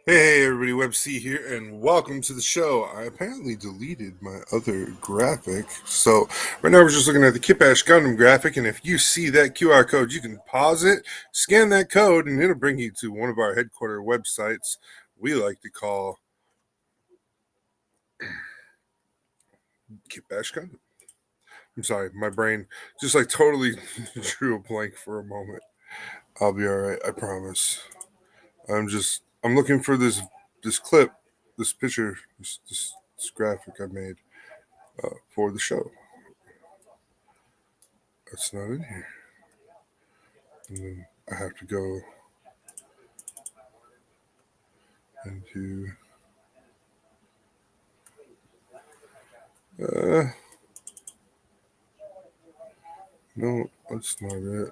Hey everybody, Web C here, and welcome to the show. I apparently deleted my other graphic, so right now we're just looking at the Kipash Gundam graphic, and if you see that QR code, you can pause it, scan that code, and it'll bring you to one of our headquarter websites we like to call Kipash Gundam. I'm sorry, my brain just like totally drew a blank for a moment. I'll be alright, I promise. I'm looking for this clip, this picture, this graphic I made for the show. That's not in here. And then I have to go into no, that's not it.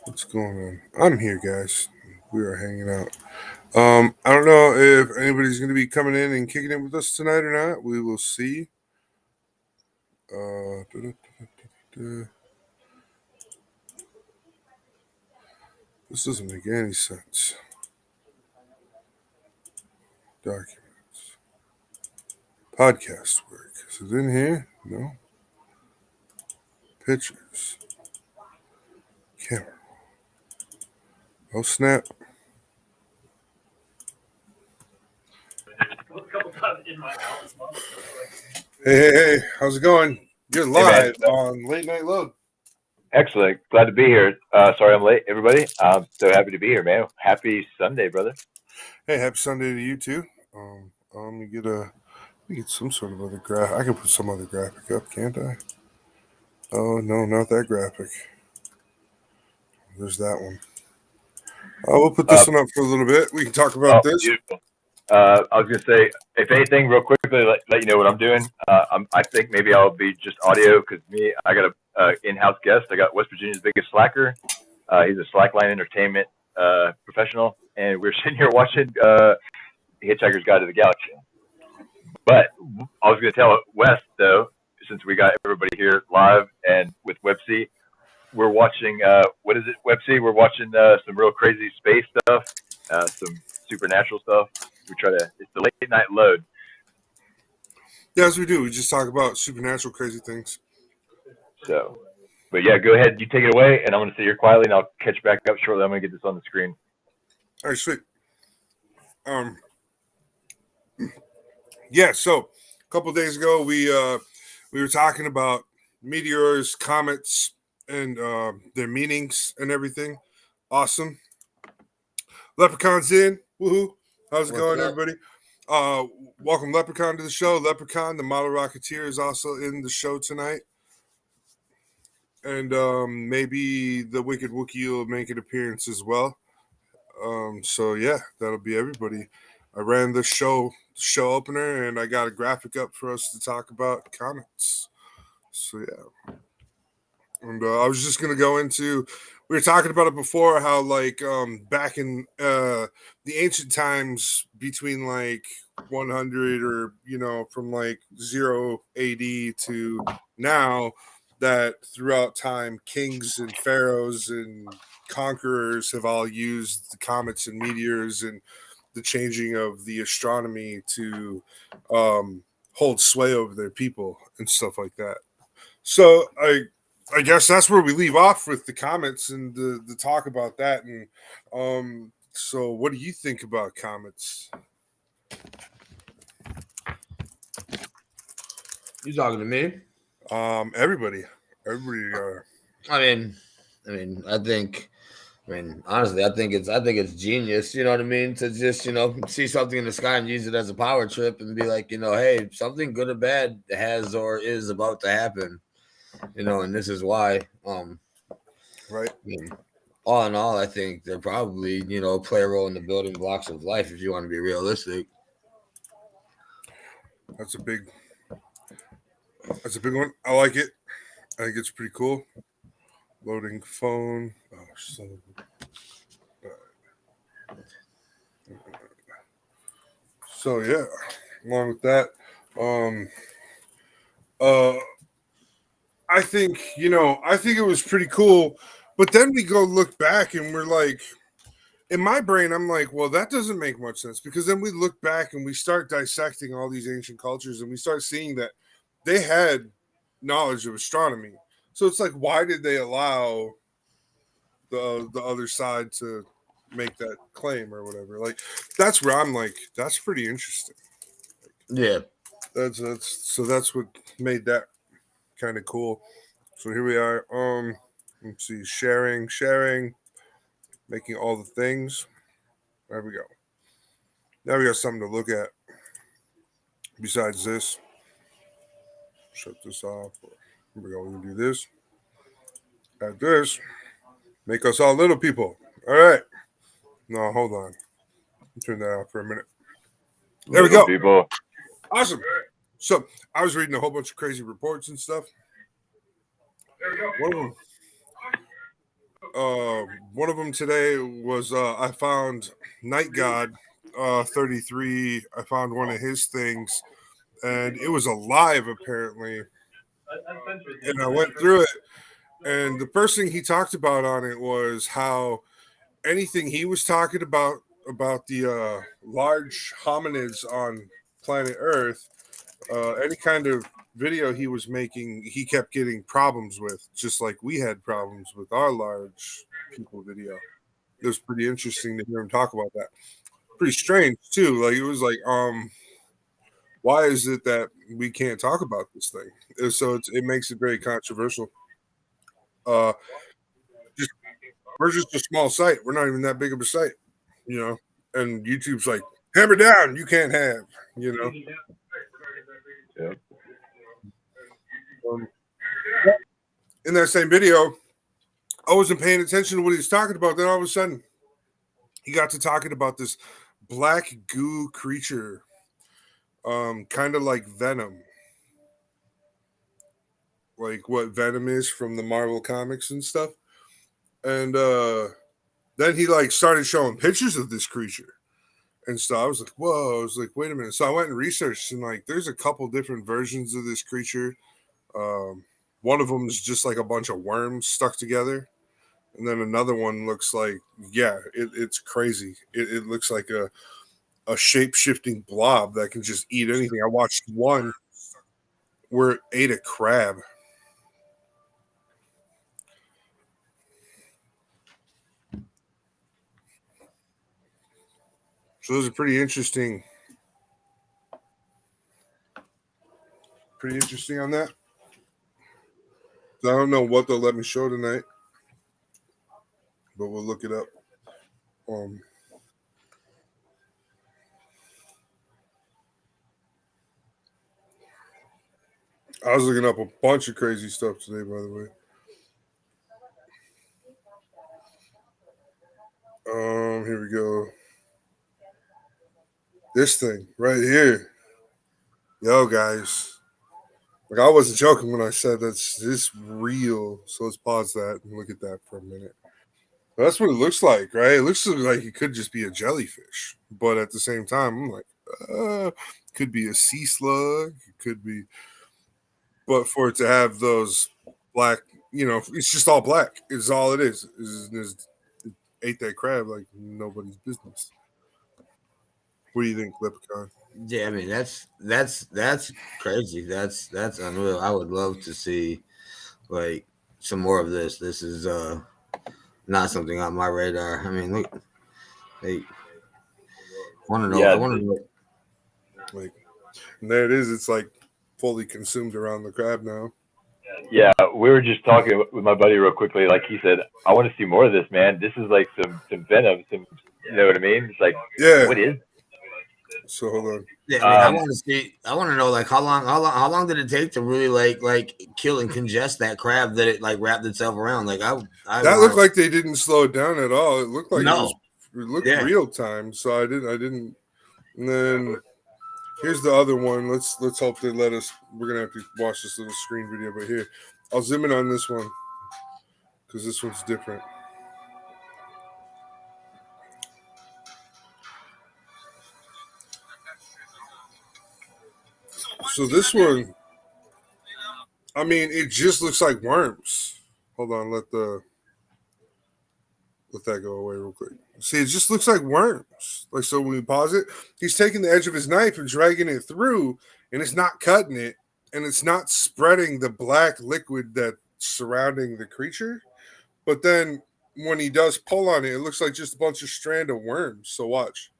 What's going on? I'm here, guys. We are hanging out. I don't know if anybody's going to be coming in and kicking it with us tonight or not. We will see. This doesn't make any sense. Documents. Podcast work. Is it in here? No. Pictures. Camera. Oh, snap. Hey, how's it going? You're live on Late Night Load. Excellent. Glad to be here. Sorry I'm late, everybody. I'm so happy to be here, man. Happy Sunday, brother. Hey, happy Sunday to you too. Let me get some sort of other graphic. I can put some other graphic up, can't I? Oh no, not that graphic. There's that one. We'll put this one up for a little bit. We can talk about this. Beautiful. I was gonna say, if anything, real quickly, let you know what I'm doing. I think maybe I'll be just audio because I got a in-house guest. I got West Virginia's biggest slacker. He's a slackline entertainment professional, and we're sitting here watching Hitchhiker's Guide to the Galaxy. But I was gonna tell Wes though, since we got everybody here live and with WebC, we're watching what is it, WebC? We're watching some real crazy space stuff, some supernatural stuff. It's the Late Night Load. Yes, we do. We just talk about supernatural crazy things. So, but yeah, go ahead. You take it away, and I'm going to sit here quietly, and I'll catch back up shortly. I'm going to get this on the screen. All right, sweet. Yeah. So a couple of days ago, we were talking about meteors, comets, and their meanings and everything. Awesome. Leprechaun's in. Woohoo. How's it going, everybody? Welcome Leprechaun to the show. Leprechaun, the Model Rocketeer, is also in the show tonight. And maybe the Wicked Wookie will make an appearance as well. So yeah, that'll be everybody. I ran the show opener, and I got a graphic up for us to talk about comets. So yeah. And I was just going to go into, we were talking about it before, how like back in the ancient times between like 100 or, from like 0 AD to now, that throughout time, kings and pharaohs and conquerors have all used the comets and meteors and the changing of the astronomy to hold sway over their people and stuff like that. So I guess that's where we leave off with the comments and the talk about that. And so what do you think about comets? You talking to me? Everybody. Honestly, I think it's genius. You know what I mean? To just see something in the sky and use it as a power trip and be like, hey, something good or bad has or is about to happen. And this is why. Right. All in all, I think they're probably play a role in the building blocks of life if you want to be realistic. That's a big one. I like it. I think it's pretty cool. Loading phone. Oh, son of a... So yeah, along with that, I think, I think it was pretty cool. But then we go look back and we're like, in my brain, I'm like, well, that doesn't make much sense, because then we look back and we start dissecting all these ancient cultures and we start seeing that they had knowledge of astronomy. So it's like, why did they allow the other side to make that claim or whatever? Like, that's where I'm like, that's pretty interesting. Yeah. That's what made that kind of cool. So here we are. Let's see, sharing, making all the things. There we go. Now we got something to look at besides this. Shut this off. Here we go. We're gonna do this. Add this. Make us all little people. All right. No, hold on. Turn that off for a minute. There we Little go. people. Awesome. So I was reading a whole bunch of crazy reports and stuff. One of them today was I found Night God 33. I found one of his things, and it was alive apparently. And I went through it, and the first thing he talked about on it was how anything he was talking about the large hominids on planet Earth, any kind of video he was making, he kept getting problems with, just like we had problems with our large people video. It was pretty interesting to hear him talk about that. Pretty strange too. Like, it was like, why is it that we can't talk about this thing? So it makes it very controversial. Uh, just we're just a small site. We're not even that big of a site, And YouTube's like, hammer down, you can't have, Yeah. In that same video, I wasn't paying attention to what he was talking about. Then all of a sudden, he got to talking about this black goo creature, kind of like Venom, like what Venom is from the Marvel comics and stuff. And then he like started showing pictures of this creature and stuff. I was like, whoa! I was like, wait a minute. So I went and researched, and like, there's a couple different versions of this creature. One of them is just like a bunch of worms stuck together. And then another one looks like, it's crazy. It looks like a shape-shifting blob that can just eat anything. I watched one where it ate a crab. So those are pretty interesting. Pretty interesting on that. I don't know what they'll let me show tonight, but we'll look it up. I was looking up a bunch of crazy stuff today, by the way. Here we go. This thing right here. Yo, guys. Like, I wasn't joking when I said this real. So let's pause that and look at that for a minute. That's what it looks like, right? It looks like it could just be a jellyfish, but at the same time, I'm like, could be a sea slug. It could be, but for it to have those black, it's just all black. Is all it is. It ate that crab like nobody's business. What do you think, Leprechaun? Yeah, I mean that's crazy. That's unreal. I would love to see like some more of this. This is not something on my radar. I mean, look, they want to know. Yeah, I want to know. Like, and there it is. It's like fully consumed around the crab now. Yeah, we were just talking with my buddy real quickly. Like he said, I want to see more of this, man. This is like some venom, you know what I mean? It's like, Yeah. what is? So hold on. Yeah, I mean, I want to see. I want to know like how long did it take to really like kill and congest that crab that it like wrapped itself around? Like that looked like they didn't slow it down at all. It looked like it looked real time. So I didn't. And then here's the other one. Let's hope they let us. We're gonna have to watch this little screen video, but here I'll zoom in on this one because this one's different. So this one, I mean, it just looks like worms. Hold on, let that go away real quick. See, it just looks like worms. Like, so when we pause it, he's taking the edge of his knife and dragging it through, and it's not cutting it, and it's not spreading the black liquid that's surrounding the creature. But then when he does pull on it, it looks like just a bunch of strand of worms. So watch.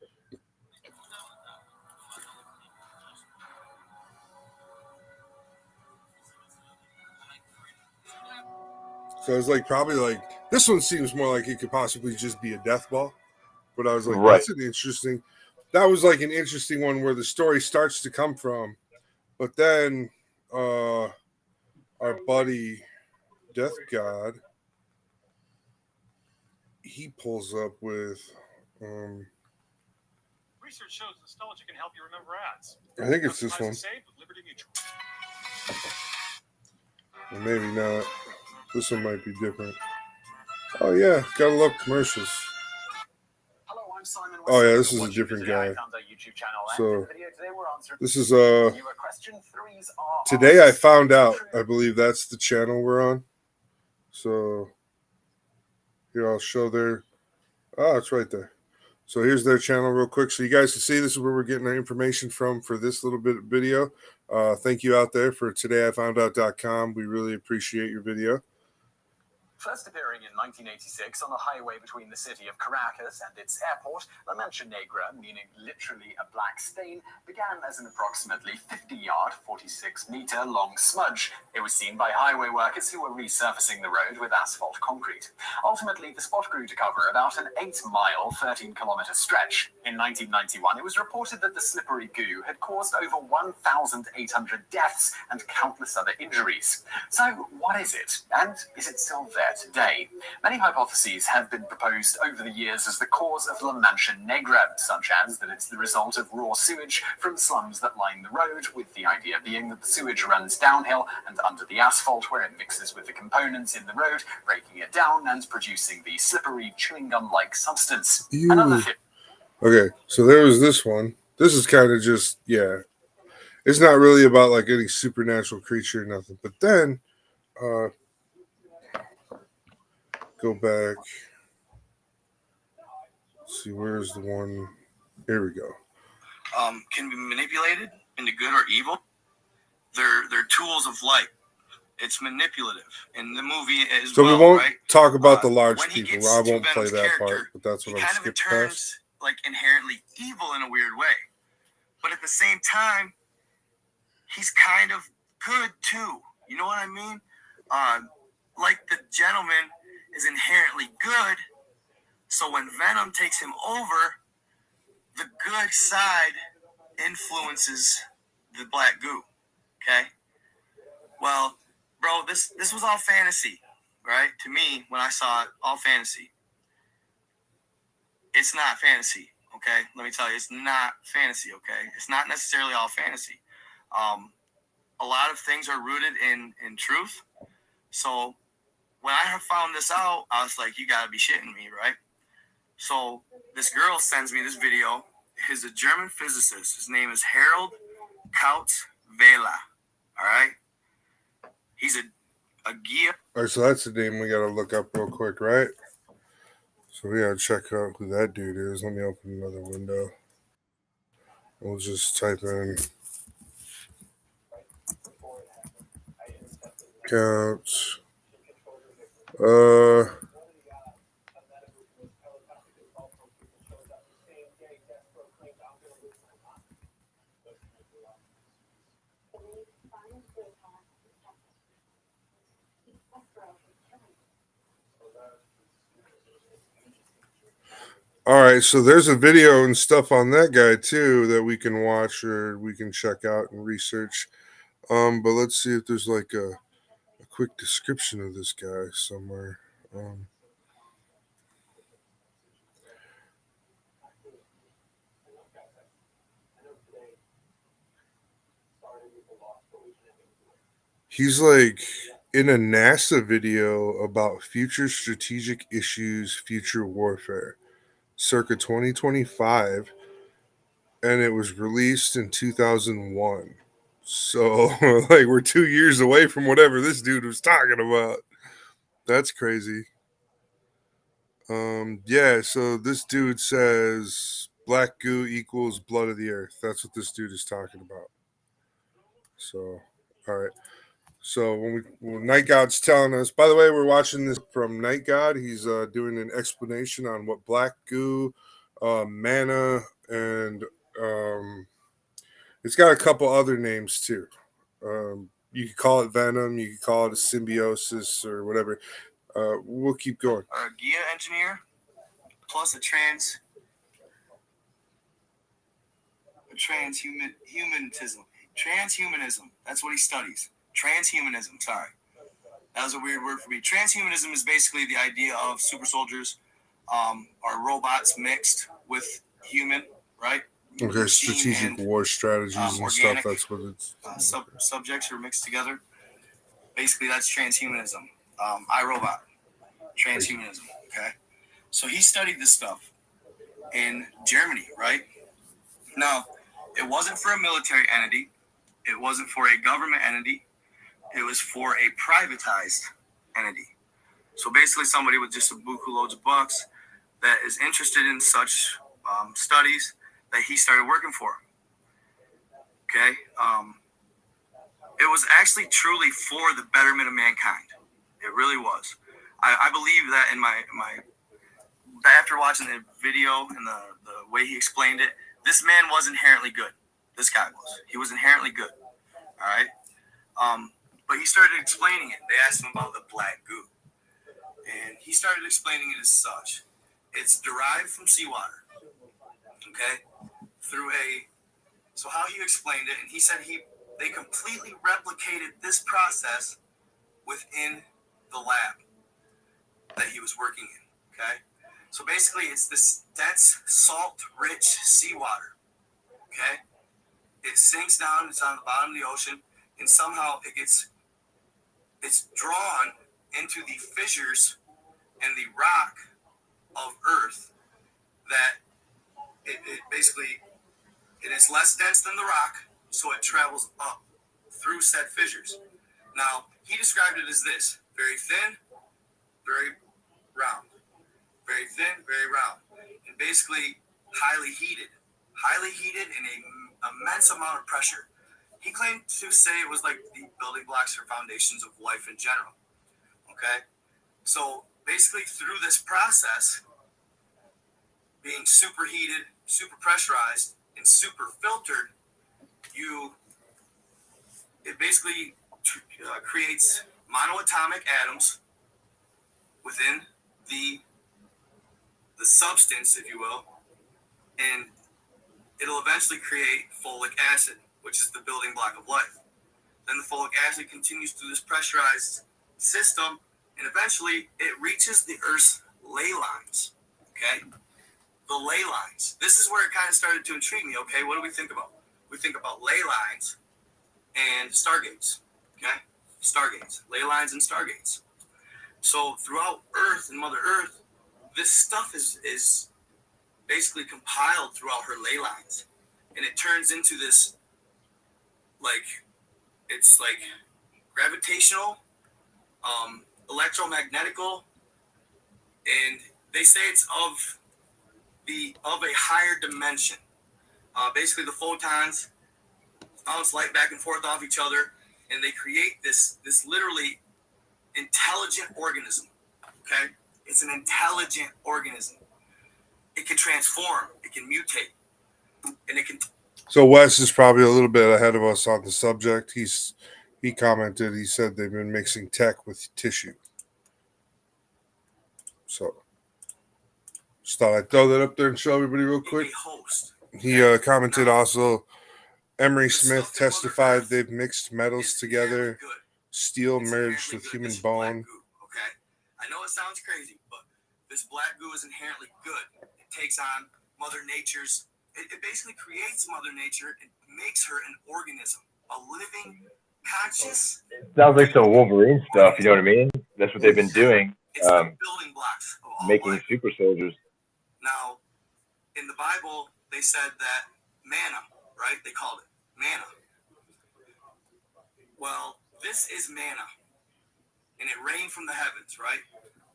So it's like probably like this one seems more like it could possibly just be a death ball. But I was like, Right. that's an interesting. That was like an interesting one where the story starts to come from, but then our buddy Death God, he pulls up with. Research shows nostalgia can help you remember ads. I think it's this one. Or maybe not. This one might be different. Oh yeah, gotta love commercials. Hello, I'm Simon. Oh yeah, this is a different guy. So this is today I found out. I believe that's the channel we're on. So here I'll show their. Oh, it's right there. So here's their channel real quick. So you guys can see this is where we're getting our information from for this little bit of video. Thank you out there for todayifoundout.com. We really appreciate your video. First appearing in 1986 on the highway between the city of Caracas and its airport, La Mancha Negra, meaning literally a black stain, began as an approximately 50-yard, 46-meter-long smudge. It was seen by highway workers who were resurfacing the road with asphalt concrete. Ultimately, the spot grew to cover about an 8-mile, 13-kilometer stretch. In 1991, it was reported that the slippery goo had caused over 1,800 deaths and countless other injuries. So, what is it? And is it still there today? Many hypotheses have been proposed over the years as the cause of La Mancha Negra, such as that it's the result of raw sewage from slums that line the road, with the idea being that the sewage runs downhill and under the asphalt where it mixes with the components in the road, breaking it down and producing the slippery chewing gum-like substance. Okay, so there was this one. This is kind of just, yeah. It's not really about like any supernatural creature or nothing. But then go back. Let's see, where's the one? Here we go. Can be manipulated into good or evil. They're tools of light. It's manipulative. In the movie as so well, we won't right? talk about the large when he people. gets I won't to play Venom's that character, part, but that's what he I'm kind of skipping turns past. like inherently evil in a weird way. But at the same time, he's kind of good too. You know what I mean? Like the gentleman is inherently good. So when Venom takes him over, the good side influences the black goo. Okay? Well, bro, this was all fantasy, right? To me, when I saw it, all fantasy. It's not fantasy, okay? Let me tell you, it's not fantasy, okay? It's not necessarily all fantasy. A lot of things are rooted in truth. So when I found this out, I was like, you gotta be shitting me, right? So this girl sends me this video. He's a German physicist. His name is Harold Kautz-Vela. All right? He's a gear. All right, so that's the name we got to look up real quick, right? So we got to check out who that dude is. Let me open another window. We'll just type in Couch. All right, so there's a video and stuff on that guy too that we can watch or we can check out and research. But let's see if there's like a quick description of this guy somewhere. He's like in a NASA video about future strategic issues, future warfare, circa 2025, and it was released in 2001. So like we're 2 years away from whatever this dude was talking about. That's crazy. Yeah, so this dude says black goo equals blood of the earth. That's what this dude is talking about. So, all right. So when Night God's telling us, by the way, we're watching this from Night God. He's doing an explanation on what black goo, mana, and it's got a couple other names too. You could call it venom, you could call it a symbiosis or whatever. We'll keep going. Or a Gia engineer, plus a transhumanism. Transhumanism. That's what he studies. Transhumanism. Sorry. That was a weird word for me. Transhumanism is basically the idea of super soldiers are robots mixed with human, right? Okay, strategic war strategies and organic, stuff. That's what it's. Subjects are mixed together. Basically, that's transhumanism. iRobot. Transhumanism. Okay. So he studied this stuff in Germany, right? Now, it wasn't for a military entity. It wasn't for a government entity. It was for a privatized entity. So basically somebody with just a buku loads of bucks that is interested in such studies that he started working for. Okay? It was actually truly for the betterment of mankind. It really was. I believe that in my after watching the video and the way he explained it, this man was inherently good. This guy was. He was inherently good. All right? But he started explaining it. They asked him about the black goo. And he started explaining it as such. It's derived from seawater. Okay? So how he explained it, and he said they completely replicated this process within the lab that he was working in. Okay? So basically it's this dense, salt-rich seawater. Okay? It sinks down, it's on the bottom of the ocean, and somehow it's drawn into the fissures and the rock of Earth that it basically, it is less dense than the rock, so it travels up through said fissures. Now, he described it as this: very thin, very round. Very thin, very round. And basically highly heated in an immense amount of pressure. He claimed to say it was like the building blocks or foundations of life in general. Okay? So basically through this process, being super heated, super pressurized, and super filtered, it basically creates monoatomic atoms within the substance, if you will, and it'll eventually create folic acid, which is the building block of life. Then the folic acid continues through this pressurized system, and eventually it reaches the Earth's ley lines. Okay? The ley lines. This is where it kind of started to intrigue me. Okay, what do we think about? We think about ley lines and stargates. Okay? Stargates. Ley lines and stargates. So throughout Earth and Mother Earth, this stuff is basically compiled throughout her ley lines. And it turns into this, it's like gravitational, electromagnetical, and they say it's of a higher dimension. Basically, the photons bounce light back and forth off each other, and they create this literally intelligent organism. Okay? It's an intelligent organism. It can transform, it can mutate, and it can. So Wes is probably a little bit ahead of us on the subject. He commented. He said they've been mixing tech with tissue. So just thought I'd throw that up there and show everybody real quick. He commented also. Emery Smith testified they've mixed metals together. Steel merged with human bone. Okay, I know it sounds crazy, but this black goo is inherently good. It takes on Mother Nature's. It basically creates Mother Nature and makes her an organism, a living, conscious. Sounds like some Wolverine stuff. You know what I mean? That's what they've been doing. It's the building blocks of all making life. super soldiers. Now, in the Bible, they said that manna, right? They called it manna. Well, this is manna, and it rained from the heavens, right?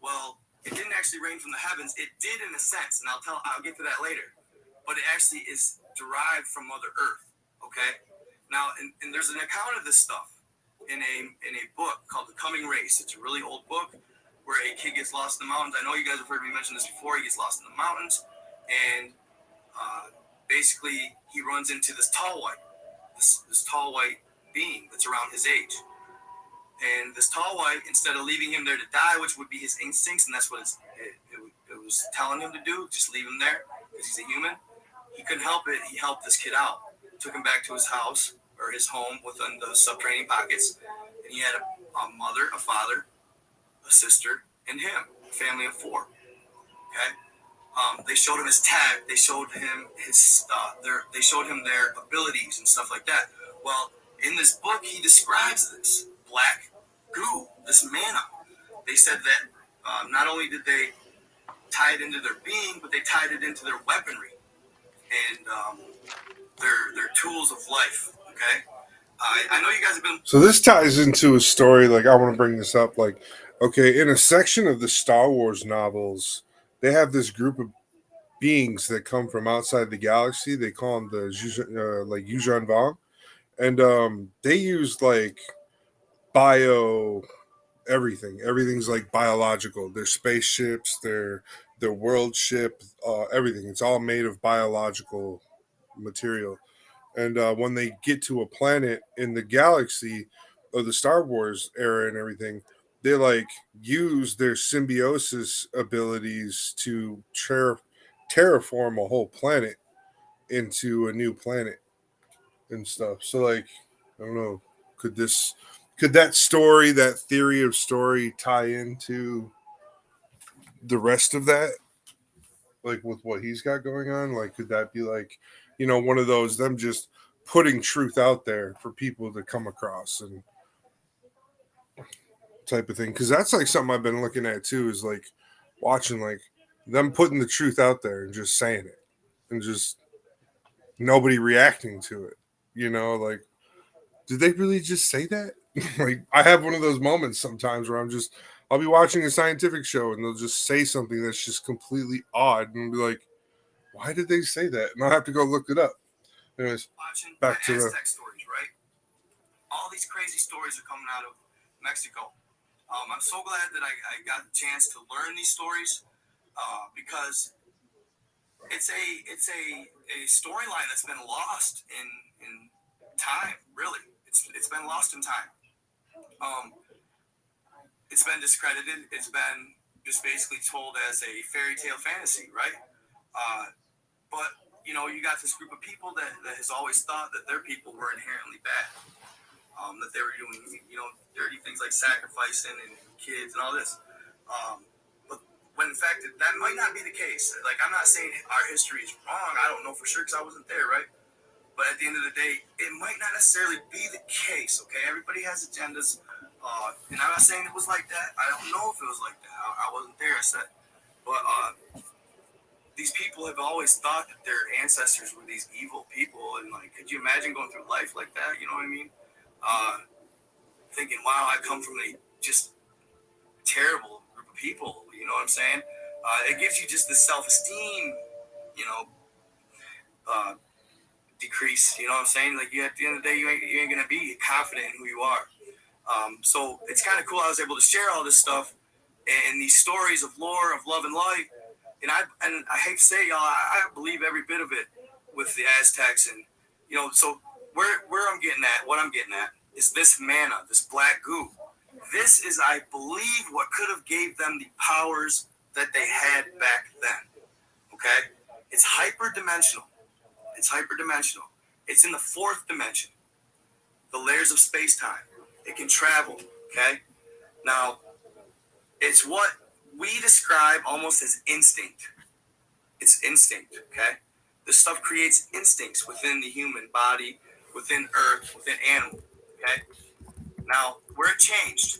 Well, it didn't actually rain from the heavens. It did in a sense, and I'll get to that later. But it actually is derived from Mother Earth. Okay. Now, and there's an account of this stuff in a book called The Coming Race. It's a really old book where a kid gets lost in the mountains. I know you guys have heard me mention this before. He gets lost in the mountains, and basically he runs into this tall white being that's around his age. And this tall white, instead of leaving him there to die, which would be his instincts, and that's what it was telling him to do, just leave him there because he's a human. He couldn't help it. He helped this kid out, took him back to his house or his home within the subterranean pockets, and he had a mother, a father, a sister, and him, a family of 4. Okay. They showed him his tag. They showed him they showed him their abilities and stuff like that. Well, in this book, he describes this black goo, this manna. They said that not only did they tie it into their being, but they tied it into their weaponry and their tools of life. Okay. I know you guys have been. So this ties into a story. Like, I want to bring this up. Like, okay, in a section of the Star Wars novels, they have this group of beings that come from outside the galaxy. They call them the Yuuzhan Vong, and they use like bio everything. Everything's like biological. Their spaceships, their world ship, everything. It's all made of biological material. And when they get to a planet in the galaxy of the Star Wars era and everything, they like use their symbiosis abilities to terraform a whole planet into a new planet and stuff. So like, I don't know, could that story, that theory of story, tie into the rest of that? Like with what he's got going on? Like, could that be like, one of those, them just putting truth out there for people to come across and type of thing? Because that's like something I've been looking at too, is like watching like them putting the truth out there and just saying it and just nobody reacting to it. Like, did they really just say that? Like, I have one of those moments sometimes where I'll be watching a scientific show and they'll just say something that's just completely odd and be like, why did they say that? And I'll have to go look it up. Anyways, Watching back to the Aztec stories, right? All these crazy stories are coming out of Mexico. I'm so glad that I got the chance to learn these stories because it's a storyline that's been lost in time. Really, it's been lost in time. It's been discredited. It's been just basically told as a fairy tale fantasy, right? But you got this group of people that has always thought that their people were inherently bad, that they were doing dirty things like sacrificing and kids and all this. But when in fact that might not be the case. Like, I'm not saying our history is wrong. I don't know for sure because I wasn't there, right? But at the end of the day, it might not necessarily be the case. Okay, everybody has agendas, and I'm not saying it was like that. I don't know if it was like that. I wasn't there. I said, but these people have always thought that their ancestors were these evil people, and like, could you imagine going through life like that? You know what I mean? Thinking, wow, I come from a just terrible group of people. You know what I'm saying? It gives you just this self-esteem, decrease. You know what I'm saying? Like, at the end of the day, you ain't gonna be confident in who you are. So it's kind of cool. I was able to share all this stuff and these stories of lore, of love and light. And I hate to say, y'all, I believe every bit of it with the Aztecs. And so where I'm getting at, what I'm getting at is this manna, this black goo. This is, I believe, what could have gave them the powers that they had back then. Okay, it's hyperdimensional. It's in the 4th dimension, the layers of space-time. It can travel. Okay, now it's what we describe almost as instinct. It's instinct, okay? This stuff creates instincts within the human body, within Earth, within animal, okay? Now, where it changed,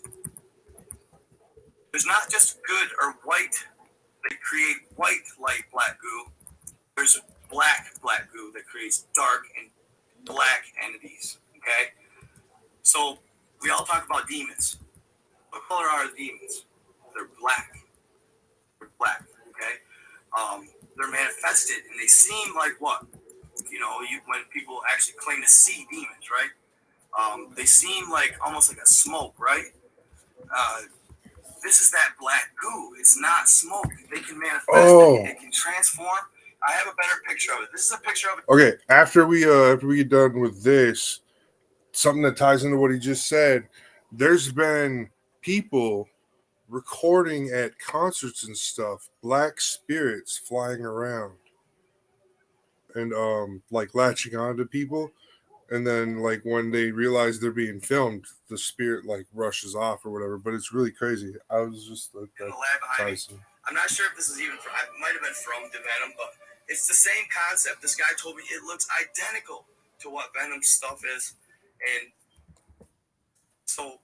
there's not just good or white that create white light black goo. There's black goo that creates dark and black entities, okay? So we all talk about demons. What color are demons? They're black. They're black, okay? They're manifested, and they seem like what? You know, when people actually claim to see demons, right? They seem like almost like a smoke, right? This is that black goo. It's not smoke. They can manifest it. It can transform. I have a better picture of it. This is a picture of it. Okay, after we get done with this, something that ties into what he just said, there's been people recording at concerts and stuff, black spirits flying around and like latching onto people, and then like when they realize they're being filmed, the spirit like rushes off or whatever. But it's really crazy. I was just like, in the lab behind me. I'm not sure if this is even from, it might have been from the Venom, but it's the same concept. This guy told me it looks identical to what Venom's stuff is. And so,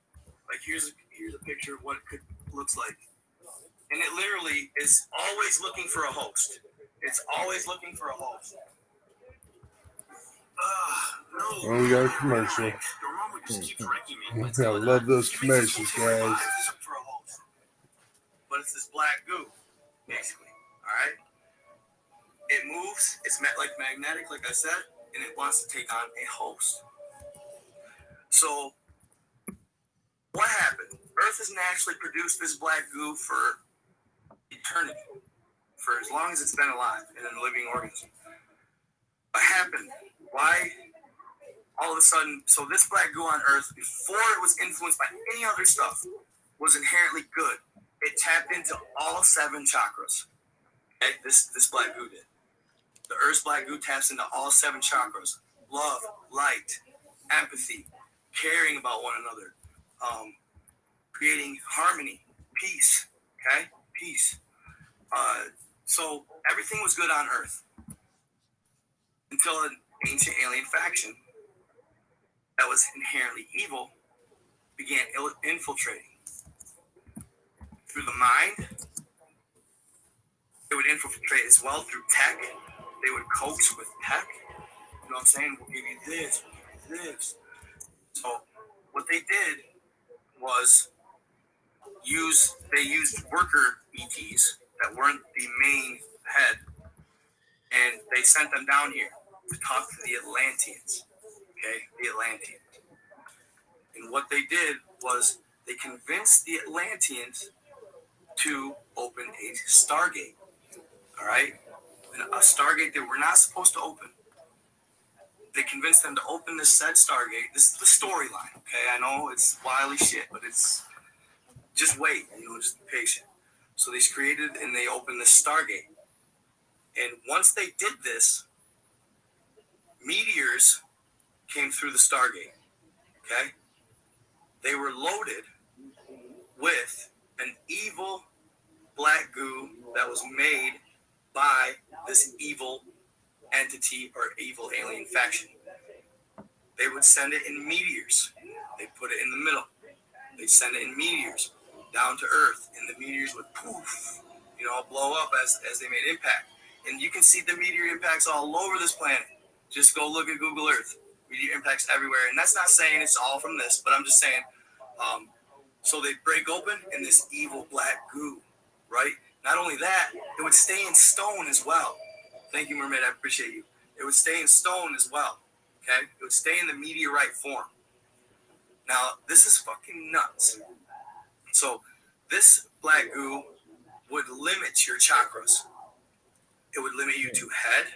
like, here's a picture of what it looks like. And it literally is always looking for a host. It's always looking for a host. Oh, we got a commercial. I love those commercials, guys. But it's this black goo, basically. All right? It moves. It's like magnetic, like I said, and it wants to take on a host. So, what happened? Earth has naturally produced this black goo for eternity, for as long as it's been alive in a living organism. What happened? Why all of a sudden? So this black goo on Earth, before it was influenced by any other stuff, was inherently good. It tapped into all 7 chakras. Okay? This black goo did. The Earth's black goo taps into all 7 chakras: love, light, empathy, caring about one another, creating harmony, peace. Okay, peace. So everything was good on Earth until an ancient alien faction that was inherently evil began infiltrating through the mind. They would infiltrate as well through tech. They would coax with tech. You know what I'm saying? We'll give you this, we'll give you this. So what they did was they used worker ETs that weren't the main head, and they sent them down here to talk to the Atlanteans. Okay, the Atlanteans. And what they did was they convinced the Atlanteans to open a Stargate. All right, and a Stargate they were not supposed to open. They convinced them to open this said Stargate. This is the storyline. Okay, I know it's wily shit, but it's just wait. Just be patient. So they created and they opened this Stargate. And once they did this, meteors came through the Stargate. Okay? They were loaded with an evil black goo that was made by this evil entity or evil alien faction. They would send it in meteors. They put it in the middle. They send it in meteors down to Earth, and the meteors would poof, blow up as they made impact. And you can see the meteor impacts all over this planet. Just go look at Google Earth. Meteor impacts everywhere. And that's not saying it's all from this, but I'm just saying, so they break open in this evil black goo, right? Not only that, it would stay in stone as well. Thank you, Mermaid. I appreciate you. It would stay in stone as well, okay? It would stay in the meteorite form. Now, this is fucking nuts. So this black goo would limit your chakras. It would limit you to head,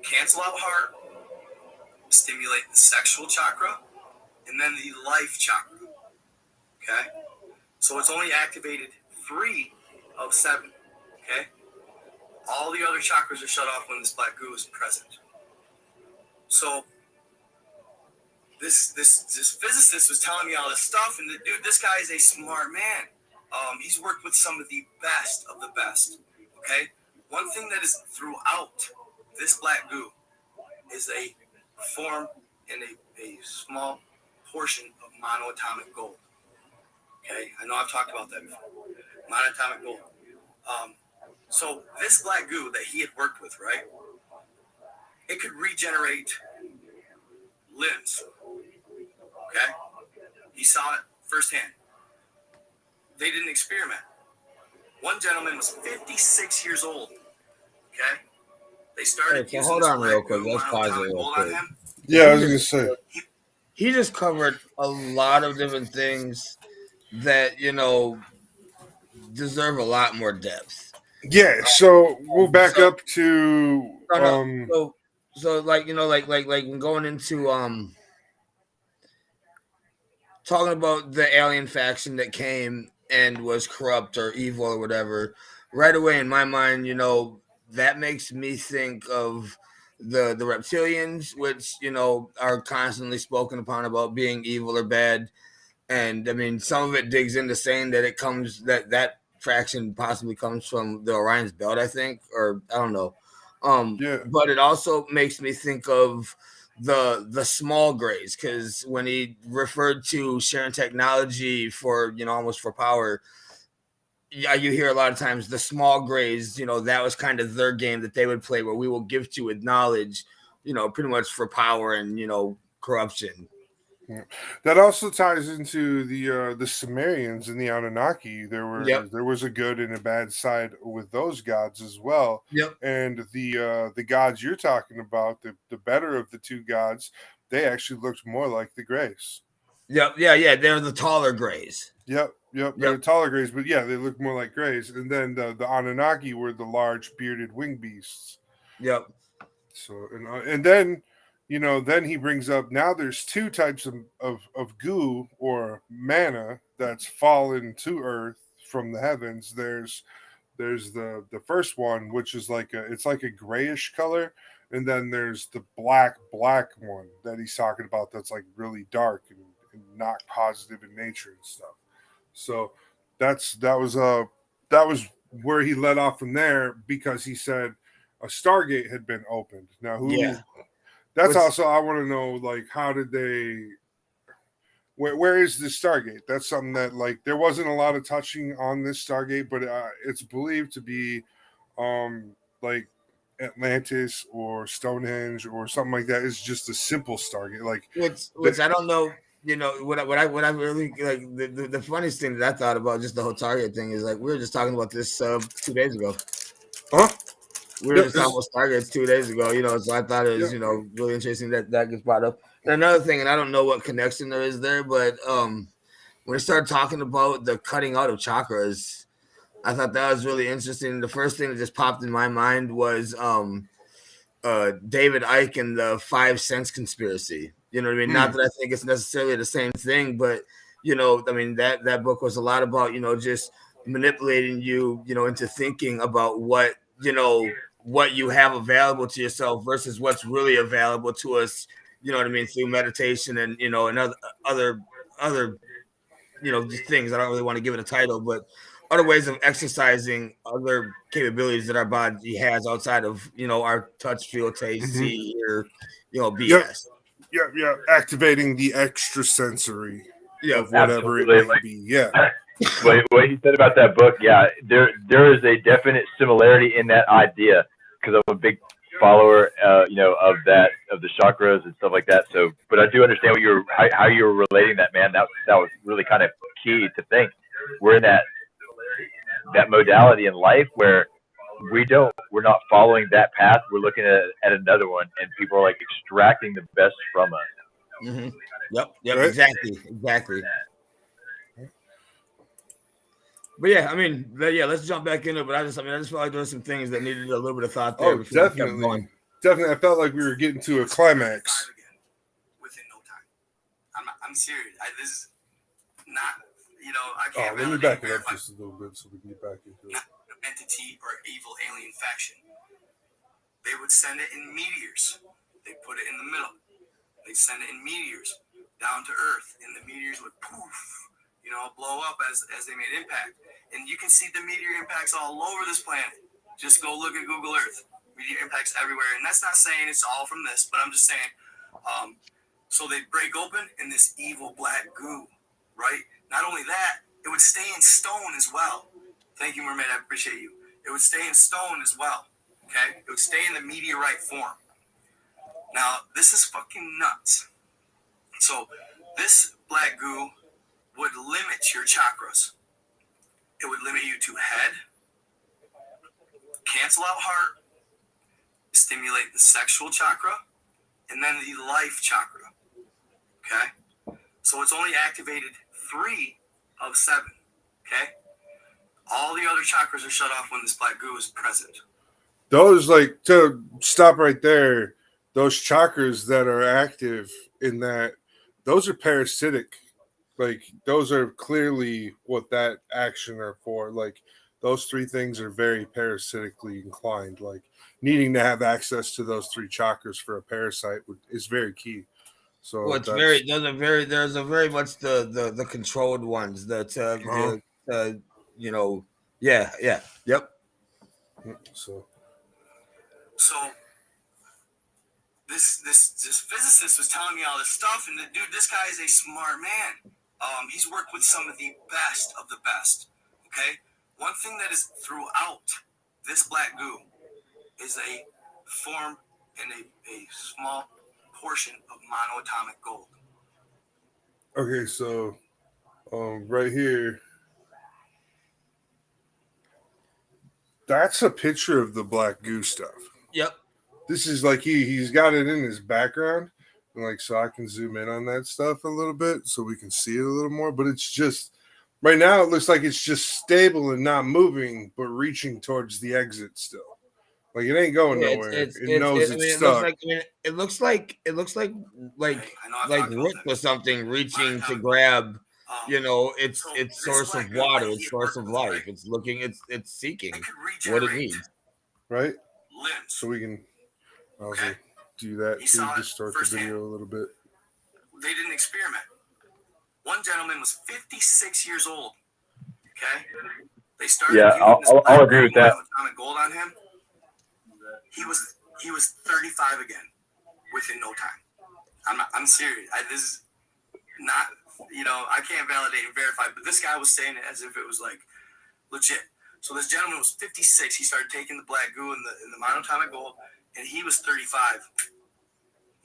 cancel out heart, stimulate the sexual chakra, and then the life chakra. Okay? So it's only activated 3 of 7. Okay? All the other chakras are shut off when this black goo is present. So this physicist was telling me all this stuff, and this guy is a smart man. He's worked with some of the best of the best. Okay? One thing that is throughout this black goo is a form in a small portion of monoatomic gold. Okay? I know I've talked about that before. Monoatomic gold. So this black goo that he had worked with, right? It could regenerate limbs. Okay? He saw it firsthand. They did an experiment. One gentleman was 56 years old. Okay? They started So using hold this on real black quick. goo Let's pause it monatomic real gold quick. on him. Yeah, I was gonna say. He just covered a lot of different things that, you know, deserve a lot more depth. Yeah, so we'll back So- up to So like, you know, like when going into talking about the alien faction that came and was corrupt or evil or whatever, right away in my mind, you know, that makes me think of the reptilians, which, you know, are constantly spoken upon about being evil or bad. And I mean, some of it digs into saying that it comes that fraction possibly comes from the Orion's belt, I think, or I don't know. Yeah. But it also makes me think of the small grays, because when he referred to sharing technology for, you know, almost for power, yeah, you hear a lot of times the small grays, you know, that was kind of their game that they would play, where we will gift you with knowledge, you know, pretty much for power and, you know, corruption. That also ties into the Sumerians and the Anunnaki. Yep. There was a good and a bad side with those gods as well. Yep. And the gods you're talking about, the better of the two gods, they actually looked more like the Greys. Yep. Yeah. They're the taller grays. Yep. They're taller Greys, but yeah, they look more like Greys. And then the Anunnaki were the large bearded wing beasts. Yep. So and then, you know, then he brings up, now there's two types of goo or manna that's fallen to earth from the heavens. There's the first one, which is it's like a grayish color, and then there's the black one that he's talking about that's like really dark and not positive in nature and stuff. So that was where he let off from there, because he said a Stargate had been opened. Now Yeah. that's Which- also, I want to know, like, how did they, where is this Stargate? That's something that, like, there wasn't a lot of touching on this Stargate, but it's believed to be like Atlantis or Stonehenge or something like that. It's just a simple Stargate, like which I don't know. You know what I really like. The funniest thing that I thought about just the whole Target thing is, like, we were just talking about this 2 days ago. huh? We were just talking about Stargates 2 days ago. You know, so I thought it was you know, really interesting that gets brought up. And another thing, and I don't know what connection there is there, but when we started talking about the cutting out of chakras, I thought that was really interesting. The first thing that just popped in my mind was David Icke and the 5 Cents conspiracy. You know what I mean? Not that I think it's necessarily the same thing, but, you know, I mean, that book was a lot about, you know, just manipulating you, you know, into thinking about what, you know, what you have available to yourself versus what's really available to us, you know what I mean, through meditation and, you know, and other, you know, just things. I don't really want to give it a title, but other ways of exercising other capabilities that our body has outside of, you know, our touch, feel, taste, see, or, you know, BS. Yeah. Activating the extrasensory Yeah, of whatever absolutely. it may be. Yeah. What you said about that book, yeah, there is a definite similarity in that idea, because I'm a big follower, you know, of the chakras and stuff like that. So, but I do understand how you were relating that, man. That was really kind of key to think. We're in that modality in life where we're not following that path. We're looking at another one, and people are like extracting the best from us. Mm-hmm. Yep. Right? Exactly. But yeah, I mean, let's jump back into it. But I just felt like there were some things that needed a little bit of thought there. Oh, before we kept going. definitely. I felt like we were getting to a climax. Within no time. I'm serious. This is not, you know, I can't. Let me back it up just a little bit so we can get back into it. Entity or evil alien faction. They would send it in meteors. They put it in the middle. They send it in meteors down to Earth, and the meteors would poof, you know, blow up as they made impact. And you can see the meteor impacts all over this planet. Just go look at Google Earth. Meteor impacts everywhere, and that's not saying it's all from this, but I'm just saying. So they break open in this evil black goo, right? Not only that, it would stay in stone as well. Thank you, Mermaid. I appreciate you. It would stay in stone as well. Okay? It would stay in the meteorite form. Now, this is fucking nuts. So, This black goo would limit your chakras. It would limit you to head, cancel out heart, stimulate the sexual chakra, and then the life chakra. Okay? So it's only activated 3 of 7. Okay? All the other chakras are shut off when this black goo is present. Those, like, to stop right there, those chakras that are active in that, those are parasitic. Like, those are clearly what that action are for. Like, those 3 things are very parasitically inclined. Like, needing to have access to those 3 chakras for a parasite is very key. So Well, it's very there's a very much the controlled ones that you know, yep. So this physicist was telling me all this stuff, and this guy is a smart man. He's worked with some of the best of the best. Okay, one thing that is throughout this black goo is a form and a small portion of monoatomic gold. okay, so right here, that's a picture of the black goo stuff. Yep. This is like he's got it in his background, and like, so I can zoom in on that stuff a little bit so we can see it a little more. But it's just right now it looks like it's just stable and not moving, but reaching towards the exit still. Like, it ain't going nowhere. It knows it's stuck. It looks like root or something reaching to grab. You know, its source of water, its source of life. It's looking, it's seeking what it needs. Right? Limbs. So we can also do that to distort the video a little bit. They did an experiment. One gentleman was 56 years old. Okay? They started I'll agree with that. Atomic gold on him. He was 35 again within no time. I'm serious. This is not, I can't validate and verify, but this guy was saying it as if it was like legit. So this gentleman was 56. He started taking the black goo and the monatomic gold, and he was 35.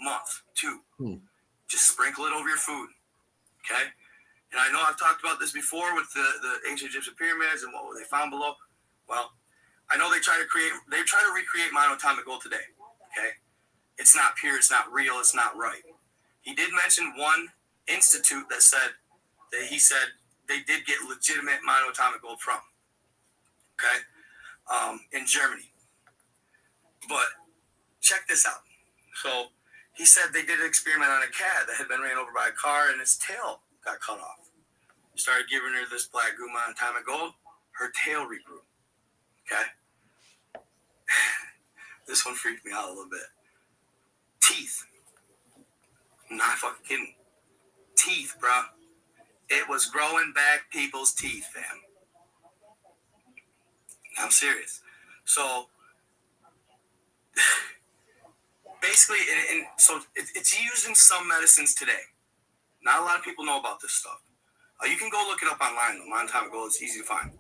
Month 2. Just sprinkle it over your food. Okay? And I know I've talked about this before with the ancient Egyptian pyramids and what they found below. Well, I know they try to recreate monatomic gold today. Okay? It's not pure, it's not real, it's not right. He did mention one institute that he said they did get legitimate monatomic gold from. Okay? In Germany. But check this out. So he said they did an experiment on a cat that had been ran over by a car and its tail got cut off. Started giving her this black goo monatomic gold. Her tail regrew. Okay? This one freaked me out a little bit. Teeth. I'm not fucking kidding. Teeth, bro. It was growing back people's teeth, fam. I'm serious. So, basically, it's used in some medicines today. Not a lot of people know about this stuff. You can go look it up online. Monatomic gold is easy to find.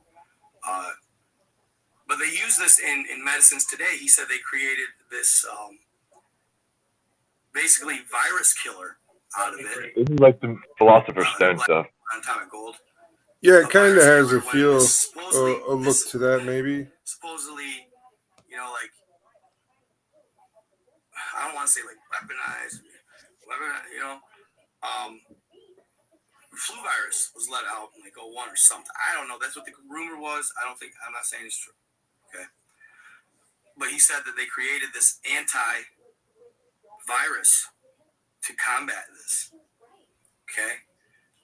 But they use this in medicines today. He said they created this basically virus killer out of it. This is like some Philosopher's Stone stuff. Monatomic gold. Yeah, it kind of has a feel, a look to that, maybe. Supposedly, like, I don't want to say like weaponized, flu virus was let out in like 01 or something. I don't know. That's what the rumor was. I'm not saying it's true. Okay. But he said that they created this anti-virus to combat this. Okay.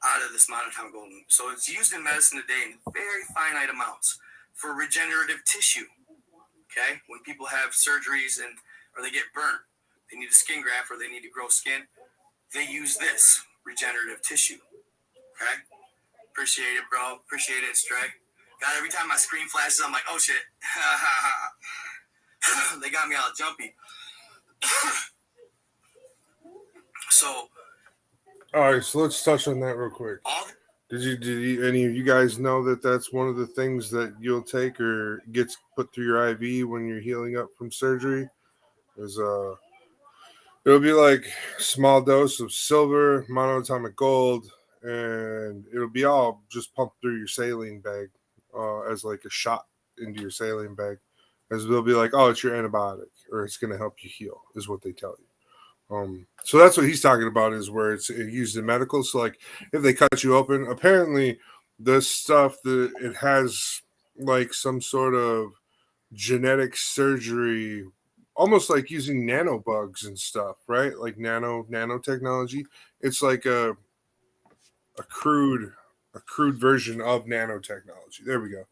Out of this monatomic gold. So it's used in medicine today in very finite amounts for regenerative tissue. Okay. When people have surgeries or they get burnt, they need a skin graft or they need to grow skin, they use this regenerative tissue. Okay? Appreciate it, bro. Appreciate it, Stray. God, every time my screen flashes, I'm like, oh shit. They got me all jumpy. So. All right, so let's touch on that real quick. Did any of you guys know that that's one of the things that you'll take or gets put through your IV when you're healing up from surgery? Is It'll be like small dose of silver, monoatomic gold, and it'll be all just pumped through your saline bag as like a shot into your saline bag. As they'll be like, oh, it's your antibiotic, or it's going to help you heal, is what they tell you. So that's what he's talking about, is where it's used in medical. So like if they cut you open, apparently the stuff that it has like some sort of genetic surgery, almost like using nanobugs and stuff, right? Like nanotechnology. It's like a crude version of nanotechnology. There we go.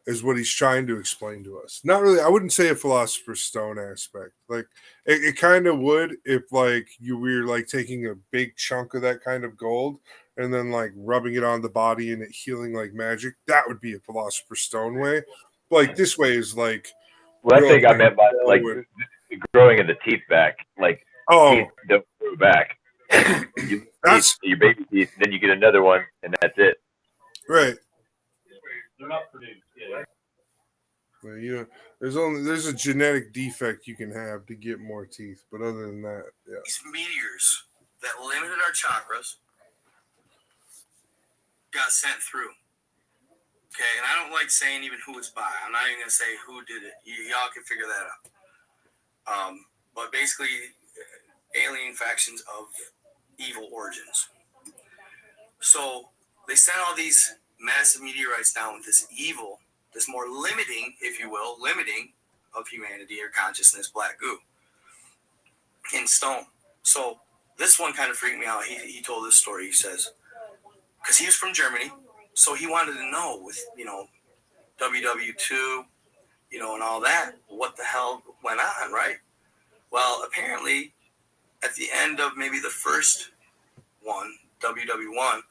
Is what he's trying to explain to us. Not really, I wouldn't say a philosopher's stone aspect. Like it kind of would if like you were like taking a big chunk of that kind of gold and then like rubbing it on the body and it healing like magic. That would be a philosopher's stone way. Like this way is like Well, I real think I like meant by like forward. growing of the teeth back. Like Oh, teeth don't grow back. You that's your baby teeth, then you get another one, and that's it. right. They're not produced. Yeah. Well, you know, there's a genetic defect you can have to get more teeth, but other than that, yeah. These meteors that limited our chakras got sent through. Okay, and I don't like saying even who it's by. I'm not even gonna say who did it. Y'all can figure that out. But basically, alien factions of evil origins. So they sent all these massive meteorites down with this evil, this more limiting, if you will, limiting of humanity or consciousness, black goo in stone. So this one kind of freaked me out. He told this story. He says, because he was from Germany, so he wanted to know with, WW2, and all that, what the hell went on, right? Well, apparently, at the end of maybe the first one, WW1,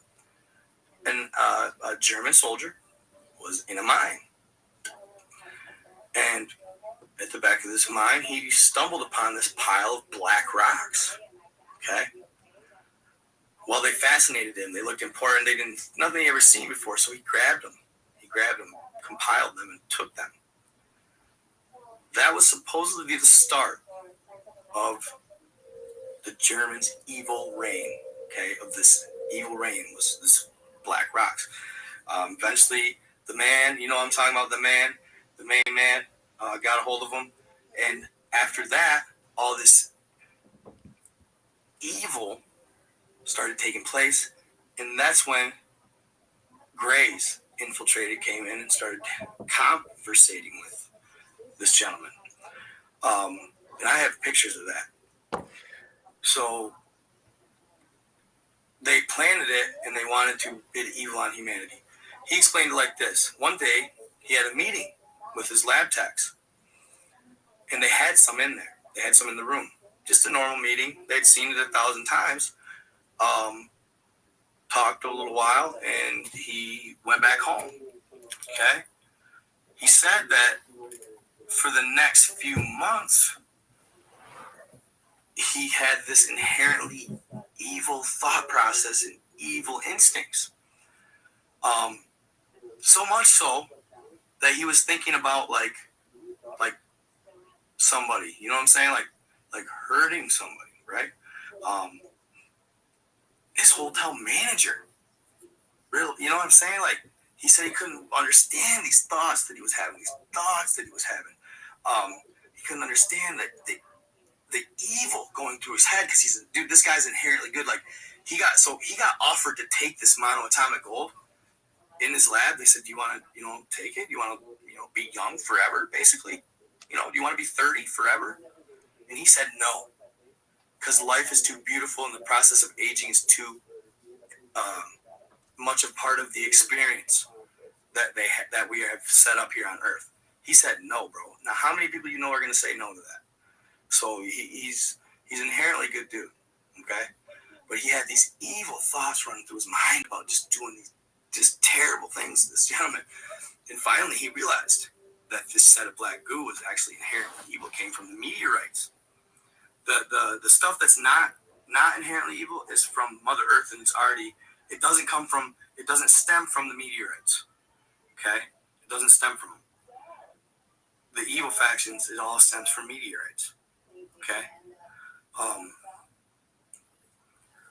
a German soldier was in a mine. And at the back of this mine, he stumbled upon this pile of black rocks. Okay? Well, they fascinated him. They looked important. Nothing he ever seen before, so he grabbed them. Compiled them, and took them. That was supposedly the start of the Germans' evil reign. Okay, of this evil reign was this black rocks. Eventually, the man, I'm talking about the main man, got a hold of him, and after that, all this evil started taking place, and that's when Greys came in and started conversating with this gentleman. And I have pictures of that. So they planted it and they wanted to bid evil on humanity. He explained it like this. One day he had a meeting with his lab techs and they had some in there. They had some in the room. Just a normal meeting. They'd seen it 1,000 times. Talked a little while and he went back home. Okay? He said that for the next few months, he had this inherently evil thought process and evil instincts. So much so that he was thinking about like somebody, you know what I'm saying? Like hurting somebody, right? His hotel manager, really, you know what I'm saying? Like he said he couldn't understand these thoughts that he was having, he couldn't understand that the evil going through his head, because he's dude, this guy's inherently good. Like he got offered to take this monoatomic gold in his lab. They said, do you want to take it? Do you want to be young forever, basically? Do you want to be 30 forever? And he said no, because life is too beautiful and the process of aging is too much a part of the experience that we have set up here on Earth. He said no, bro. Now how many people are going to say no to that? So he's inherently good dude, okay? But he had these evil thoughts running through his mind about just doing these just terrible things to this gentleman. And finally he realized that this set of black goo was actually inherently evil. It came from the meteorites. The stuff that's not inherently evil is from Mother Earth, and it doesn't stem from the meteorites. Okay? It doesn't stem from them. The evil factions, it all stems from meteorites. Okay?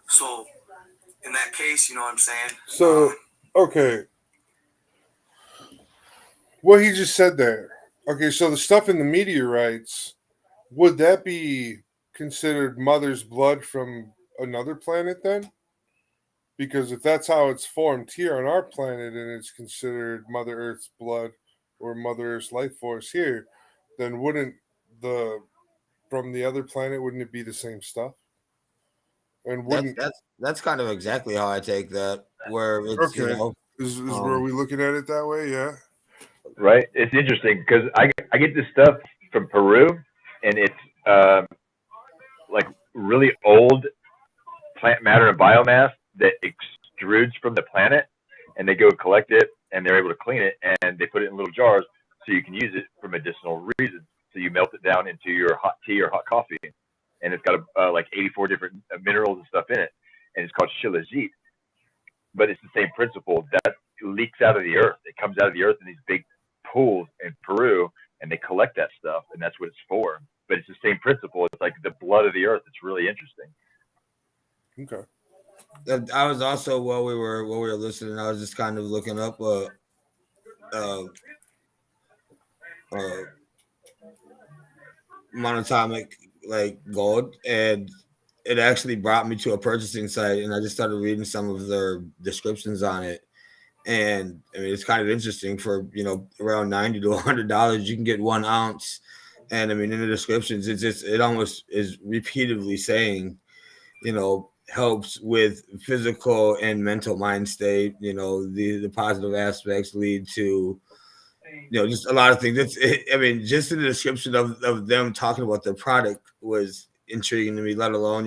So in that case, you know what I'm saying? So, okay. What he just said there. Okay, so the stuff in the meteorites, would that be considered mother's blood from another planet then? Because if that's how it's formed here on our planet and it's considered Mother Earth's blood or Mother Earth's life force here, then wouldn't the from the other planet wouldn't it be the same stuff? And wouldn't That's kind of exactly how I take that. Where it's okay is where we looking at it that way? Yeah. Right? It's interesting because I get this stuff from Peru, and it's like really old plant matter and biomass that extrudes from the planet, and they go collect it, and they're able to clean it, and they put it in little jars so you can use it for medicinal reasons. So you melt it down into your hot tea or hot coffee, and it's got like 84 different minerals and stuff in it, and it's called shilajit. But it's the same principle that leaks out of the earth. It comes out of the earth in these big pools in Peru, and they collect that stuff, and that's what it's for. But it's the same principle. It's like the blood of the earth. It's really interesting. Okay. I was also while we were listening, I was just kind of looking up monatomic like gold, and it actually brought me to a purchasing site, and I just started reading some of their descriptions on it. And I mean, it's kind of interesting. For around $90 to $100, you can get 1 ounce. And I mean, in the descriptions, it almost is repeatedly saying, helps with physical and mental mind state. The positive aspects lead to just a lot of things. I mean, just in the description of them talking about their product was intriguing to me, let alone,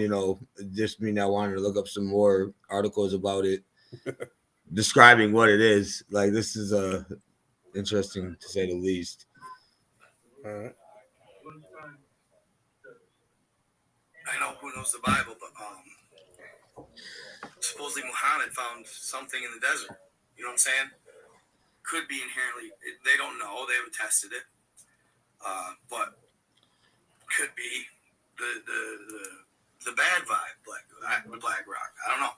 just me now wanting to look up some more articles about it, describing what it is. Like, this is interesting to say the least. All right. I know who knows the Bible, but supposedly Muhammad found something in the desert. You know what I'm saying? Could be inherently. They don't know. They haven't tested it. But could be the bad vibe, black rock. I don't know.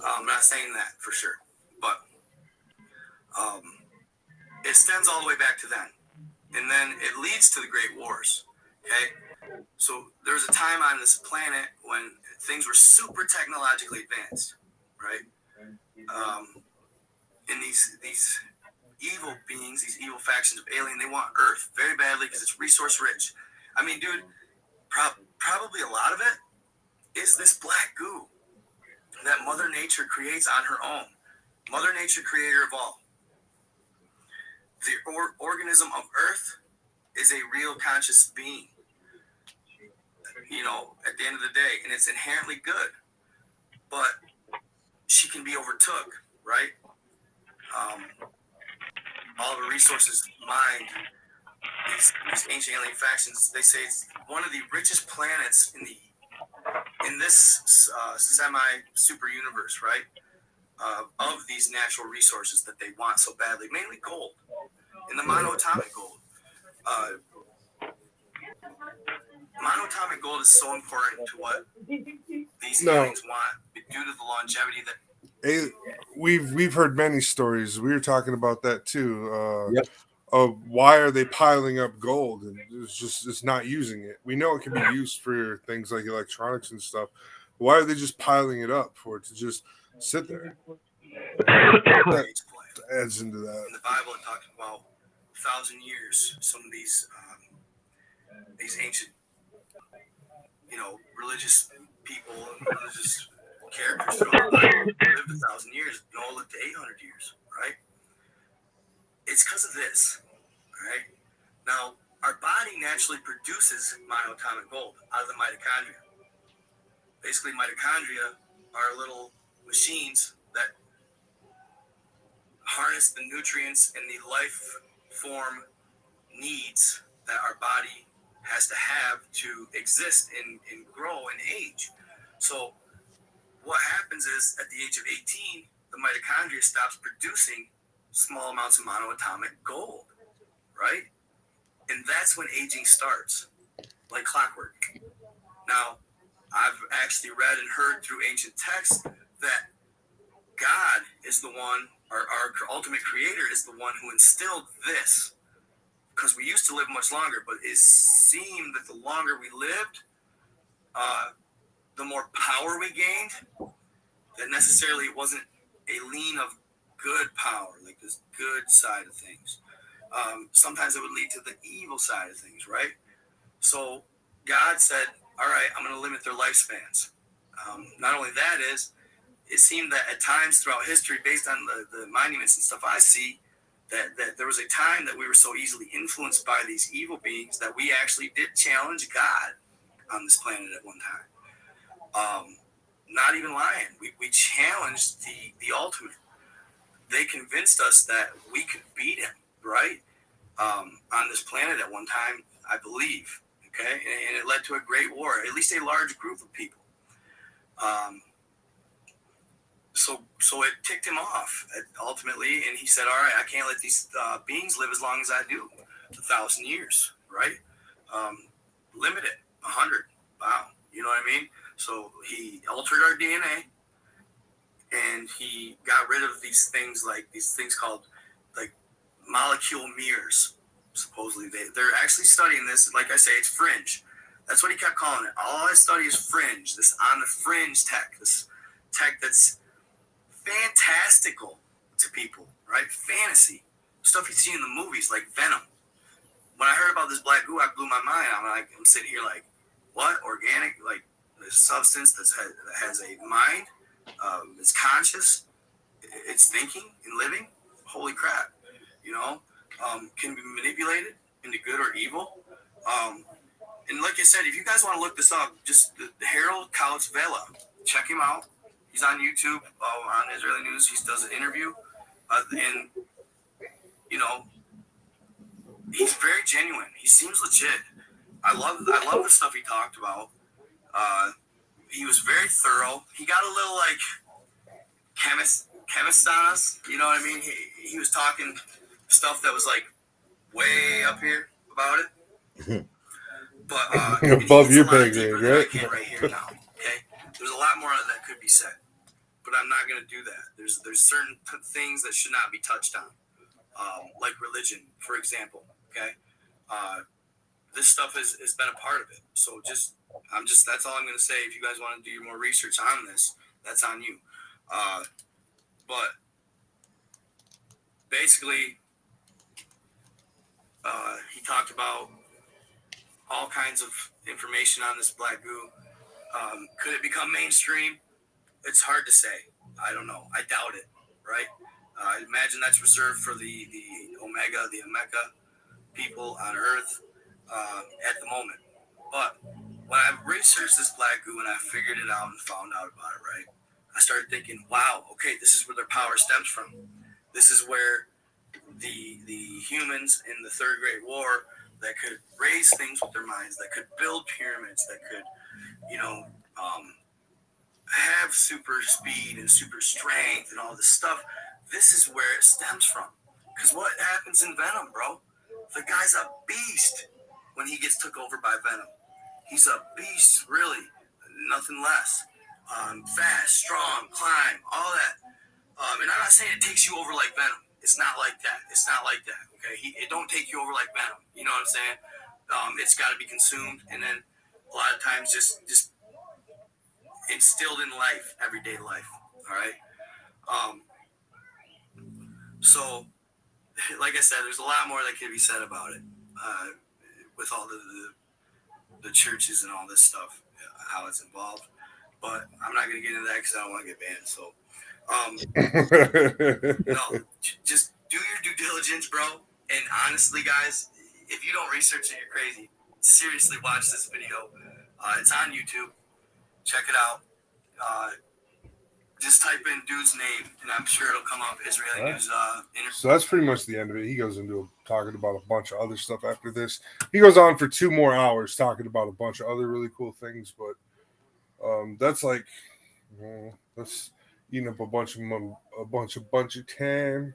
I'm not saying that for sure, but it stems all the way back to then, and then it leads to the Great Wars. Okay, so there was a time on this planet when things were super technologically advanced, right? And these evil beings, these evil factions of alien, they want Earth very badly because it's resource rich. I mean, dude, probably a lot of it is this black goo that Mother Nature creates on her own. Mother Nature, creator of all. The organism of Earth is a real conscious being, at the end of the day, and it's inherently good, but she can be overtook, right? All the resources mined, these ancient alien factions, they say it's one of the richest planets in this semi-super universe, right? Of these natural resources that they want so badly, mainly gold, and the monoatomic gold. Monoatomic gold is so important to what these aliens want due to the longevity that. We've heard many stories. We were talking about that too. Yep. Of why are they piling up gold and it's not using it? We know it can be used for things like electronics and stuff. Why are they just piling it up for it to just sit there? That adds into that. In the Bible, it talks about 1,000 years. Some of these ancient, religious people and religious characters throughout the Bible lived 1,000 years. Noah lived to 800 years, right? It's because of this, right? Now, our body naturally produces monoatomic gold out of the mitochondria. Basically, mitochondria are little machines that harness the nutrients and the life form needs that our body has to have to exist and grow and age. So what happens is at the age of 18, the mitochondria stops producing small amounts of monoatomic gold, right? And that's when aging starts, like clockwork. Now, I've actually read and heard through ancient texts that God is the one, our ultimate creator is the one who instilled this. Because we used to live much longer, but it seemed that the longer we lived, the more power we gained. That necessarily it wasn't a lean of good power, like this good side of things. Sometimes it would lead to the evil side of things, right? So God said, all right, I'm going to limit their lifespans. Not only that is, it seemed that at times throughout history, based on the monuments and stuff I see, that there was a time that we were so easily influenced by these evil beings that we actually did challenge God on this planet at one time. Not even lying. We challenged the ultimate. They convinced us that we could beat him, right? On this planet at one time, I believe. Okay, and it led to a great war, at least a large group of people. So it ticked him off ultimately, and he said, all right, I can't let these beings live as long as I do, 1,000 years, right? Limit it, 100. Wow, you know what I mean? So he altered our DNA, and he got rid of these things called like molecule mirrors. Supposedly they're actually studying this. Like I say, it's fringe. That's what he kept calling it. All I study is fringe, this on the fringe tech, this tech that's fantastical to people, right? Fantasy stuff you see in the movies, like Venom. When I heard about this black goo, I blew my mind. I'm sitting here like, what? Organic, like this substance that has a mind, it's conscious, it's thinking and living. Holy crap, can be manipulated into good or evil. And like I said, if you guys want to look this up, just the Harold Couch Vela, check him out. He's on YouTube, on Israeli News. He does an interview, and he's very genuine. He seems legit. I love the stuff he talked about. He was very thorough. He got a little like chemist on us. You know what I mean? He was talking stuff that was like way up here about it. But above your pay grade, right? I can right here now. Okay, there's a lot more that could be said, but I'm not going to do that. There's certain things that should not be touched on, like religion, for example. Okay, this stuff has been a part of it. So that's all I'm going to say. If you guys want to do more research on this, that's on you. But basically, he talked about all kinds of information on this black goo. Could it become mainstream? It's hard to say. I don't know. I doubt it, right? I imagine that's reserved for the Omega people on Earth at the moment. But when I researched this black goo and I figured it out and found out about it, right, I started thinking, wow, okay, this is where their power stems from. This is where the humans in the Third Great War that could raise things with their minds, that could build pyramids, that could, have super speed and super strength and all this stuff. This is where it stems from. Because what happens in Venom, bro? The guy's a beast when he gets took over by Venom. He's a beast, really. Nothing less. Fast, strong, climb, all that. And I'm not saying it takes you over like Venom. It's not like that. Okay? It don't take you over like Venom. You know what I'm saying? It's got to be consumed, and then a lot of times just instilled in life, everyday life. All right. So, like I said, there's a lot more that could be said about it. With all the churches and all this stuff, how it's involved. But I'm not going to get into that because I don't want to get banned. So, no, just do your due diligence, bro. And honestly, guys, if you don't research it, you're crazy. Seriously, watch this video. It's on YouTube. Check it out. Just type in dude's name, and I'm sure it'll come up. Israeli News interview. So that's pretty much the end of it. He goes into talking about a bunch of other stuff after this. He goes on for 2 more hours talking about a bunch of other really cool things, but that's like that's eating up a bunch of time.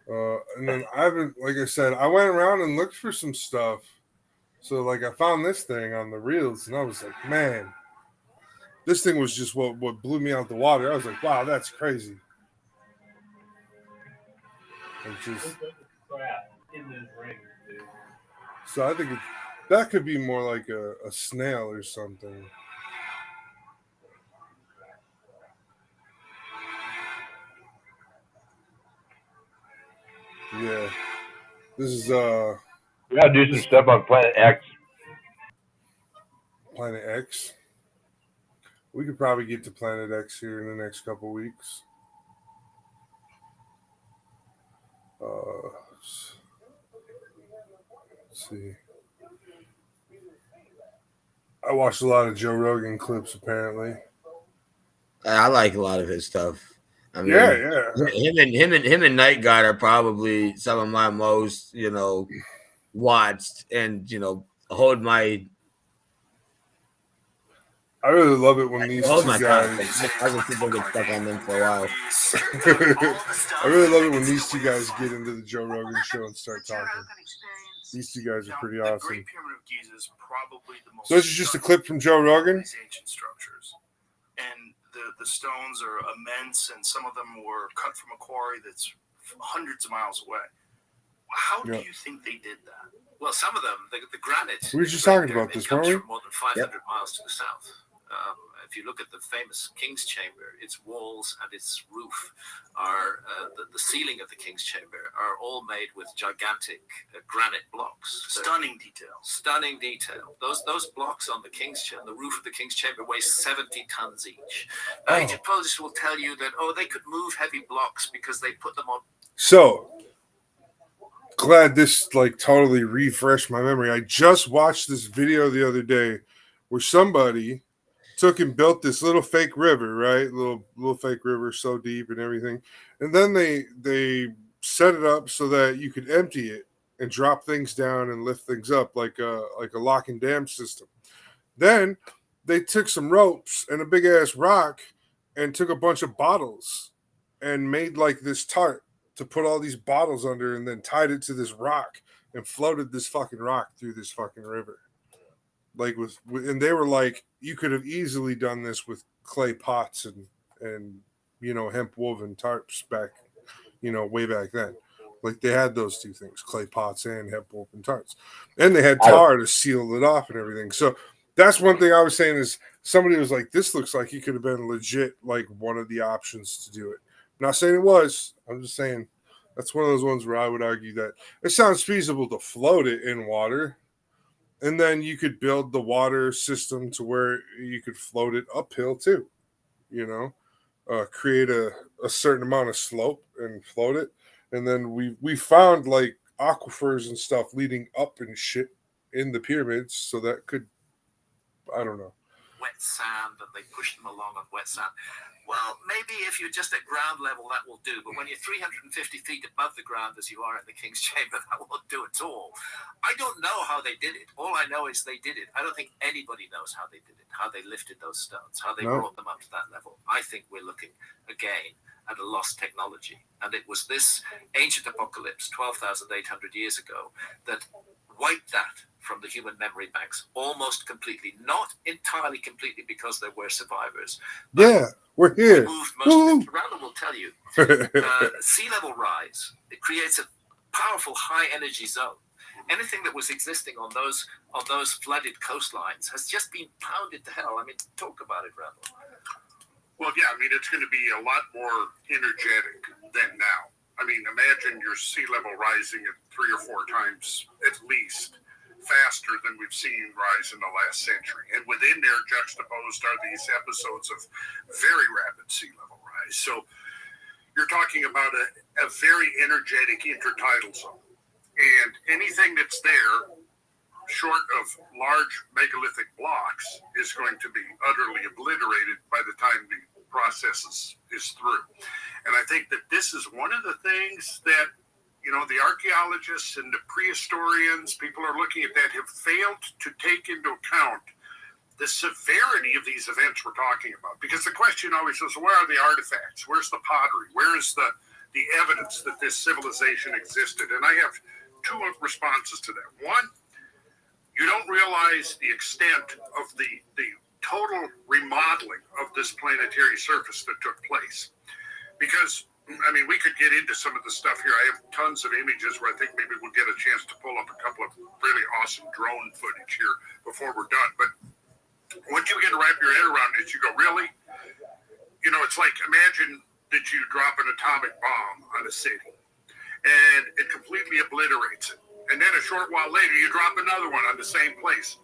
And then I haven't, like I said, I went around and looked for some stuff. So like I found this thing on the reels, and I was like, man, This thing was just what blew me out the water. I was like, wow, that's crazy. It's just, Crap in this ring, dude. so I think that could be more like a snail or something. Yeah. This is We gotta do some stuff on Planet X. Planet X. We could probably get to Planet X here in the next couple weeks. Let's see. I watched a lot of Joe Rogan clips, apparently. I like a lot of his stuff. I mean, Yeah. Him and Night God are probably some of my most, watched and hold my. I really love it when these hold two my guys. I can people get stuck on them for a while. I really love it when these two guys get into the Joe Rogan show and start talking. These two guys are pretty awesome. So this is just a clip from Joe Rogan. Ancient structures, and the stones are immense, and some of them were cut from a quarry that's hundreds of miles away. How do you think they did that? Well, some of them, the granite. We were just talking about this, weren't we? From more than 500 miles to the south. If you look at the famous King's Chamber, its walls and its roof are the ceiling of the King's Chamber are all made with gigantic granite blocks. Stunning detail. Those blocks on the the roof of the King's Chamber weigh 70 tons each. Egyptologists will tell you that they could move heavy blocks because they put them on. So glad this totally refreshed my memory. I just watched this video the other day where somebody took and built this little fake river, right? Little fake river, so deep and everything. And then they set it up so that you could empty it and drop things down and lift things up like a lock and dam system. Then they took some ropes and a big ass rock and took a bunch of bottles and made this tarp to put all these bottles under, and then tied it to this rock and floated this fucking rock through this fucking river. And they were like, you could have easily done this with clay pots and hemp woven tarps back, way back then. They had those two things, clay pots and hemp woven tarps, and they had tar to seal it off and everything. So that's one thing I was saying is somebody was like, this looks like it could have been legit, one of the options to do it. I'm not saying it was. I'm just saying that's one of those ones where I would argue that it sounds feasible to float it in water. And then you could build the water system to where you could float it uphill too, create a certain amount of slope and float it. And then we found aquifers and stuff leading up and shit in the pyramids. So that could, I don't know. Wet sand, and they push them along on wet sand. Well, maybe if you're just at ground level, that will do. But when you're 350 feet above the ground, as you are in the King's Chamber, that won't do at all. I don't know how they did it. All I know is they did it. I don't think anybody knows how they did it, how they lifted those stones, how they brought them up to that level. I think we're looking, again, at a lost technology. And it was this ancient apocalypse 12,800 years ago that wiped that from the human memory banks almost completely, not entirely completely because there were survivors. Yeah, we're here. Randall will tell you, sea level rise, it creates a powerful high energy zone. Anything that was existing on those flooded coastlines has just been pounded to hell. I mean, talk about it, Randall. Well, yeah, I mean, it's going to be a lot more energetic than now. I mean, imagine your sea level rising at 3 or 4 times at least faster than we've seen rise in the last century. And within there, juxtaposed are these episodes of very rapid sea level rise. So you're talking about a very energetic intertidal zone. And anything that's there, short of large megalithic blocks, is going to be utterly obliterated by the time the process is through. And I think that this is one of the things that, the archaeologists and the prehistorians, people are looking at that, have failed to take into account the severity of these events we're talking about. Because the question always is, where are the artifacts? Where's the pottery? Where is the evidence that this civilization existed? And I have 2 responses to that. One, you don't realize the extent of the total remodeling of this planetary surface that took place. Because, I mean, we could get into some of the stuff here. I have tons of images where I think maybe we'll get a chance to pull up a couple of really awesome drone footage here before we're done. But once you begin to wrap your head around it, you go, really? You know, it's like, imagine that you drop an atomic bomb on a city and it completely obliterates it. And then a short while later, you drop another one on the same place.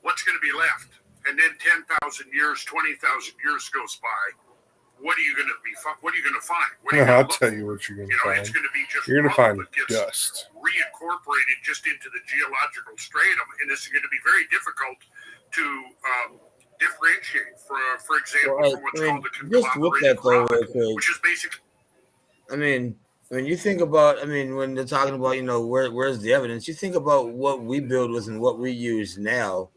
What's going to be left? And then 10,000 years, 20,000 years goes by. What are you going to be? What are you going to find? What are you I'll tell you what you're going to find. It's going to be just you're going to find that gets dust reincorporated just into the geological stratum, and this is going to be very difficult to differentiate. For example, from what's called the conglomerated rock, which is basically. I mean, when you think about, when they're talking about, where's the evidence? You think about what we build with and what we use now.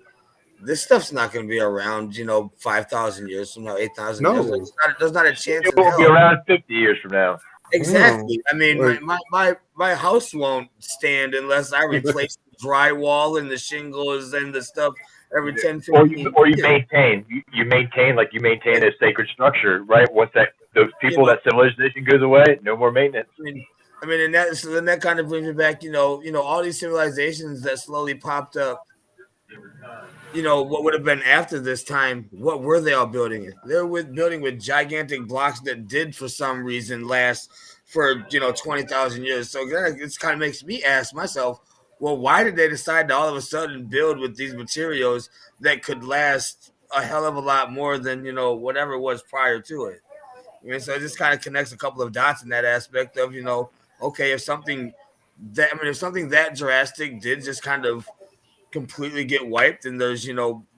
This stuff's not going to be around, 5,000 years from now, 8,000 years. There's not a chance. It won't be around 50 years from now. Exactly. I mean, my house won't stand unless I replace the drywall and the shingles and the stuff every 10, 15 years. Or you maintain a sacred structure, right? Once those people, that civilization goes away, no more maintenance. And that kind of brings me back, all these civilizations that slowly popped up. What would have been after this time? What were they all building? They were building with gigantic blocks that did, for some reason, last for 20,000 years. So it kind of makes me ask myself, well, why did they decide to all of a sudden build with these materials that could last a hell of a lot more than whatever it was prior to it? So it just kind of connects a couple of dots in that aspect of okay, if something that drastic did just kind of completely get wiped and there's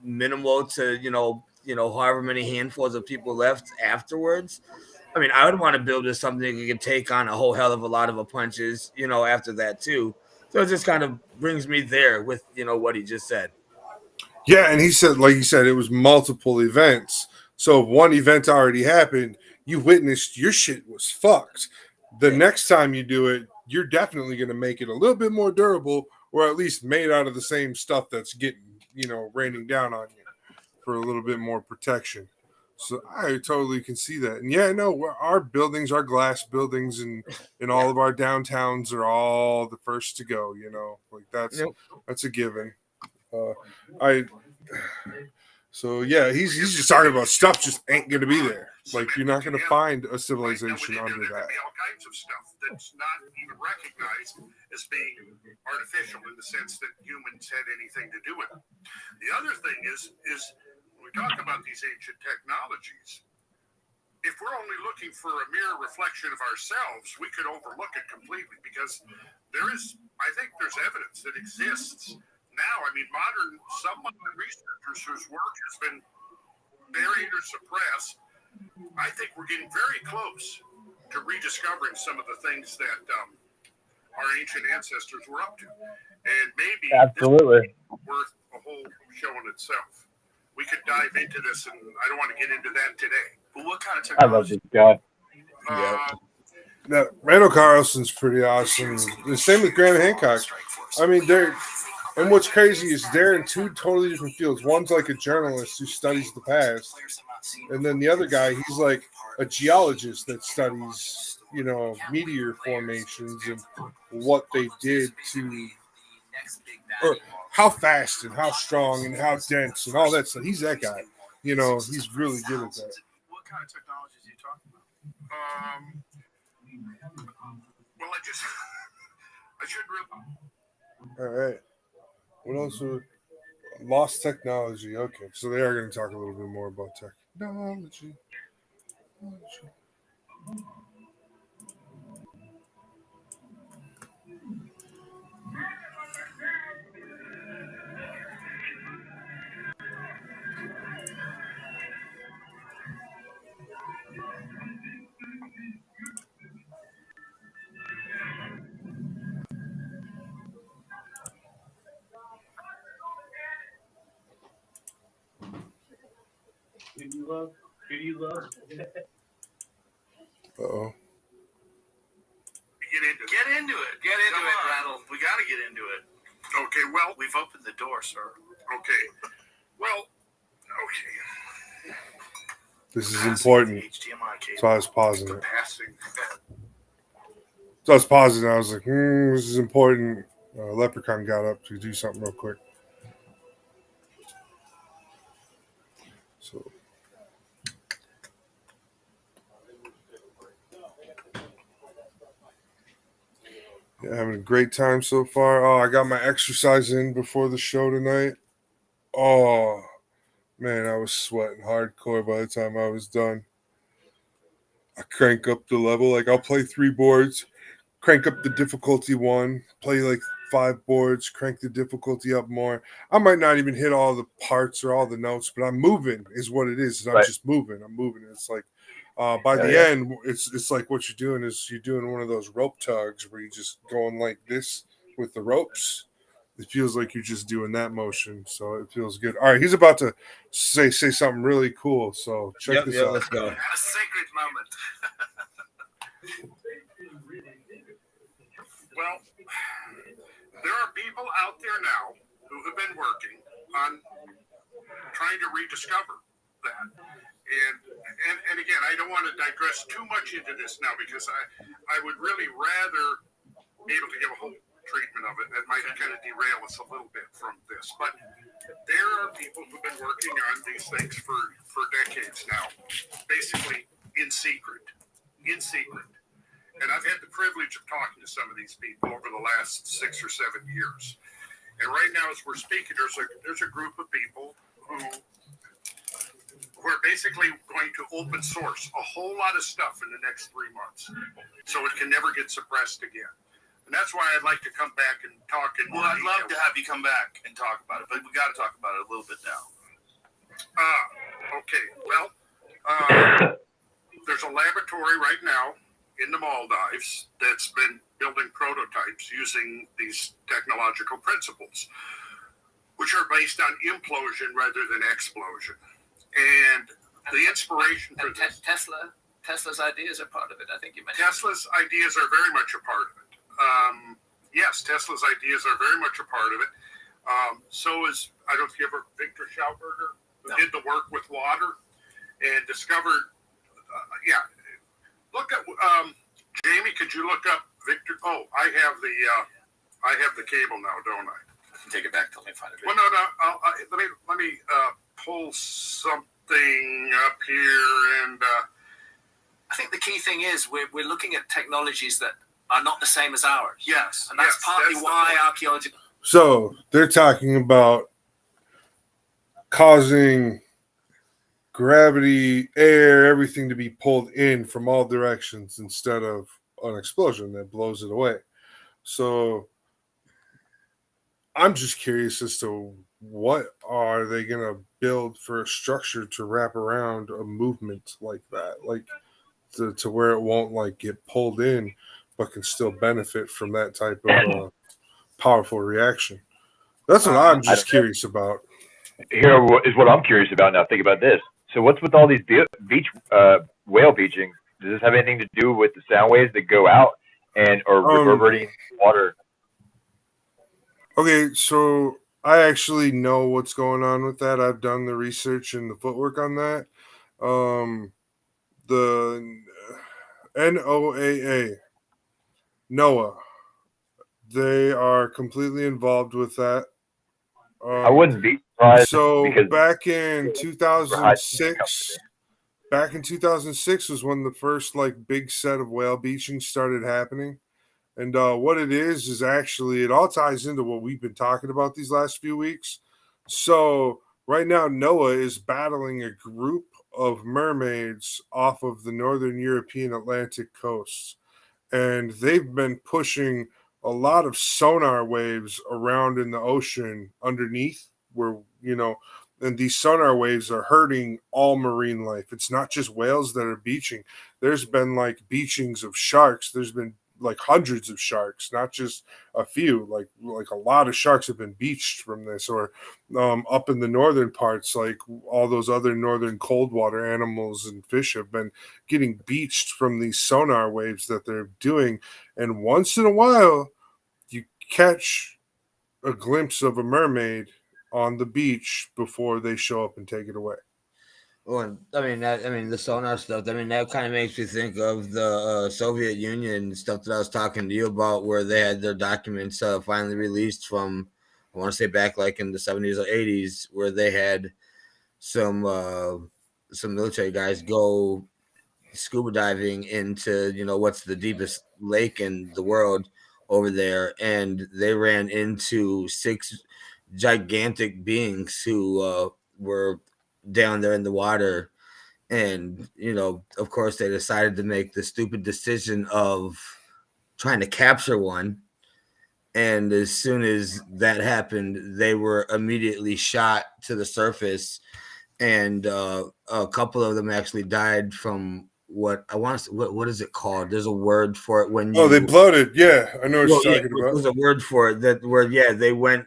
minimal to however many handfuls of people left afterwards, I would want to build this something that could take on a whole hell of a lot of punches after that too. So it just kind of brings me there with what he just said. Yeah, and he said, like you said, it was multiple events. So if one event already happened, you witnessed your shit was fucked. The next time you do it, you're definitely going to make it a little bit more durable, or at least made out of the same stuff that's getting, raining down on you for a little bit more protection. So I totally can see that. And yeah, no, our buildings, our glass buildings and all of our downtowns are all the first to go, like that's a given. So yeah, he's just talking about stuff just ain't going to be there. Like you're not going to find a civilization under that. All kinds of stuff that's not even recognized as being artificial in the sense that humans had anything to do with it. The other thing is when we talk about these ancient technologies, if we're only looking for a mere reflection of ourselves, we could overlook it completely because I think there's evidence that exists now. Some modern researchers whose work has been buried or suppressed, I think we're getting very close to rediscovering some of the things that our ancient ancestors were up to. And maybe absolutely this is worth a whole show in itself. We could dive into this, and I don't want to get into that today. But what kind of technology? I love this guy. Now, Randall Carlson's pretty awesome. The same with Graham Hancock. And what's crazy is they're in two totally different fields. One's like a journalist who studies the past, and then the other guy, he's like a geologist that studies, meteor formations and what they did to, or how fast and how strong and how dense and all that stuff. He's that guy. He's really good at that. What kind of technologies are you talking about? Well, I should really. All right. What else? Lost technology. Okay, so they are going to talk a little bit more about technology. Who do you love? Uh-oh. Get into it. Get into it, Rattle. We got to get into it. Okay, well, we've opened the door, sir. Okay. Well, Okay. This is important. HDMI cable. So I was pausing The it. passing. So I was pausing. I was like, this is important. Leprechaun got up to do something real quick. So yeah, having a great time so far. Oh, I got my exercise in before the show tonight. Oh man, I was sweating hardcore by the time I was done. I crank up the level. Like I'll play 3 boards, crank up the difficulty 1, play like 5 boards, crank the difficulty up more. I might not even hit all the parts or all the notes, but I'm moving is what it is. I'm Right. just moving. I'm moving. It's like by Hell the yeah. end, it's like what you're doing is you're doing one of those rope tugs where you're just going like this with the ropes. It feels like you're just doing that motion, so it feels good. All right, he's about to say something really cool. So check this out. Let's go. A sacred moment. Well, there are people out there now who have been working on trying to rediscover that. And again, I don't want to digress too much into this now because I would really rather be able to give a whole treatment of it. That might kind of derail us a little bit from this. But there are people who've been working on these things for decades now, basically in secret. And I've had the privilege of talking to some of these people over the last 6 or 7 years. And right now, as we're speaking, there's a group of people who are basically going to open source a whole lot of stuff in the next 3 months, so it can never get suppressed again. And that's why I'd like to come back and talk in more I'd love to detail. have you come back and talk about it, but we got to talk about it a little bit now. Okay. Well, there's a laboratory right now in the Maldives that's been building prototypes using these technological principles, which are based on implosion rather than explosion. And the inspiration for this... Tesla's ideas are part of it. I think you mentioned. Tesla's ideas are very much a part of it. Yes, Tesla's ideas are very much a part of it. So is, I don't know if you ever, Victor Schauberger, who did the work with water and discovered, look at, Jamie, could you look up Victor? Oh, I have the cable now, don't I? I can take it back till I find it. Well, no. Let me pull something up here, and I think the key thing is we're looking at technologies that are not the same as ours. Yes, and that's partly why archaeology. So they're talking about causing gravity, air, everything to be pulled in from all directions instead of an explosion that blows it away. So I'm just curious as to what are they going to build for a structure to wrap around a movement like that, like to where it won't like get pulled in, but can still benefit from that type of powerful reaction. That's what I'm just curious about. Here is what I'm curious about now. Think about this. So what's with all these beach whale beaching? Does this have anything to do with the sound waves that go out and are reverberating water? Okay, so I actually know what's going on with that. I've done the research and the footwork on that. The NOAA, they are completely involved with that. I wouldn't be surprised. So back in 2006 was when the first like big set of whale beaching started happening. And what it is actually, it all ties into what we've been talking about these last few weeks. So right now, NOAA is battling a group of mermaids off of the northern European Atlantic coasts. And they've been pushing a lot of sonar waves around in the ocean underneath where, and these sonar waves are hurting all marine life. It's not just whales that are beaching. There's been like beachings of sharks. There's been like hundreds of sharks, not just a few. Like a lot of sharks have been beached from this, or up in the northern parts, like all those other northern cold water animals and fish have been getting beached from these sonar waves that they're doing. And once in a while, you catch a glimpse of a mermaid on the beach before they show up and take it away. Well, I mean, the sonar stuff. I mean, that kind of makes me think of the Soviet Union stuff that I was talking to you about, where they had their documents finally released from, I want to say back like in the 70s or 80s, where they had some military guys go scuba diving into what's the deepest lake in the world over there, and they ran into 6 gigantic beings who were down there in the water. And of course they decided to make the stupid decision of trying to capture one, and as soon as that happened they were immediately shot to the surface, and a couple of them actually died from what I want to. What is it called? There's a word for it when you. Oh, they bloated. Yeah, I know what Well, you're yeah, talking about. there's a word for it that where they went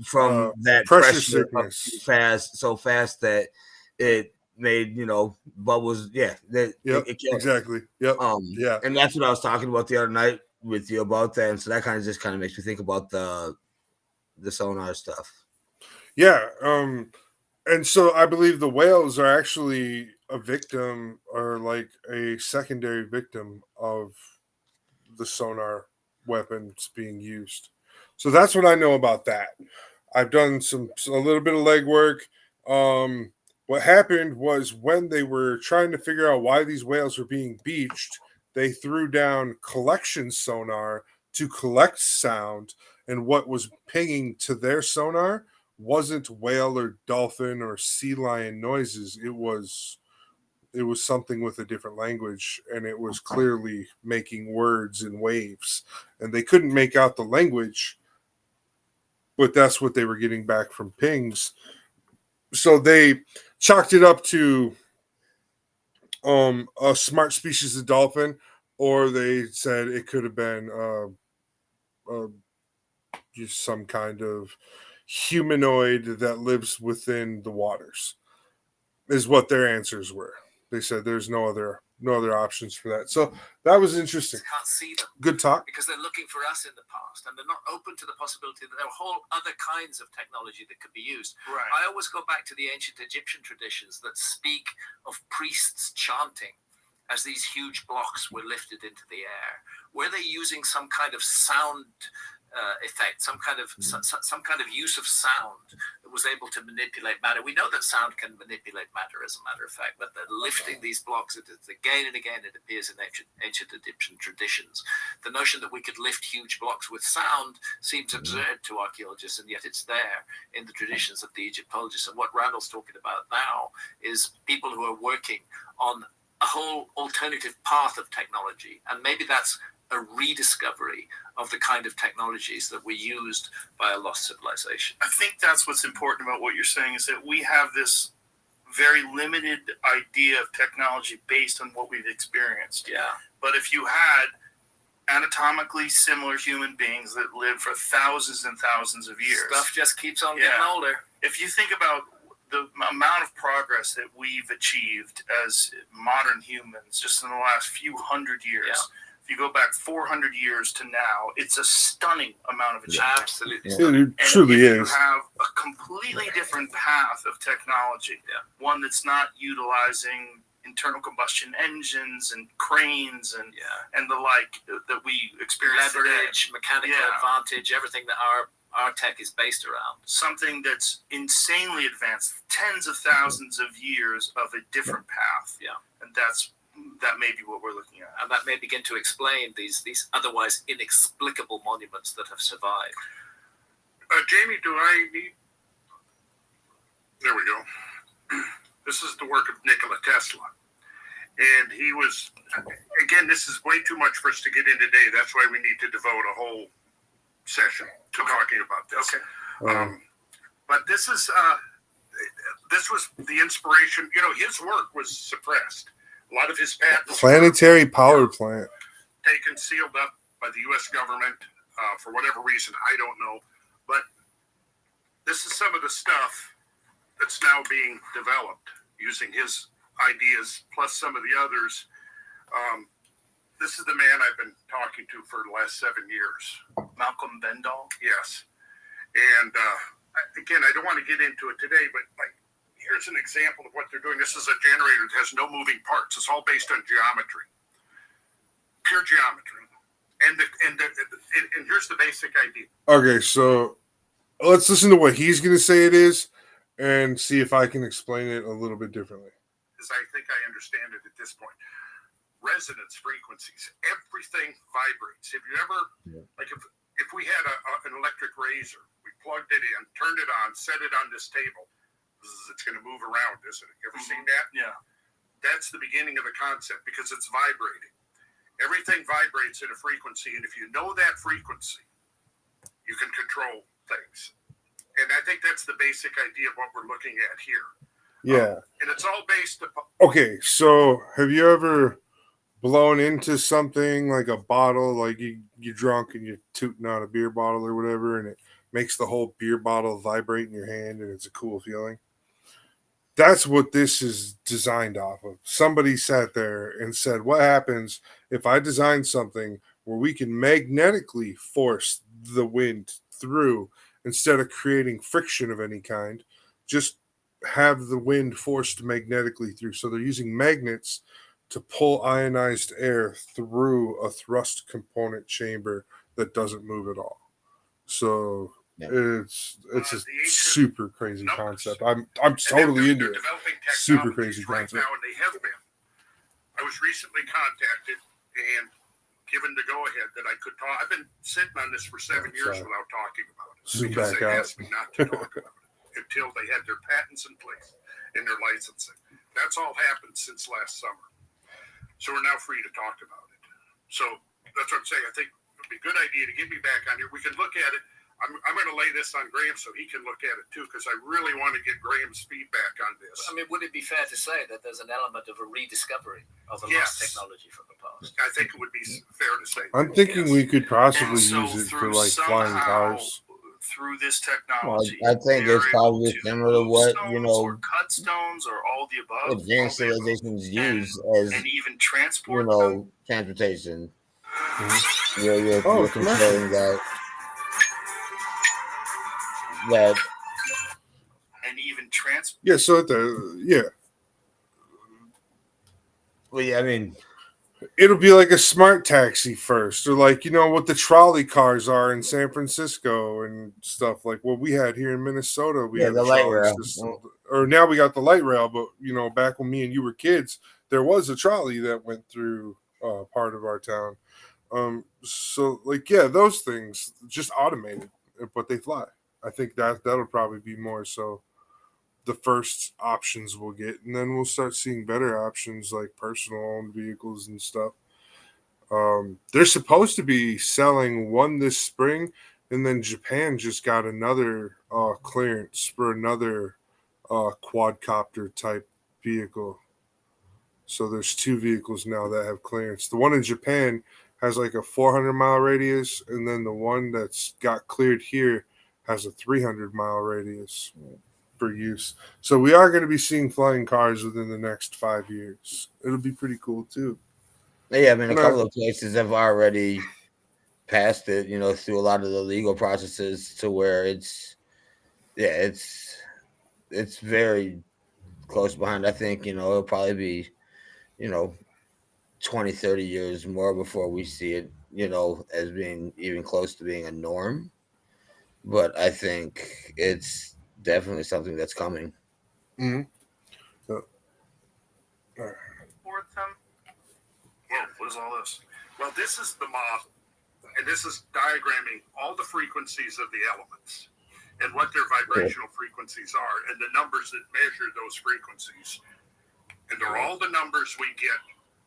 from that pressure pressure up sickness. so fast that it made bubbles. Yeah, that Yep, it killed. exactly. Yep. Yeah, And that's what I was talking about the other night with you about that, and so that kind of makes me think about the sonar stuff. Yeah. And so I believe the whales are actually a victim or like a secondary victim of the sonar weapons being used. So that's what I know about that. I've done a little bit of legwork. What happened was when they were trying to figure out why these whales were being beached, they threw down collection sonar to collect sound, and what was pinging to their sonar wasn't whale or dolphin or sea lion noises. It was something with a different language, and it was clearly making words and waves, and they couldn't make out the language, but that's what they were getting back from pings. So they chalked it up to a smart species of dolphin, or they said it could have been just some kind of humanoid that lives within the waters, is what their answers were. They said there's no other options for that. So that was interesting. Can't see them. Good talk. Because they're looking for us in the past, and they're not open to the possibility that there are whole other kinds of technology that could be used. Right. I always go back to the ancient Egyptian traditions that speak of priests chanting as these huge blocks were lifted into the air. Were they using some kind of sound effect, some kind of use of sound that was able to manipulate matter? We know that sound can manipulate matter, as a matter of fact, but they're lifting these blocks. Again and again, it appears in ancient Egyptian traditions. The notion that we could lift huge blocks with sound seems absurd to archaeologists, and yet it's there in the traditions of the Egyptologists. And what Randall's talking about now is people who are working on a whole alternative path of technology, and maybe that's a rediscovery of the kind of technologies that were used by a lost civilization. I think that's what's important about what you're saying, is that we have this very limited idea of technology based on what we've experienced. Yeah. But if you had anatomically similar human beings that lived for thousands and thousands of years, Stuff just keeps on getting older. If you think about the amount of progress that we've achieved as modern humans just in the last few hundred years, if you go back 400 years to now, it's a stunning amount of achievement. Absolutely. It truly if is. You have a completely different path of technology, one that's not utilizing internal combustion engines and cranes and the like that we experience leverage, today. Mechanical advantage, everything that our tech is based around. Something that's insanely advanced, tens of thousands of years of a different path. Yeah. And that may be what we're looking at. And that may begin to explain these otherwise inexplicable monuments that have survived. Jamie, do I need... There we go. This is the work of Nikola Tesla. And he was... Again, this is way too much for us to get in today. That's why we need to devote a whole session to talking about this. Okay. But this was the inspiration. You know, his work was suppressed. A lot of his patents, Planetary power plant, taken, sealed up by the U.S. government for whatever reason, I don't know. But this is some of the stuff that's now being developed using his ideas plus some of the others. This is the man I've been talking to for the last 7 years. Malcolm Bendall? Yes. And again, I don't want to get into it today, but like, here's an example of what they're doing. This is a generator that has no moving parts. It's all based on geometry, pure geometry. And here's the basic idea. Okay, so let's listen to what he's going to say it is and see if I can explain it a little bit differently. Because I think I understand it at this point. Resonance frequencies, everything vibrates. Have you ever, like if we had an electric razor, we plugged it in, turned it on, set it on this table, it's going to move around, isn't it? You ever seen that? Yeah. That's the beginning of the concept because it's vibrating. Everything vibrates at a frequency, and if you know that frequency, you can control things. And I think that's the basic idea of what we're looking at here. Yeah. And it's all based upon... Okay, so have you ever blown into something like a bottle, like you're drunk and you're tooting out a beer bottle or whatever, and it makes the whole beer bottle vibrate in your hand, and it's a cool feeling? That's what this is designed off of. Somebody sat there and said, what happens if I design something where we can magnetically force the wind through instead of creating friction of any kind? Just have the wind forced magnetically through. So they're using magnets to pull ionized air through a thrust component chamber that doesn't move at all. So it's a super crazy concept. I'm totally into it. Super crazy concept. Right now, and they have been. I was recently contacted and given the go-ahead that I could talk. I've been sitting on this for 7 years without talking about it because they asked me not to talk about it until they had their patents in place and their licensing. That's all happened since last summer. So we're now free to talk about it. So that's what I'm saying. I think it would be a good idea to get me back on here. We can look at it. I'm going to lay this on Graham so he can look at it too, because I really want to get Graham's feedback on this. I mean, would it be fair to say that there's an element of a rediscovery of the lost technology from the past? I think it would be fair to say. I'm thinking we could possibly So use it for through like flying somehow, cars. Through this technology, I think they're it's probably able to similar to move what, stones or cut stones or all the above. advanced all the above. civilizations use as, and even transport them. transportation. Mm-hmm. You're controlling that. And even transport. Yeah, so Well, yeah, I mean, it'll be like a smart taxi first, or like, what the trolley cars are in San Francisco and stuff, like what we had here in Minnesota. We had the a light trolley rail. system. Or now we got the light rail, but back when me and you were kids, there was a trolley that went through part of our town. So like, yeah, those things just automated, but they fly. I think that'll probably be more so the first options we'll get, and then we'll start seeing better options like personal owned vehicles and stuff. They're supposed to be selling one this spring, and then Japan just got another clearance for another quadcopter type vehicle. So there's 2 vehicles now that have clearance. The one in Japan has like a 400-mile radius, and then the one that's got cleared here has a 300-mile radius for use. So we are going to be seeing flying cars within the next 5 years. It'll be pretty cool too. Yeah, I mean, a couple of places have already passed it, through a lot of the legal processes to where it's very close behind. I think, it'll probably be, 20, 30 years more before we see it, as being even close to being a norm. But I think it's definitely something that's coming. Mm-hmm. What is all this? Well, this is the model, and this is diagramming all the frequencies of the elements and what their vibrational frequencies are, and the numbers that measure those frequencies. And they're all the numbers we get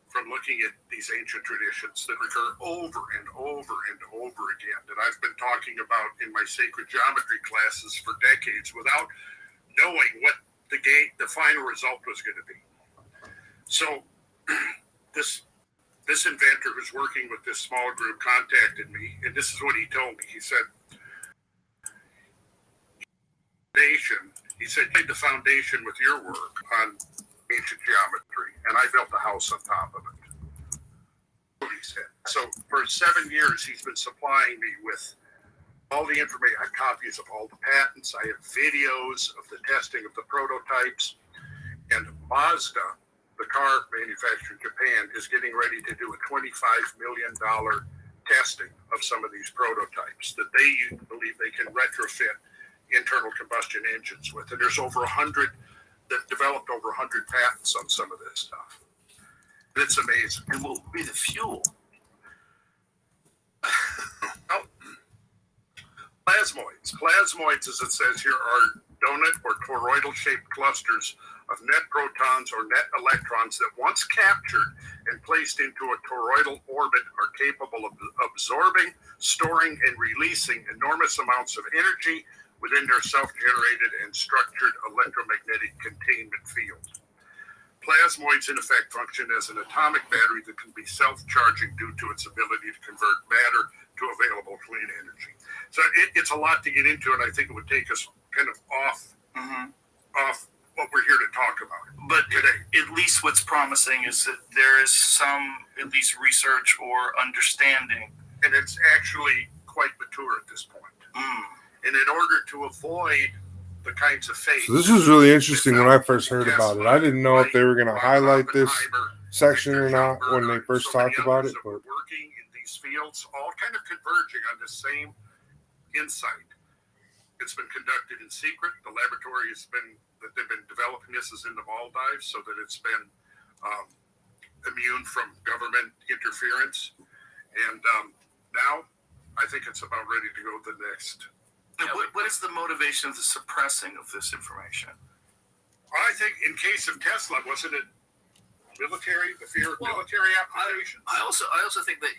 from looking at these ancient traditions that recur over and over and over again, that I've been talking about in my sacred geometry classes for decades without knowing what the final result was going to be. So this inventor who's working with this small group contacted me, and this is what he told me. He said, laid the foundation with your work on ancient geometry, and I built a house on top of it. He said. So for 7 years, he's been supplying me with all the information. I have copies of all the patents. I have videos of the testing of the prototypes. And Mazda, the car manufacturer in Japan, is getting ready to do a $25 million testing of some of these prototypes that they believe they can retrofit internal combustion engines with. And there's over 100, they've developed over 100 patents on some of this stuff. It's amazing. And what would be the fuel? Oh, plasmoids. Plasmoids, as it says here, are donut or toroidal-shaped clusters of net protons or net electrons that once captured and placed into a toroidal orbit are capable of absorbing, storing, and releasing enormous amounts of energy within their self-generated and structured electromagnetic containment field. Plasmoids, in effect, function as an atomic battery that can be self-charging due to its ability to convert matter to available clean energy. So it's a lot to get into, and I think it would take us kind of off what we're here to talk about. But today, at least what's promising is that there is some, at least, research or understanding. and it's actually quite mature at this point. And in order to avoid the kinds of fate. So this was really interesting when I first heard about it. I didn't know if they were going to highlight this section or not when they first talked about it. But working in these fields, all kind of converging on the same insight. It's been conducted in secret. The laboratory has been that they've been developing this is in the Maldives, so that it's been immune from government interference. And now, I think it's about ready to go to the next. What is the motivation of the suppressing of this information? I think in case of Tesla, wasn't it military, the fear of military applications? I also think that,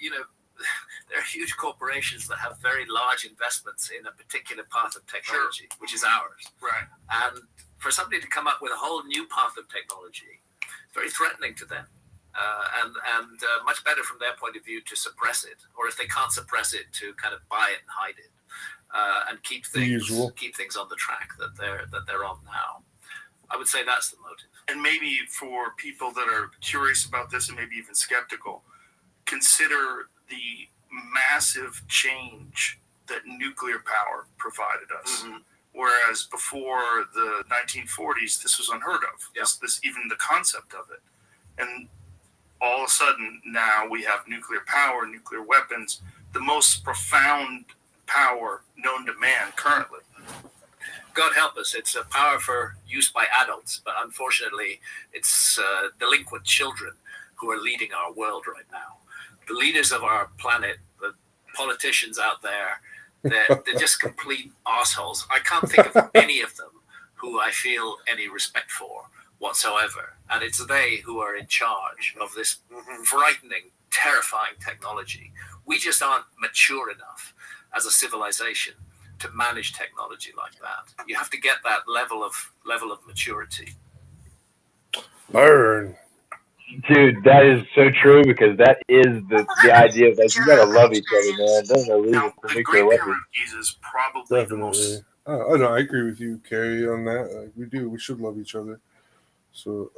there are huge corporations that have very large investments in a particular path of technology, which is ours. Right. And for somebody to come up with a whole new path of technology, it's very threatening to them. And much better from their point of view to suppress it, or if they can't suppress it, to kind of buy it and hide it, and keep things on the track that they're on now. I would say that's the motive. And maybe for people that are curious about this and maybe even skeptical, consider the massive change that nuclear power provided us. Mm-hmm. Whereas before the 1940s, this was unheard of. Yeah. This even the concept of it. And all of a sudden now we have nuclear power, nuclear weapons, the most profound power known to man currently. God help us, it's a power for use by adults, but unfortunately it's delinquent children who are leading our world right now. The leaders of our planet, the politicians out there, they're just complete assholes. I can't think of any of them who I feel any respect for whatsoever. And it's they who are in charge of this frightening, terrifying technology. We just aren't mature enough as a civilization to manage technology like that. You have to get that level of maturity. burn. Dude, that is so true, because that is the idea of that. You gotta love each other, man. There's no reason for The nuclear Great weapons. Pyramid of Giza is probably the most. Definitely. Oh no, I agree with you, Carrie, on that. Like, we do. We should love each other. So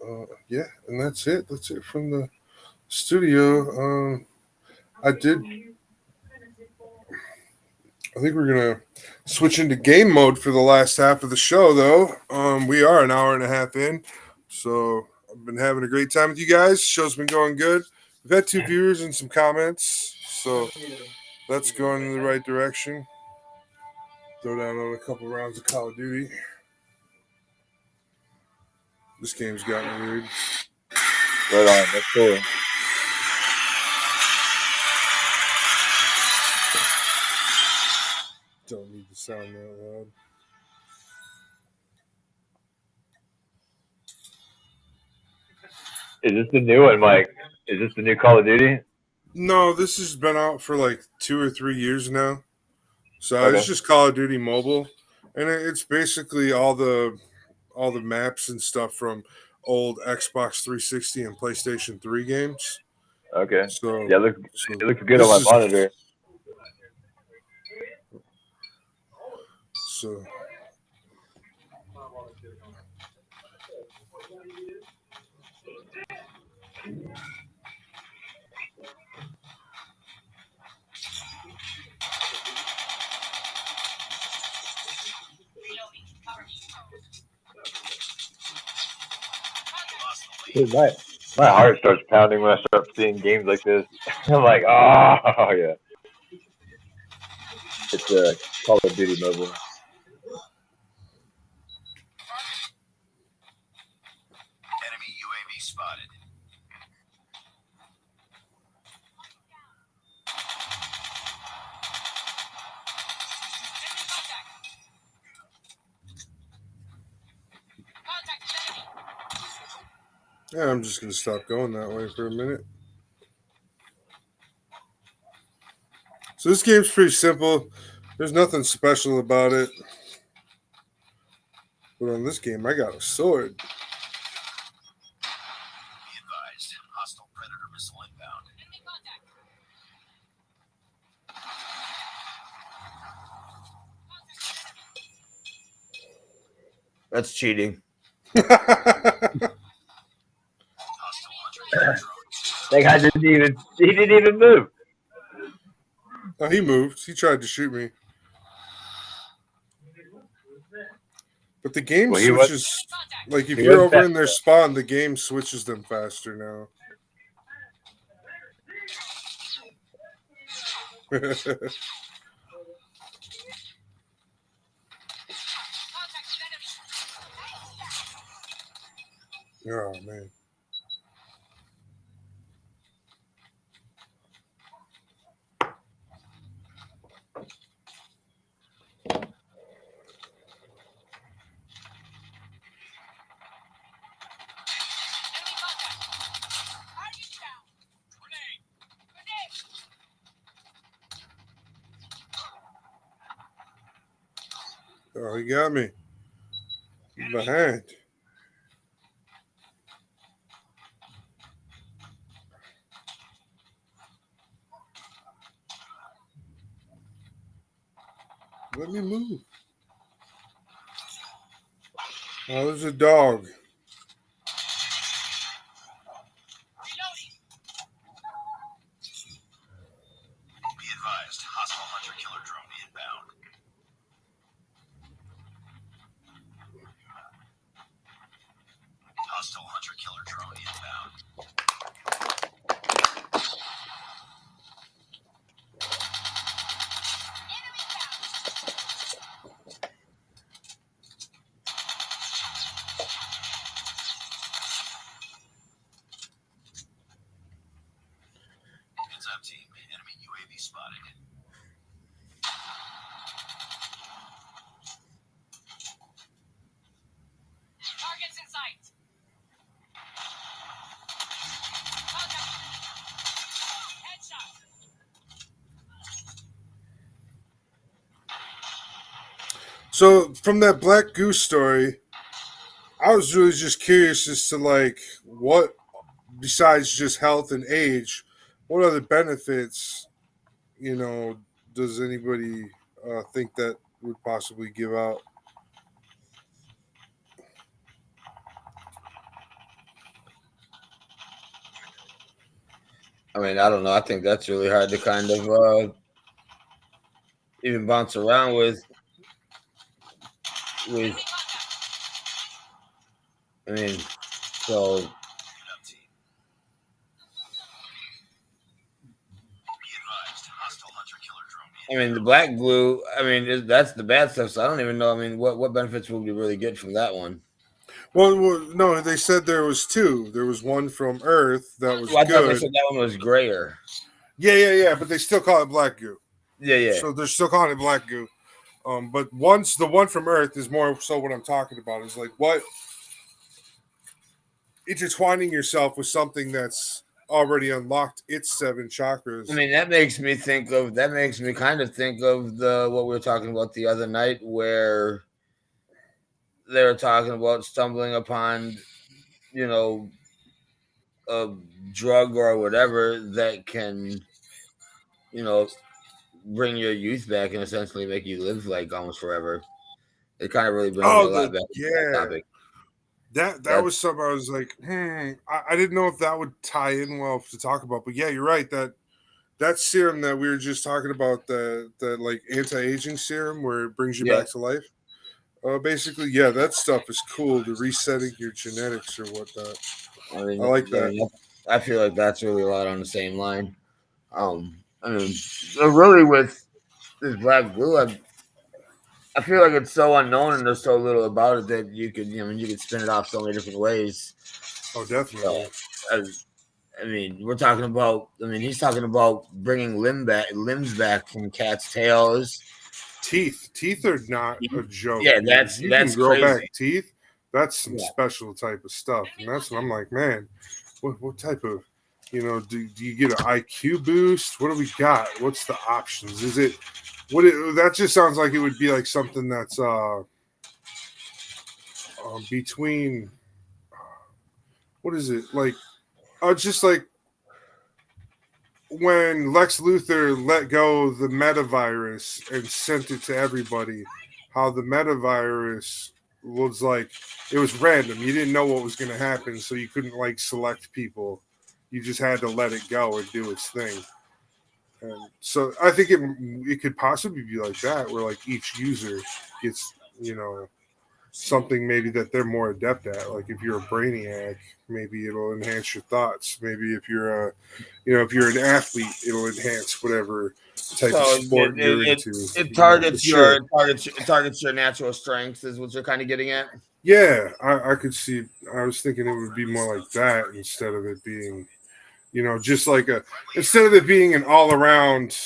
yeah, and that's it. That's it from the studio. I think we're gonna switch into game mode for the last half of the show, though. We are an hour and a half in, so I've been having a great time with you guys. Show's been going good. We've had 2 viewers and some comments, so that's going in the right direction. Throw down on a couple rounds of Call of Duty. This game's gotten weird. Right on, that's cool. Don't need to sound that loud. Is this the new one, Mike? Is this the new Call of Duty? No, this has been out for like 2 or 3 years now. So Okay. it's just Call of Duty Mobile, and it's basically all the maps and stuff from old Xbox 360 and PlayStation 3 games. Okay. So Yeah, it looks good on my monitor. So Dude, my heart starts pounding when I start seeing games like this. I'm like, oh yeah. It's a Call of Duty mobile. Enemy UAV spotted. Yeah, I'm just gonna stop going that way for a minute. So this game's pretty simple. There's nothing special about it. But on this game, I got a sword. Be advised, hostile predator missile inbound. Enemy contact. That's cheating. Hostile hunter killer drone. That guy didn't even move. Oh, he moved. He tried to shoot me. But the game Well, he was- switches. Like, if he you're wasn't over fast in their spawn, the game switches them faster now. Oh, man. Oh, he got me. Behind. Let me move. Oh, there's a dog. Be advised, hostile hunter killer drone inbound. Hostile hunter killer drone inbound. Heads up, team. Enemy UAV spotted. Targets in sight. Headshot. So, from that Black Goose story, I was really just curious as to, like, what, besides just health and age, what other benefits, does anybody think that would possibly give out? I mean, I don't know. I think that's really hard to kind of even bounce around with. I mean, so Head up, team. Be advised, hostile hunter killer drone I mean, the black glue. I mean, that's the bad stuff. So I don't even know. I mean, what benefits will we really get from that one? Well, no, they said there was two. There was one from Earth that was Well, I thought they good. said that one was grayer. Yeah, but they still call it Black Goo. Yeah. So they're still calling it Black Goo. But the one from Earth is more so what I'm talking about. Is like what intertwining yourself with something that's already unlocked its 7 chakras. I mean, that makes me kind of think of what we were talking about the other night, where they were talking about stumbling upon, a drug or whatever that can, bring your youth back and essentially make you live like almost forever. It kind of really brings me a lot back to that topic. That was something I was like, I didn't know if that would tie in well to talk about, but yeah, you're right. That serum that we were just talking about, the like anti-aging serum where it brings you back to life. Basically, yeah, that stuff is cool. The resetting your genetics or whatnot. I mean, I like that. I feel like that's really a lot on the same line. I mean, really with this black glue, I feel like it's so unknown and there's so little about it that you could, you could spin it off so many different ways. Oh, definitely. I mean, we're talking about. I mean, he's talking about bringing limbs back from cats' tails. Teeth are not a joke. Yeah, dude. If you that's can grow crazy. back teeth. That's some Yeah. special type of stuff, and that's what I'm like, man. What type of, do you get an IQ boost? What do we got? What's the options? Is it that just sounds like it would be like something that's between what is it like? Just like when Lex Luthor let go of the metavirus and sent it to everybody, how the metavirus was like, it was random. You didn't know what was going to happen, so you couldn't like select people. You just had to let it go and do its thing. And so I think it could possibly be like that, where like each user gets, something maybe that they're more adept at. Like if you're a brainiac, maybe it'll enhance your thoughts. Maybe if you're if you're an athlete, it'll enhance whatever type of sport you're into. It targets sure. it targets your natural strengths, is what you're kind of getting at. Yeah, I could see. I was thinking it would be more like that instead of it being, just like instead of it being an all around.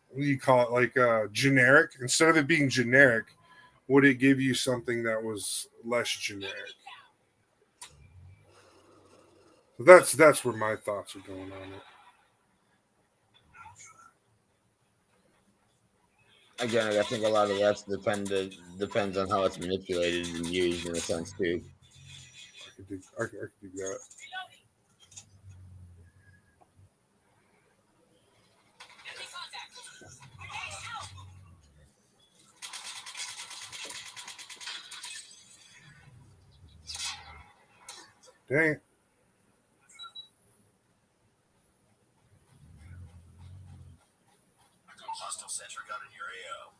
What do you call it? Like generic. Instead of it being generic, would it give you something that was less generic? So that's where my thoughts are going on it. Again, I think a lot of that's depends on how it's manipulated and used in a sense too. I could do that. Dang it. Hostile sentry gun in your AO.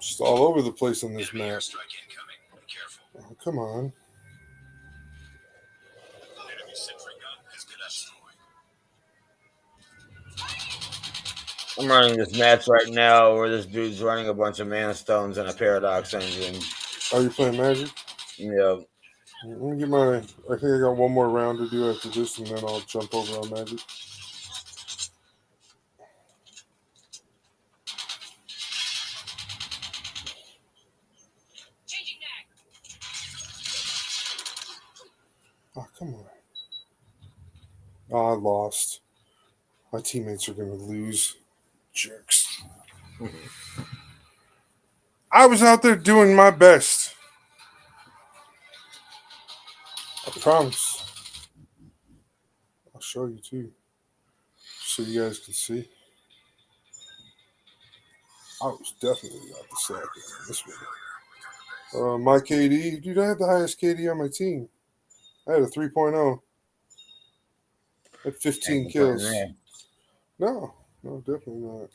Just all over the place on this map. Strike incoming. Be careful. Oh, come on. Enemy sentry gun has been destroyed. I'm running this match right now where this dude's running a bunch of mana stones and a paradox engine. Are you playing Magic? Yeah. Let me get I think I got one more round to do after this, and then I'll jump over on Magic. Oh, come on. Oh, I lost. My teammates are going to lose. Jerks. I was out there doing my best. I promise. I'll show you too, so you guys can see. I was definitely not the slacker on this one. My KD, dude, I had the highest KD on my team. I had a 3.0. Had 15 kills. No, definitely not.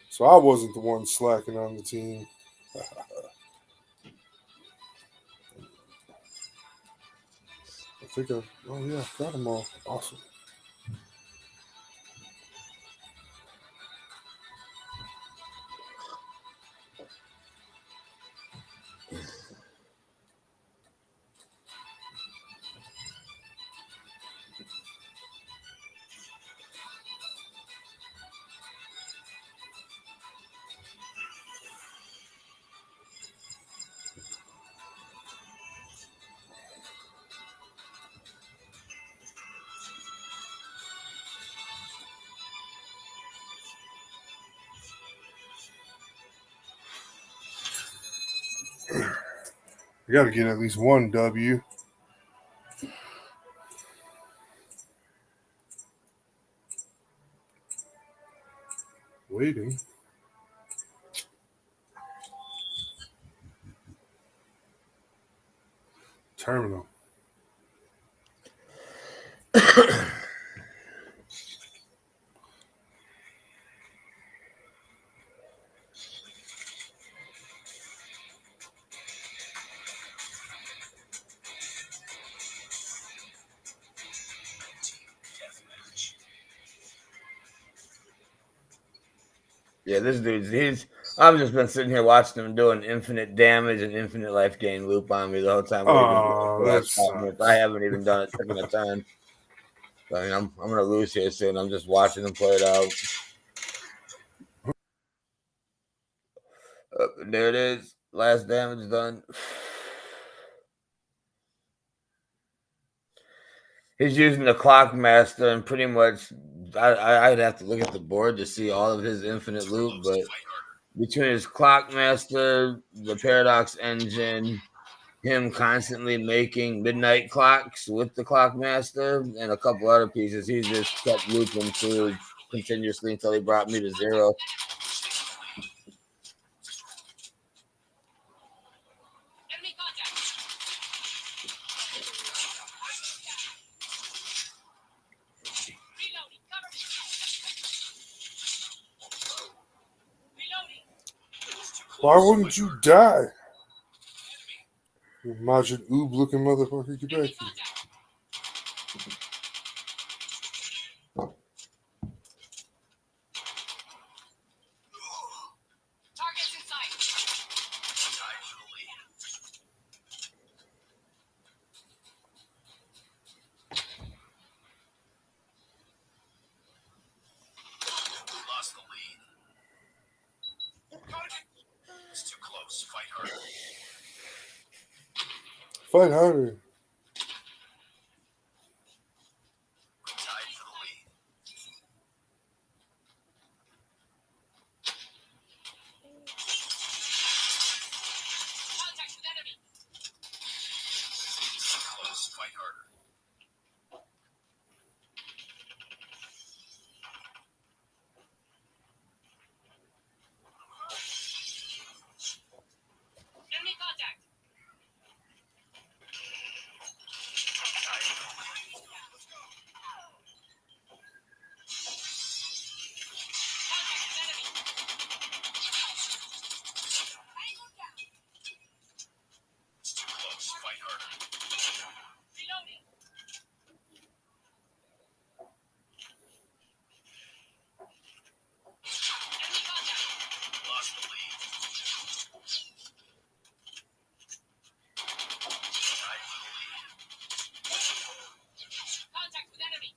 So I wasn't the one slacking on the team. I think got them all. Awesome. I got to get at least one W. I Waiting. Terminal. Yeah, this dude's I've just been sitting here watching him doing infinite damage and infinite life gain loop on me the whole time. Oh, For the that last 5 minutes. sucks. I haven't even done it taking a turn. So, I mean, I'm gonna lose here soon. I'm just watching him play it out. There it is. Last damage done. He's using the Clockmaster, and pretty much I'd have to look at the board to see all of his infinite loop, but between his Clockmaster, the Paradox Engine, him constantly making midnight clocks with the Clockmaster, and a couple other pieces, he just kept looping through continuously until he brought me to 0. Why wouldn't you die? Imagine oob looking motherfucker. Get back here. Lost the lead. It's too close. Fight harder. Fight harder. Tied for the lead. Contact with enemy. It's too close. Fight harder. Enemy contact. It's too close. Fight harder. Reloading. Enemy contact. Lost the lead. Tied for the lead. Contact with enemy.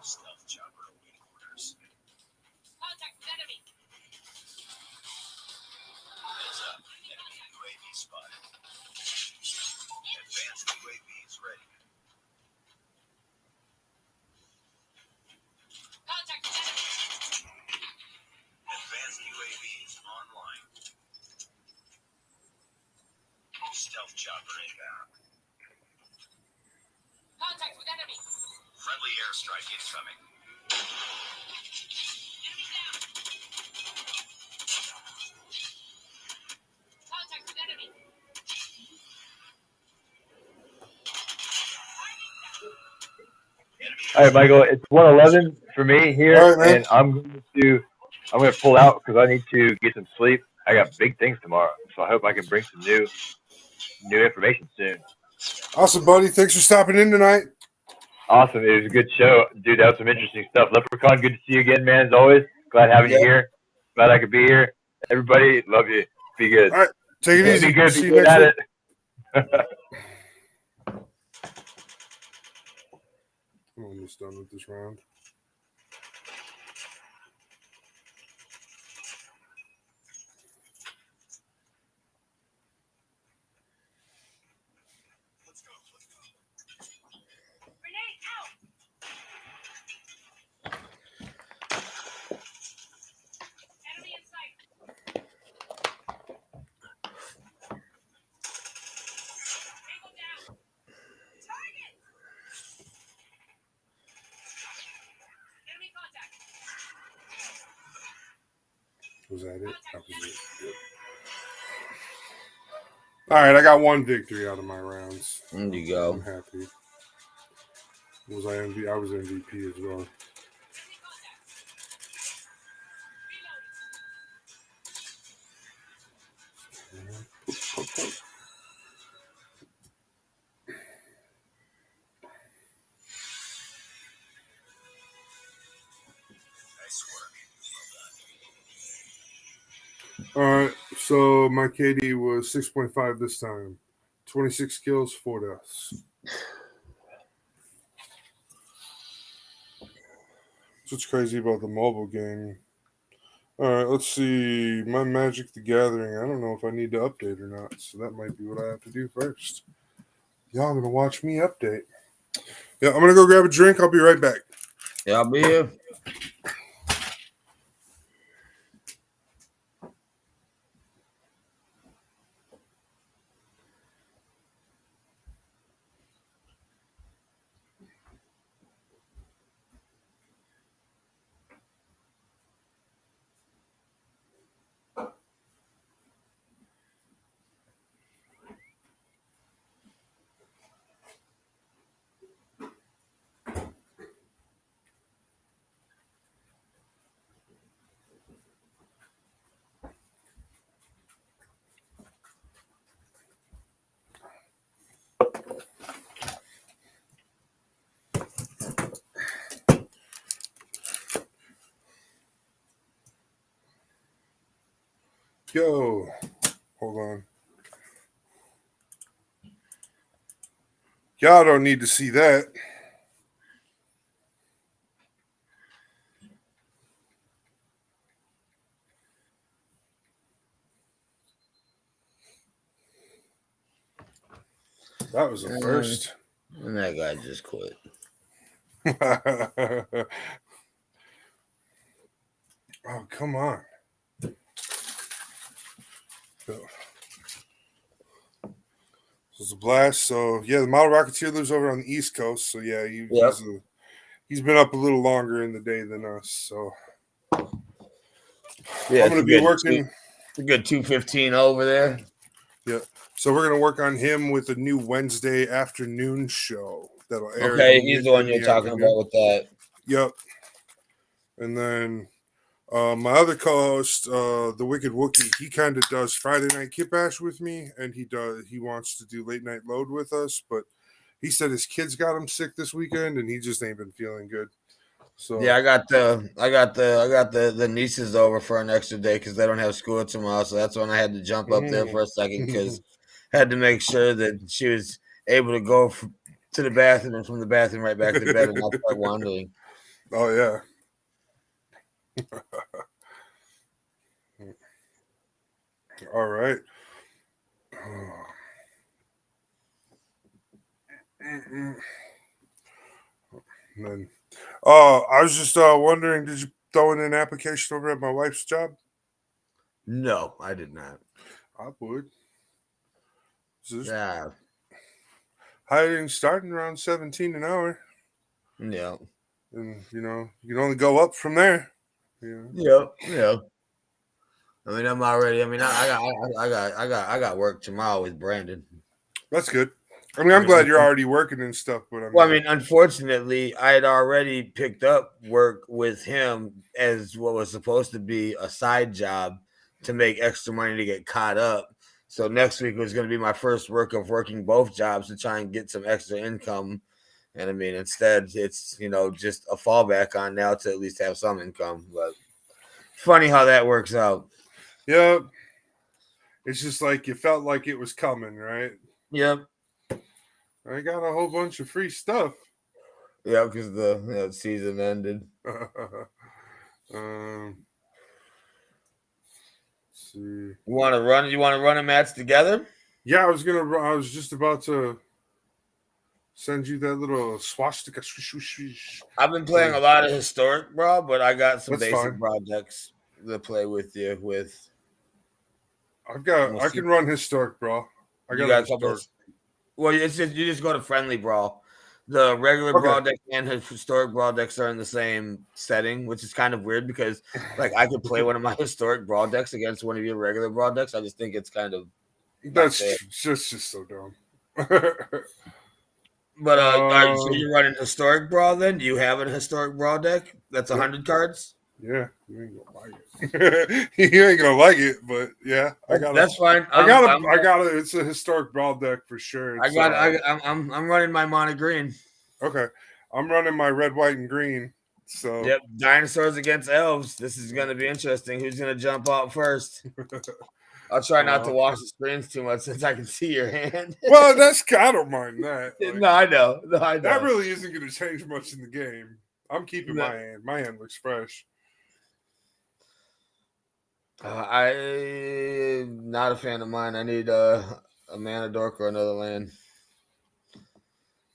Stealth chopper awaiting orders. Contact with enemy. Heads up. Enemy UAV spotted. Advanced UAV is ready. Contact with enemy. Advanced UAV is online. Stealth chopper inbound. Contact with enemy. Friendly airstrike incoming. Enemy down. Contact with enemy. All right, Michael, it's 1:11 for me here, All right, man. and I'm going to pull out because I need to get some sleep. I got big things tomorrow, so I hope I can bring some new information soon. Awesome, buddy. Thanks for stopping in tonight. Awesome. It was a good show. Dude, that was some interesting stuff. Leprechaun, good to see you again, man, as always. Glad having you here. Glad I could be here. Everybody, love you. Be good. All right. Take it easy. Be good. See Be you good next at week. it. I'm almost done with this round. Grenade out. Enemy in sight. Was that it? That was it. Yep. All right, I got one victory out of my rounds. There you go. I'm happy. Was I MVP? I was MVP as well. All right, so my KD was 6.5 this time. 26 kills, 4 deaths. That's what's crazy about the mobile game. All right, let's see. My Magic the Gathering. I don't know if I need to update or not, so that might be what I have to do first. Y'all gonna watch me update. Yeah, I'm gonna go grab a drink. I'll be right back. Yeah, I'll be here. Yo, hold on. Y'all don't need to see that. That was a first. And that guy just quit. Oh, come on. This was a blast. So, yeah, the Model Rocketeer lives over on the East Coast. So, yeah, he's been up a little longer in the day than us. So, yeah, I'm going to be working. A good 2:15 over there. Yeah. So, we're going to work on him with a new Wednesday afternoon show that'll air. Okay, he's the one you're talking about with that. Yep. And then my other co-host, the Wicked Wookie, he kind of does Friday Night Kit Bash with me, and he wants to do Late Night Load with us, but he said his kids got him sick this weekend, and he just ain't been feeling good. So yeah, I got the nieces over for an extra day because they don't have school tomorrow, so that's when I had to jump up there for a second because I had to make sure that she was able to go to the bathroom and from the bathroom right back to bed and not start wandering. Oh yeah. All right. And then, I was just wondering, did you throw in an application over at my wife's job? No, I did not. I would. Yeah. Hiring starting around 17 an hour. Yeah. And you can only go up from there. Yeah. I mean, I'm already. I mean, I got work tomorrow with Brandon. That's good. I mean, I'm glad you're already working and stuff, but I mean, unfortunately, I had already picked up work with him as what was supposed to be a side job to make extra money to get caught up. So next week was going to be my first work of working both jobs to try and get some extra income. And I mean, instead, it's just a fallback on now to at least have some income. But funny how that works out. Yep. It's just like you felt like it was coming, right? Yep. I got a whole bunch of free stuff. Yeah, because the season ended. Let's see. You want to run a match together? Yeah, I was just about to send you that little swastika. I've been playing a lot of historic, bro, but I got some That's basic fine. projects to play with you with. I can run historic, bro. I got a historic. Well, you just go to friendly brawl. The regular Okay. broad deck and his historic broad decks are in the same setting, which is kind of weird because, like, I could play one of my historic broad decks against one of your regular broad decks. I just think it's kind of That's fair. just so dumb. But so you're running historic broad then? Do you have a historic broad deck that's 100 cards? Yeah, you ain't gonna like it. You ain't gonna like it, but yeah, That's fine. I got it. It's a historic brawl deck for sure. It's, I'm running my mono green. Okay, I'm running my red, white, and green. So Yep, dinosaurs against elves. This is gonna be interesting. Who's gonna jump out first? I'll try not to watch the screens too much since I can see your hand. Well, I don't mind that. Like, No, I know. That really isn't going to change much in the game. I'm keeping my hand. My hand looks fresh. I'm not a fan of mine. I need a mana dork or another land.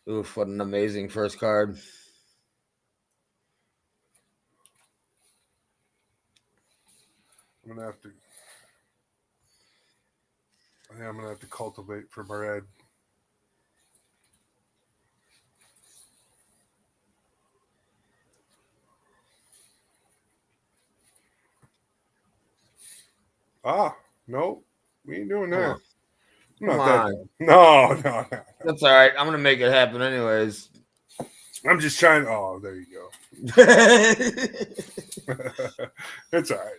Oof, what an amazing first card. I'm gonna have to cultivate for my red. No, we ain't doing that. Come on. No. That's all right. I'm gonna make it happen anyways. I'm just trying. Oh, there you go. It's all right.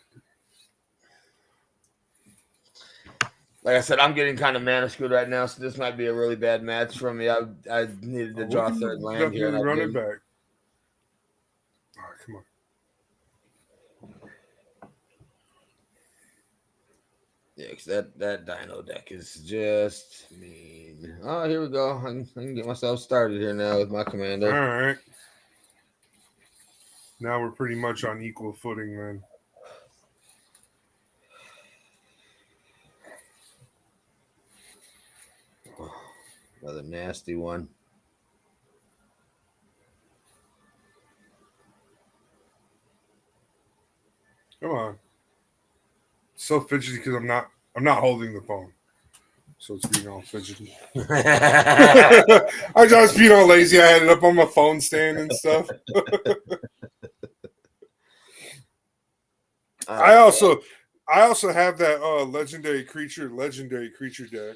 Like I said, I'm getting kind of mana screwed right now, so this might be a really bad match for me. I needed to draw a third land here. Run it back. All right, come on. Yeah, because that dino deck is just mean. Oh, here we go. I can get myself started here now with my commander. All right. Now we're pretty much on equal footing then. Another nasty one. Come on. So fidgety because I'm not holding the phone. So it's being all fidgety. I just being all lazy. I had it up on my phone stand and stuff. I also have that legendary creature deck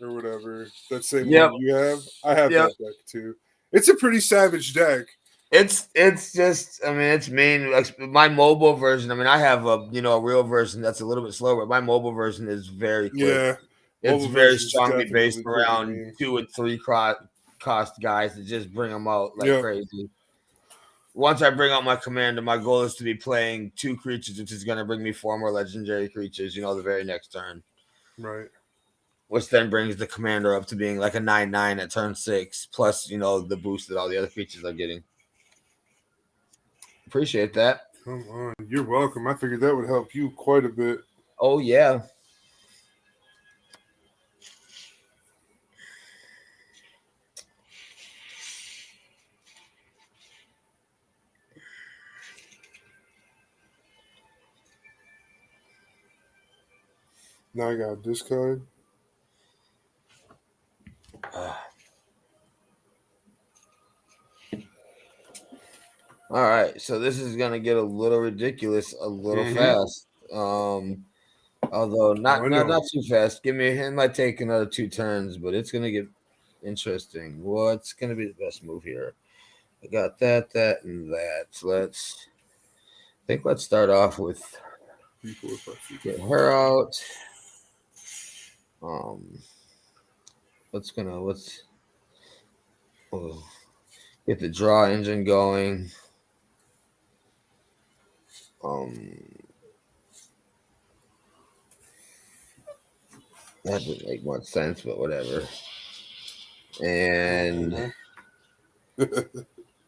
or whatever. That same one you have. I have that deck too. It's a pretty savage deck. It's just, I mean, it's mean. My mobile version, I mean, I have a real version that's a little bit slower, but my mobile version is very quick. Yeah. It's very strongly based around 2 and 3 cost guys to just bring them out like crazy. Once I bring out my commander, my goal is to be playing 2 creatures, which is going to bring me 4 more legendary creatures, the very next turn. Right. Which then brings the commander up to being like a 9/9 at turn 6, plus, the boost that all the other creatures are getting. Appreciate that. Come on. You're welcome. I figured that would help you quite a bit. Oh, yeah. Now I got this card. All right, so this is gonna get a little ridiculous, a little fast. Although not too fast. It might take another 2 turns, but it's gonna get interesting. What's gonna be the best move here? I got that, and that. Let's start off with get her out. Let's get the draw engine going. That didn't make much sense, but whatever. And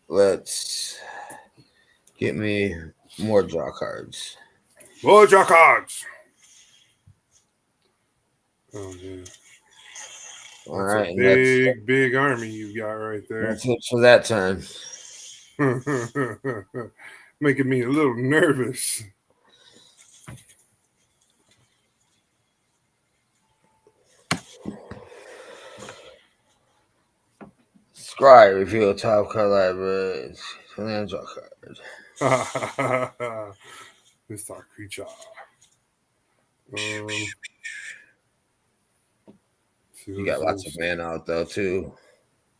let's get me more draw cards. More draw cards. Oh yeah. All right, big army you got right there. That's it for that turn. Making me a little nervous. Scry, reveal top card library. Land draw card. This our creature. You got lots of mana out though too.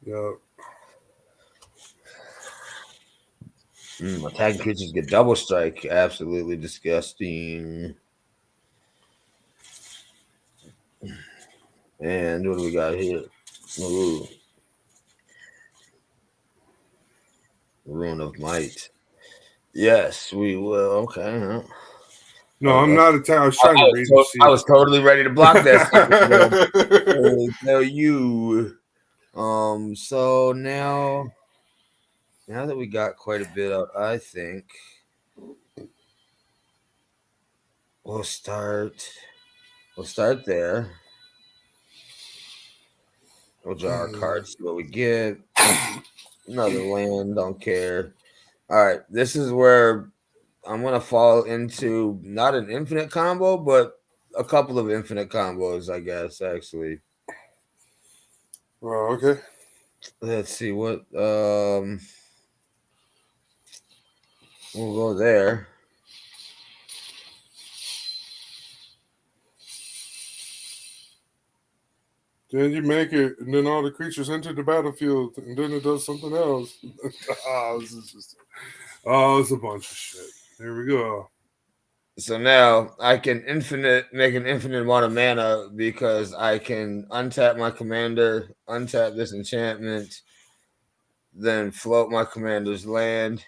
Yep. Attacking creatures get double strike. Absolutely disgusting. And what do we got here? Ooh. Rune of Might. Yes, we will. Okay. Huh? No, I'm not attacking. I was trying to read to see. I was totally ready to block that. Tell you. So now that we got quite a bit out, I think we'll start there. We'll draw our cards, see what we get. Another land, don't care. All right, this is where I'm gonna fall into not an infinite combo, but a couple of infinite combos, I guess, actually. Oh, okay. Let's see what we'll go there. Then you make it, and then all the creatures enter the battlefield, and then it does something else. It's a bunch of shit. Here we go. So now I can make an infinite amount of mana because I can untap my commander, untap this enchantment, then float my commander's land,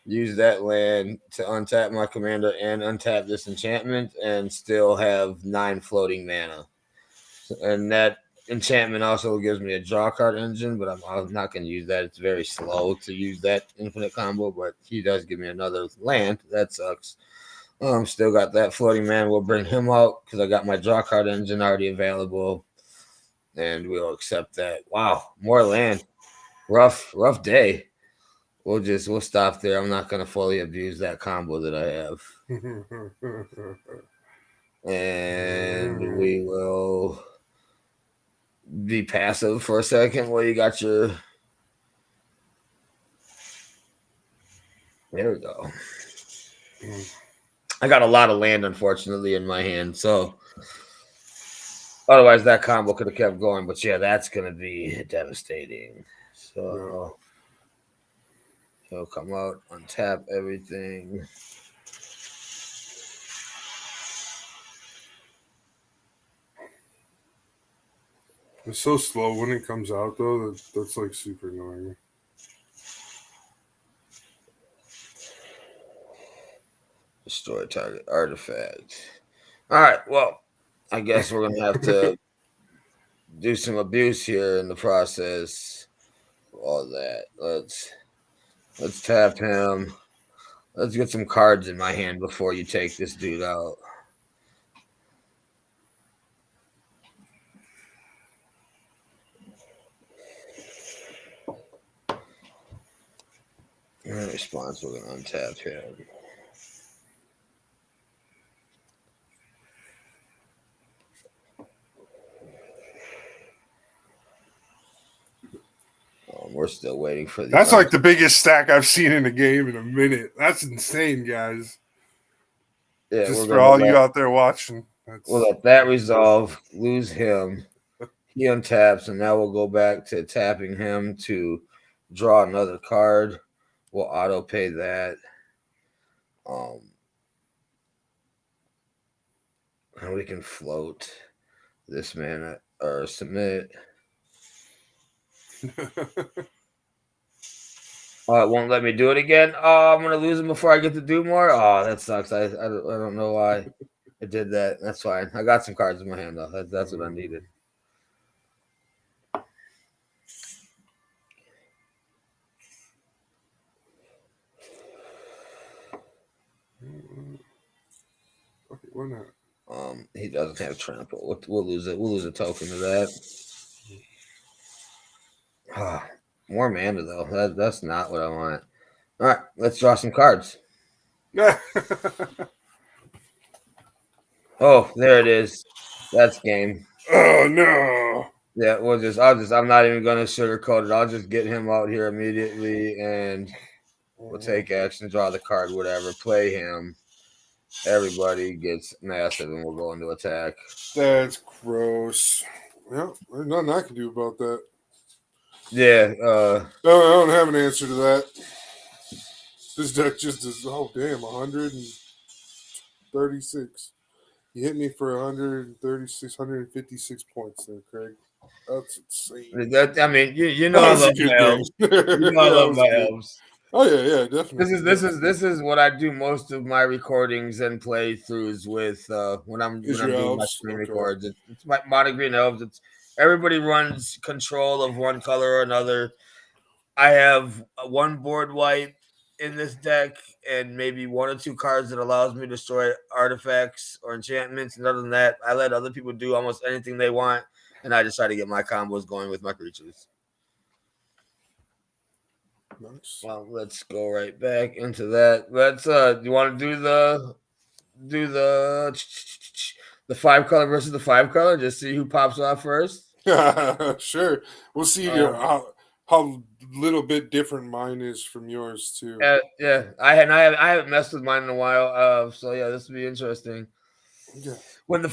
use that land to untap my commander and untap this enchantment, and still have 9 floating mana. And that enchantment also gives me a draw card engine, but I'm not going to use that. It's very slow to use that infinite combo, but he does give me another land. That sucks. Still got that floating man. We'll bring him out because I got my draw card engine already available, and we'll accept that. Wow, more land. Rough day. We'll stop there. I'm not going to fully abuse that combo that I have. And we will be passive for a second. Well, you got your. There we go. I got a lot of land, unfortunately, in my hand. So otherwise, that combo could have kept going. But yeah, that's going to be devastating. So he'll come out, untap everything. It's so slow when it comes out, though. That's like super annoying. Destroy target artifact. All right. Well, I guess we're gonna have to do some abuse here in the process. All that. Let's tap him. Let's get some cards in my hand before you take this dude out. In response, we're gonna untap him. We're still waiting for the. That's like the biggest stack I've seen in a game in a minute. That's insane, guys. Yeah, just for all you out there watching. We'll let that resolve. Lose him. He untaps, and now we'll go back to tapping him to draw another card. We'll auto pay that. And we can float this man or submit. Oh, it won't let me do it again. Oh, I'm gonna lose him before I get to do more. Oh, that sucks. I don't know why I did that. That's fine. I got some cards in my hand though. That's what I needed. Okay, why not? He doesn't have trample. We'll lose it. We'll lose a token to that. More mana though. That's not what I want. All right, let's draw some cards. Oh, there it is. That's game. Oh no! Yeah, I'm not even gonna sugarcoat it. I'll just get him out here immediately, and we'll take action, draw the card, whatever, play him. Everybody gets massive, and we'll go into attack. That's gross. Well, there's nothing I can do about that. Yeah, No, I don't have an answer to that. This deck just is, oh damn, 136. You hit me for 136, 156 points there, Craig. That's insane. I mean, you know That I was a love good my game. elves. You know I Yeah, love was my good. elves. Oh yeah, definitely. This is what I do most of my recordings and playthroughs with when I'm Is doing your my elves? screen Okay. records. It's my Mono Green Elves. It's everybody runs control of one color or another. I have one board wipe in this deck and maybe one or two cards that allows me to destroy artifacts or enchantments. And other than that, I let other people do almost anything they want, and I just try to get my combos going with my creatures. Nice. Well, let's go right back into that. Let's do you want to do the 5-color versus the 5-color? Just see who pops off first. Sure. We'll see how little bit different mine is from yours too. Yeah. I haven't messed with mine in a while. So yeah, this will be interesting. Yeah. When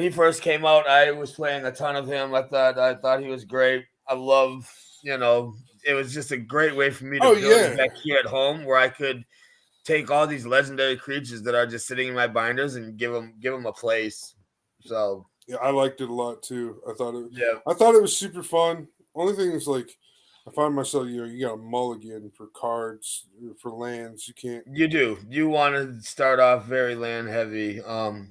he first came out, I was playing a ton of him. I thought he was great. I love, it was just a great way for me to build a deck here at home where I could take all these legendary creatures that are just sitting in my binders and give them a place. So yeah, I liked it a lot too. I thought yeah, it was super fun. Only thing is like I find myself, you got a mulligan for cards, for lands. You can't. you do. You want to start off very land heavy. I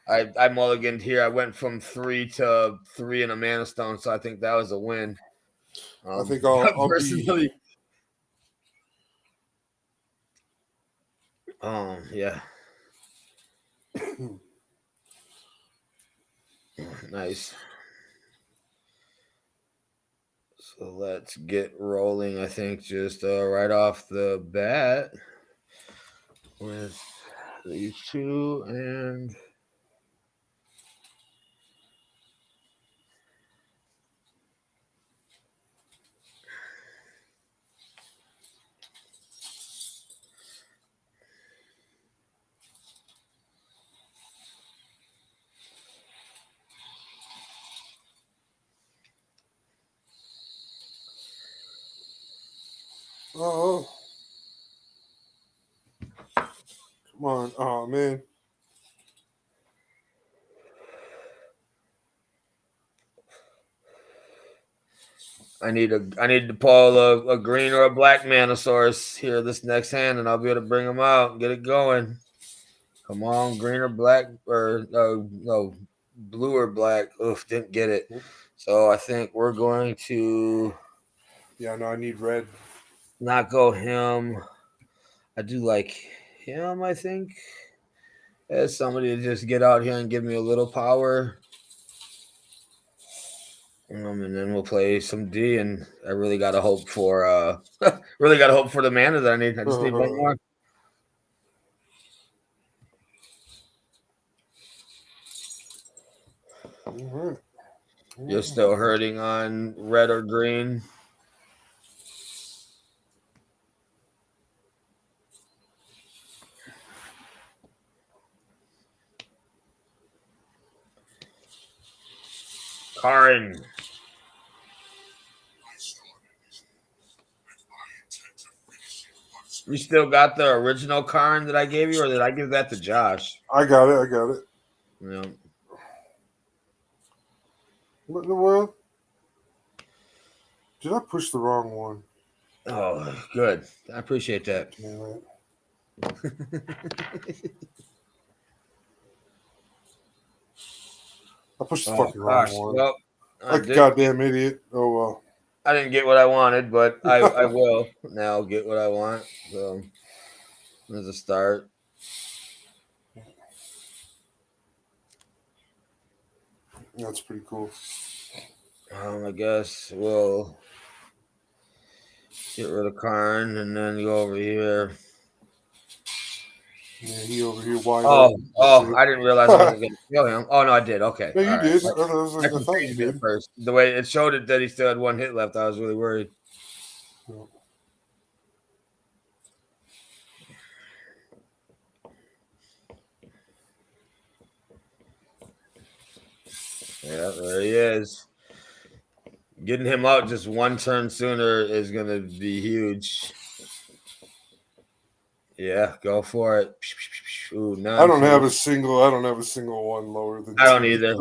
mulliganed here. I went from 3 to 3 in a mana stone, so I think that was a win. I think I'll personally. Yeah. Nice. So let's get rolling. I think just right off the bat with these two and. Oh, come on! Oh man. I need to pull a green or a black mana source here this next hand, and I'll be able to bring them out and get it going. Come on, green or black or no, blue or black. Oof, didn't get it. So I think we're going to. Yeah, no, I need red. Not go him. I do like him, I think. As somebody to just get out here and give me a little power. And then we'll play some D, and I really gotta hope for the mana that I need. I just need one more. All right. You're still hurting on red or green. Karin. You still got the original Karin that I gave you, or did I give that to Josh? I got it. Yeah. What in the world? Did I push the wrong one? Oh, good. I appreciate that. I pushed the fucking wrong one. Well, like a goddamn idiot. Oh well. I didn't get what I wanted, but I will now get what I want. So there's a start. That's pretty cool. I guess we'll get rid of Karn and then go over here. Yeah, he over here wide Oh, open. I didn't realize I wasn't going to kill him. Oh, no, I did. Okay. No, you All right. did. I That thought you confused me at did. first. The way it showed it that he still had one hit left, I was really worried. Yeah, there he is. Getting him out just one turn sooner is going to be huge. Yeah, go for it. Ooh, none. I don't have a single one lower than I don't 2. either.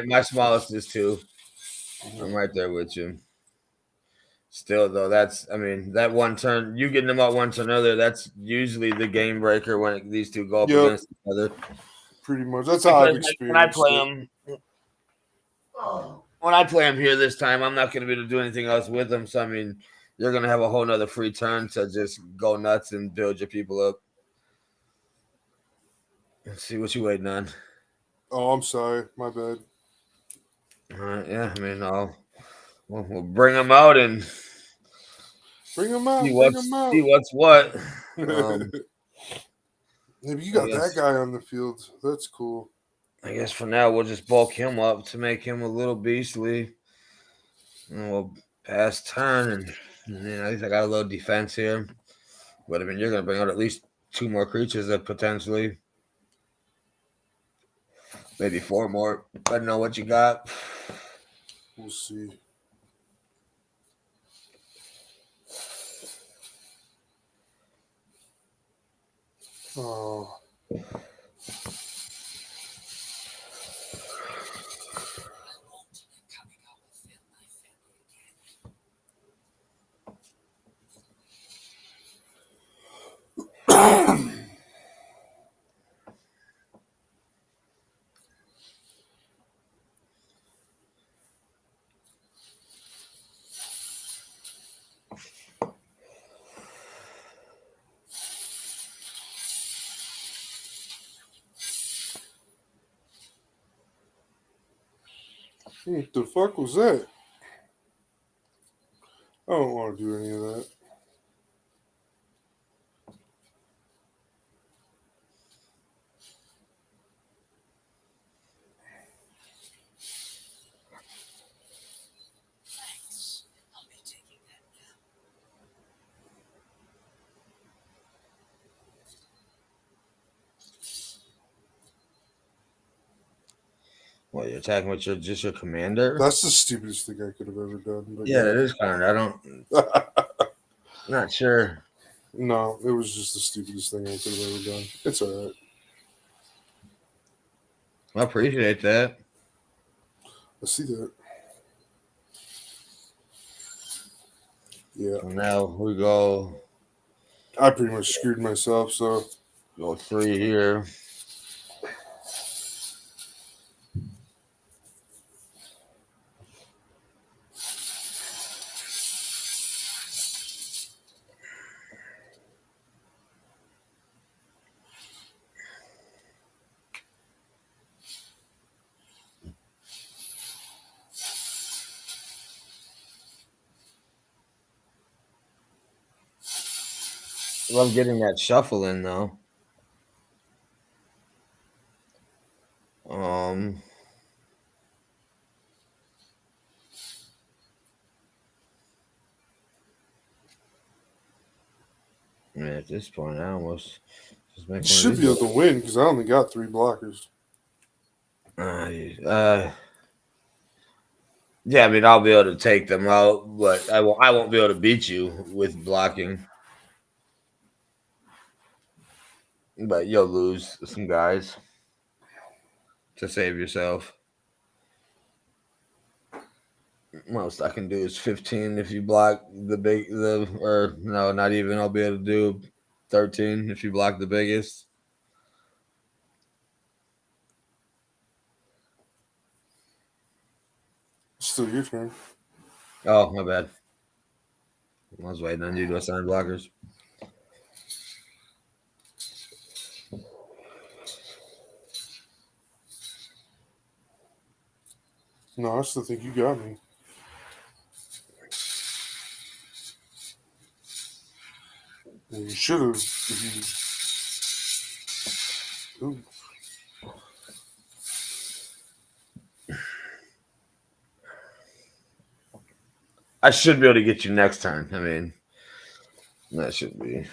My smallest is 2. I'm right there with you. Still though, that one turn, you getting them out one turn earlier, that's usually the game breaker when these two go up Yep. against each other. Pretty much. That's how I've experienced when I play it. them, when I play them here this time, I'm not going to be able to do anything else with them. So you're going to have a whole nother free turn to just go nuts and build your people up. Let's see what you waiting on. Oh, I'm sorry. My bad. All right, yeah, we'll bring them out and bring them out. see Bring what's what. Maybe you got that guy on the field. That's cool. I guess for now we'll just bulk him up to make him a little beastly. And we'll pass turn, and at least I got a little defense here. But you're gonna bring out at least 2 more creatures that potentially, maybe 4 more. I don't know what you got. We'll see. Oh. What the fuck was that? I don't want to do any of that. Well, you're attacking with just your commander? That's the stupidest thing I could have ever done. But yeah, it is kind of. I don't. Not sure. No, it was just the stupidest thing I could have ever done. It's all right. I appreciate that. I see that. Yeah. So now we go. I pretty much screwed myself, so. Go 3 here. Love getting that shuffle in though. Yeah, at this point, I almost just make Should be able to win because I only got 3 blockers. Yeah, I'll be able to take them out, but I won't be able to beat you with blocking. But you'll lose some guys to save yourself. Most I can do is 15 if you block or no, not even. I'll be able to do 13 if you block the biggest. Still your turn. Oh, my bad. I was waiting on you to assign blockers. No, I still think you got me. You should have. Ooh. I should be able to get you next turn. I mean, that should be.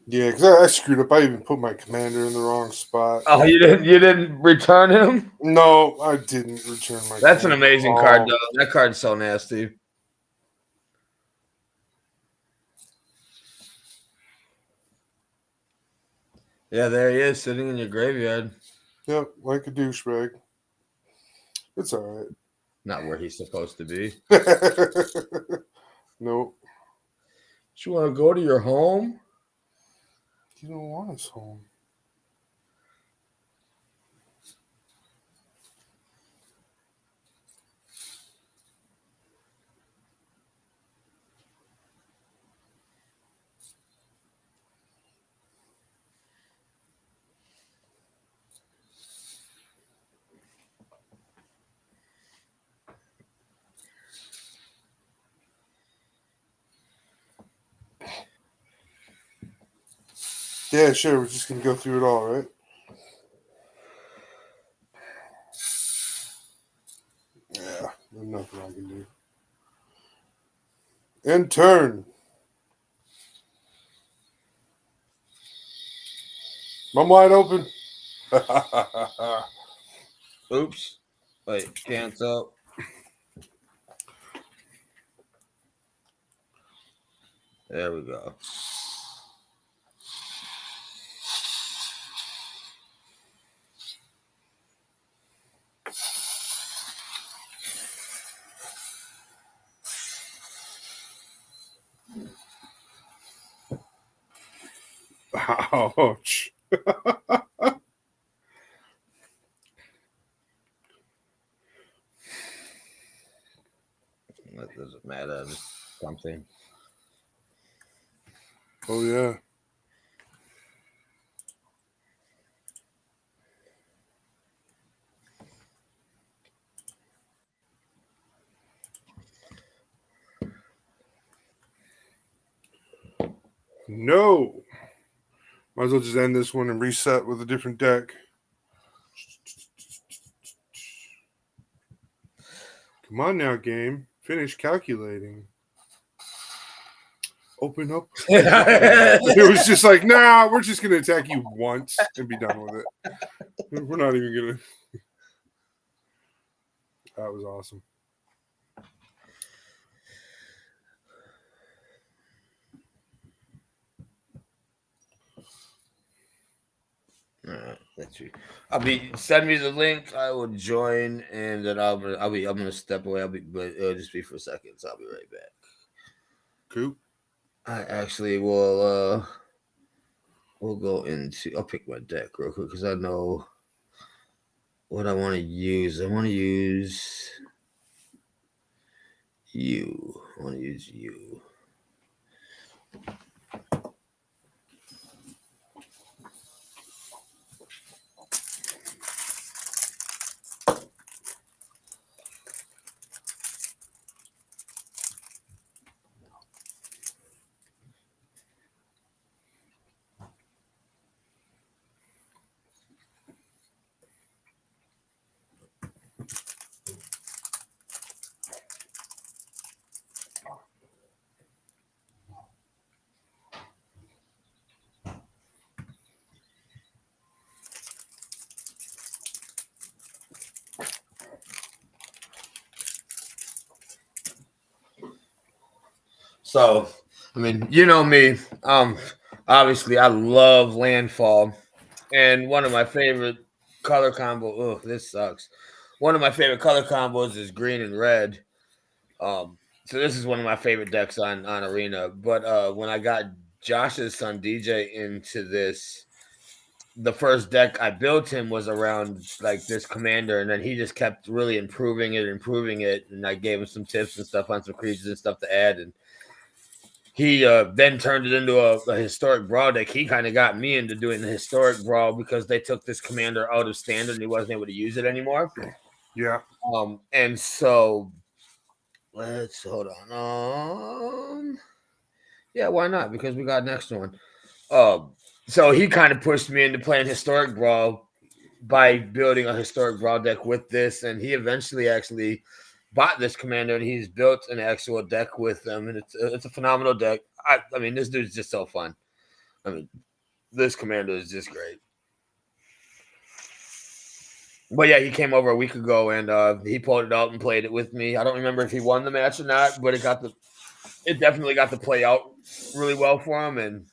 Yeah, because I screwed up. I even put my commander in the wrong spot. Oh, you didn't return him? No, I didn't return my That's an commander. amazing card, though. That card's so nasty. Yeah, there he is, sitting in your graveyard. Yep, like a douchebag. It's all right. Not where he's supposed to be. Nope. You want to go to your home? You don't want us home. Yeah, sure. We're just gonna go through it all, right? Yeah, there's nothing I can do. End turn. I'm wide open. Oops. Wait, cancel. There we go. Ouch. That doesn't matter. Just something. Oh, yeah. No. Might as well just end this one and reset with a different deck. Come on now, game. Finish calculating. Open up. It was just like, nah, we're just going to attack you once and be done with it. We're not even going to. That was awesome. All right, that's you. Send me the link. I will join, and then I'm gonna step away. But it'll just be for a second, so I'll be right back. Cool. I actually will. We'll go into. I'll pick my deck real quick because I know what I want to use. I want to use you. I want to use you. So, I mean, you know me. Obviously, I love landfall, and one of my favorite color combo. Oh, this sucks. One of my favorite color combos is green and red. So this is one of my favorite decks on Arena. But when I got Josh's son DJ into this, the first deck I built him was around like this commander, and then he just kept really improving it, and I gave him some tips and stuff on some creatures and stuff to add, and he then turned it into a historic brawl deck. He kind of got me into doing the historic brawl because they took this commander out of standard and he wasn't able to use it anymore. Yeah. And so let's hold on. Yeah, why not? Because we got next one. So he kind of pushed me into playing Historic Brawl by building a Historic Brawl deck with this, and he eventually actually bought this commander, and he's built an actual deck with them, and it's a phenomenal deck. I mean, this dude's just so fun. I mean, this commander is just great. But yeah, he came over a week ago and he pulled it out and played it with me. I don't remember if he won the match or not, but it definitely got to play out really well for him, and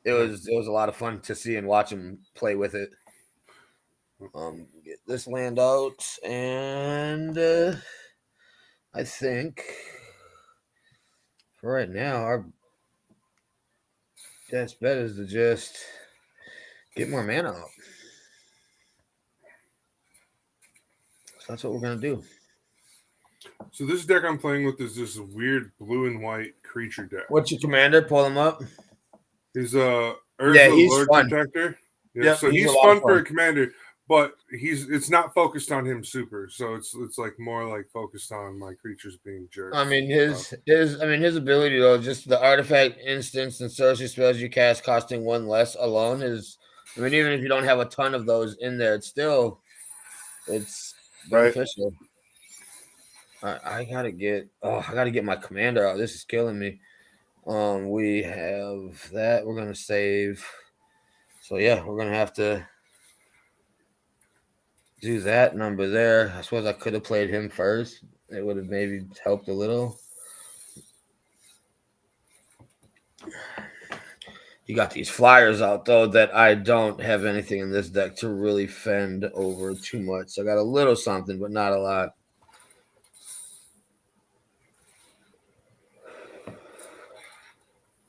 it was a lot of fun to see and watch him play with it. Get this land out, and I think for right now our best bet is to just get more mana out. So that's what we're gonna do. So this deck I'm playing with is this weird blue and white creature deck. What's your commander? Pull him up. He's Yeah, Urza he's Lord fun. Protector. Yeah, Yep, so he's he's a lot fun of for fun. a commander, but it's not focused on him super. So it's like more like focused on my creatures being jerks. I mean his ability though, just the artifact instance and sorcery spells you cast costing one less alone is. I mean, even if you don't have a ton of those in there, it's beneficial. I gotta get my commander out. This is killing me. We have that. We're gonna save. So yeah, we're gonna have to do that number there. I suppose I could have played him first. It would have maybe helped a little. You got these flyers out though that I don't have anything in this deck to really fend over too much. So I got a little something, but not a lot.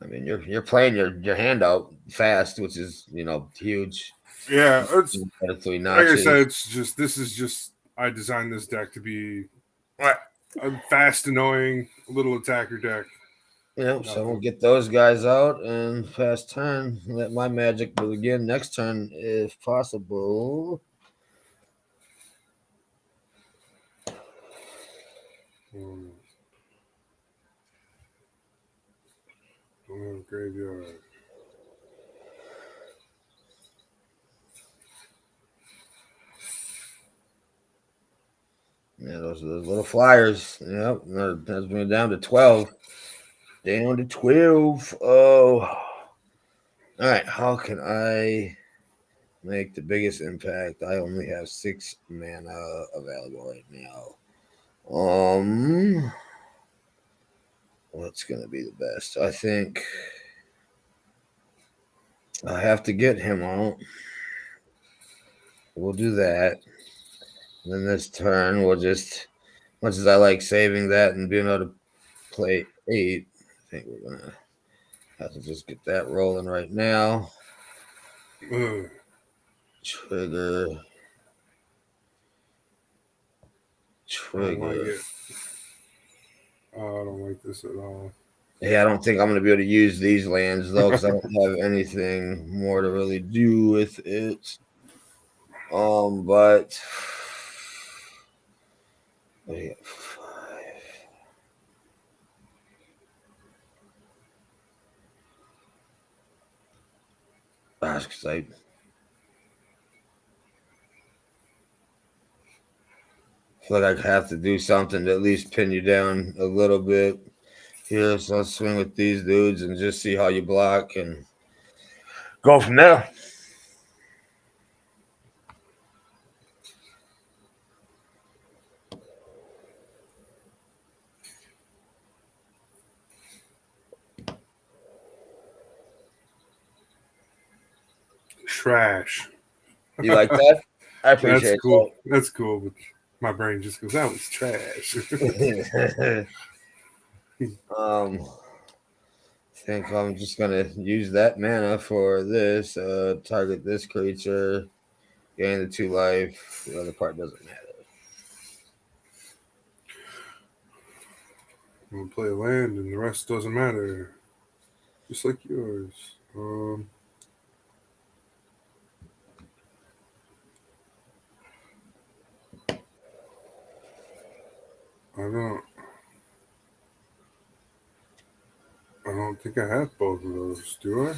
I mean, you're playing your hand out fast, which is huge. Yeah, it's Three like I notches. said. This is just I designed this deck to be a fast, annoying little attacker deck. Yeah, so we'll get those guys out and pass turn. Let my magic begin next turn if possible. Graveyard. Yeah, those are those little flyers. Yep, that's been down to 12. Down to 12. Oh. All right, how can I make the biggest impact? I only have 6 mana available right now. What's gonna be the best? I think I have to get him out. We'll do that. And then this turn, we'll just, much as I like saving that and being able to play 8, I think we're gonna have to just get that rolling right now. Trigger. I don't like this at all. Yeah, I don't think I'm going to be able to use these lands, though, because I don't have anything more to really do with it. But... we got 5. Gosh, because I feel like I have to do something to at least pin you down a little bit here. So I'll swing with these dudes and just see how you block and go from there. Trash. You like that? I appreciate That's cool. that. That's cool, but my brain just goes, that was trash. I think I'm just gonna use that mana for this. Target this creature, gain the 2 life. The other part doesn't matter. I'm gonna play a land, and the rest doesn't matter. Just like yours. I don't. I don't think I have both of those, do I?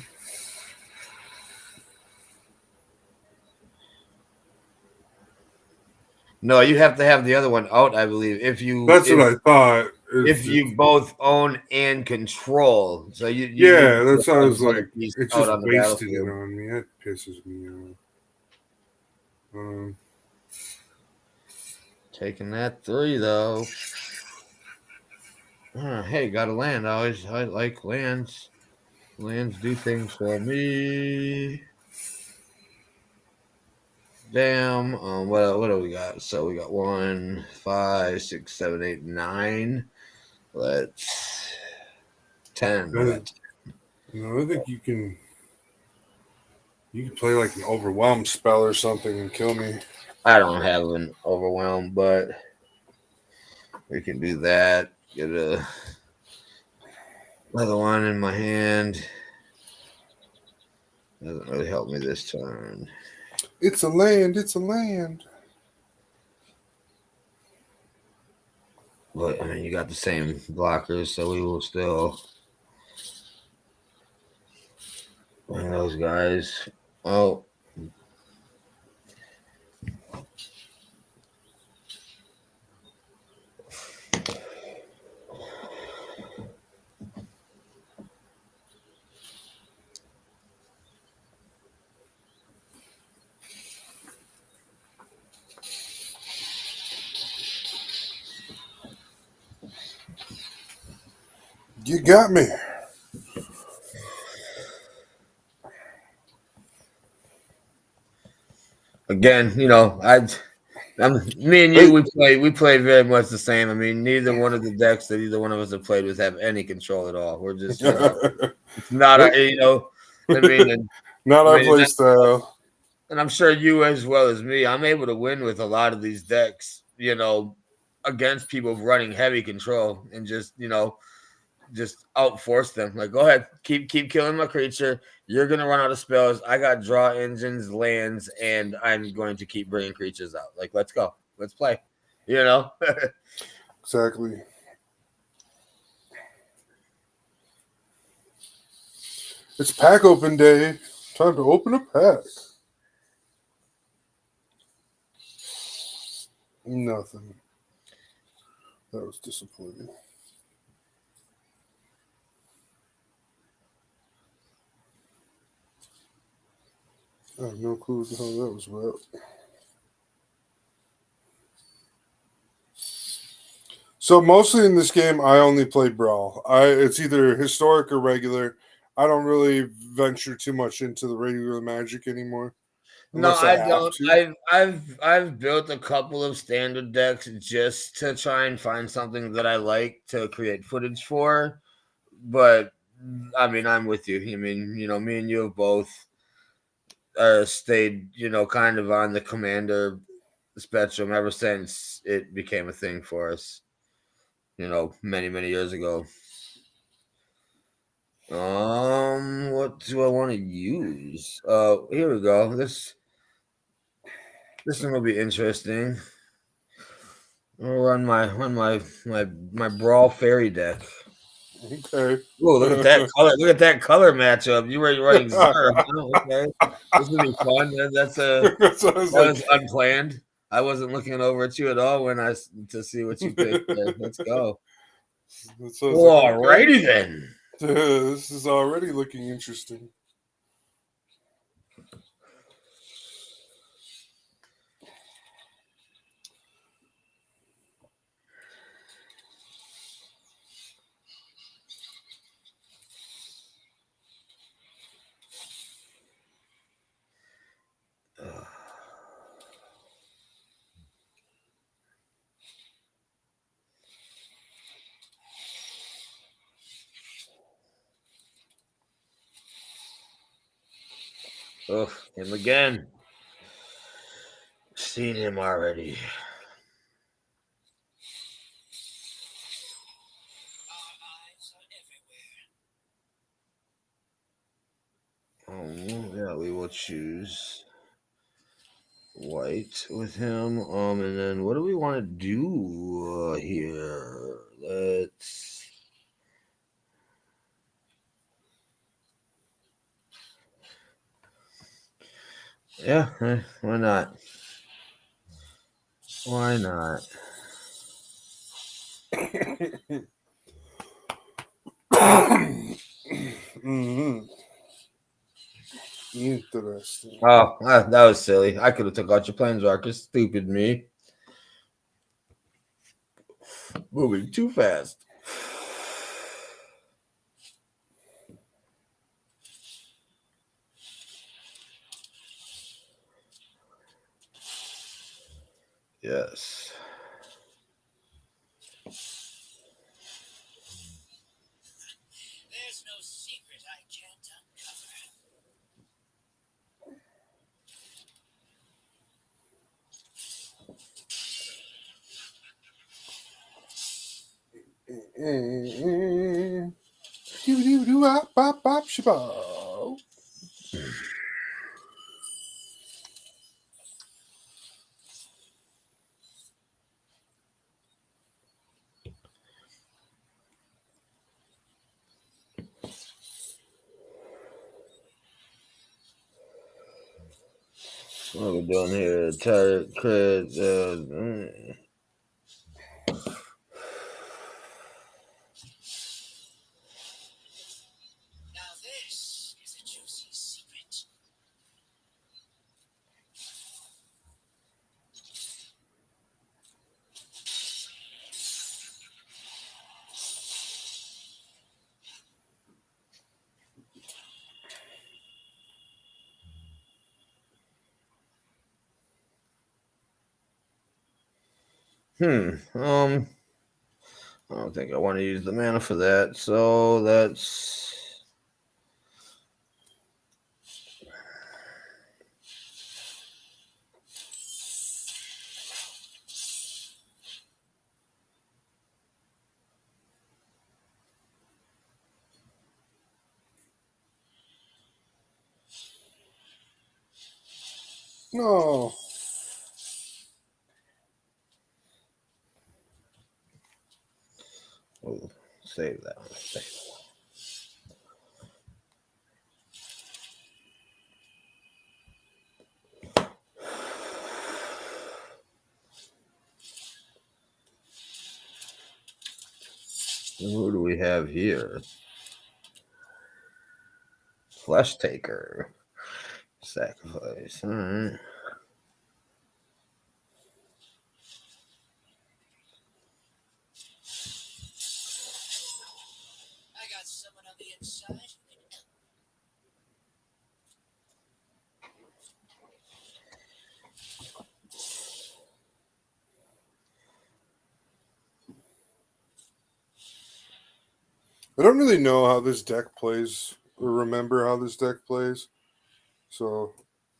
No, you have to have the other one out, I believe. That's what I thought. If you both own and control, so you yeah, need that's to why I have was this other like, piece it's out just on the wasting it battlefield. on me. That pisses me off. Taking that 3 though. Hey, got to land. I like lands. Lands do things for me. Damn. What do we got? So we got 1, 5, 6, 7, 8, 9. Let's 10. I got 10. I think you can play like an overwhelm spell or something and kill me. I don't have an overwhelm, but we can do that. Get another one in my hand. Doesn't really help me this turn. It's a land. It's a land. But I mean, you got the same blockers, so we will still bring those guys. Oh. You got me. Again, me and you, we play very much the same. I mean, neither one of the decks that either one of us have played with have any control at all. We're just, it's not, I mean, not our play and style. and I'm sure you as well as me, I'm able to win with a lot of these decks, against people running heavy control and just outforce them. Like, go ahead, keep killing my creature. You're gonna run out of spells. I got draw engines, lands, and I'm going to keep bringing creatures out. Like, let's go, let's play. Exactly. It's pack open day. Time to open a pack. Nothing. That was disappointing. I have no clue what the hell that was about. So mostly in this game, I only play Brawl. It's either historic or regular. I don't really venture too much into the regular Magic anymore. No, I don't. To. I've built a couple of standard decks just to try and find something that I like to create footage for. But I mean, I'm with you. I mean, me and you have both stayed, kind of on the Commander spectrum ever since it became a thing for us. Many, many years ago. What do I want to use? Here we go. This one will be interesting. I'll run my Brawl Fairy deck. Okay. Oh, look at that color! Look at that color matchup. You were running Zara. Oh, okay, this will be fun. That was unplanned. I wasn't looking over at you at all to see what you picked. Let's go. Alrighty then. This is already looking interesting. Oh, him again. Seen him already. Oh, yeah, we will choose white with him. And then what do we want to do here? Yeah, why not? Why not? Mm-hmm. Interesting. Oh, that was silly. I could have took out your planeswalker. Stupid me. Moving too fast. Yes. There's no secret I can't uncover. What are we doing here? Target crit. Now this is a juicy secret. I don't think I want to use the mana for that. So that's No. oh, save that one. Who do we have here? Flesh Taker. Sacrifice. All right. I got someone on the inside who can help. I don't really know how this deck plays or remember how this deck plays. So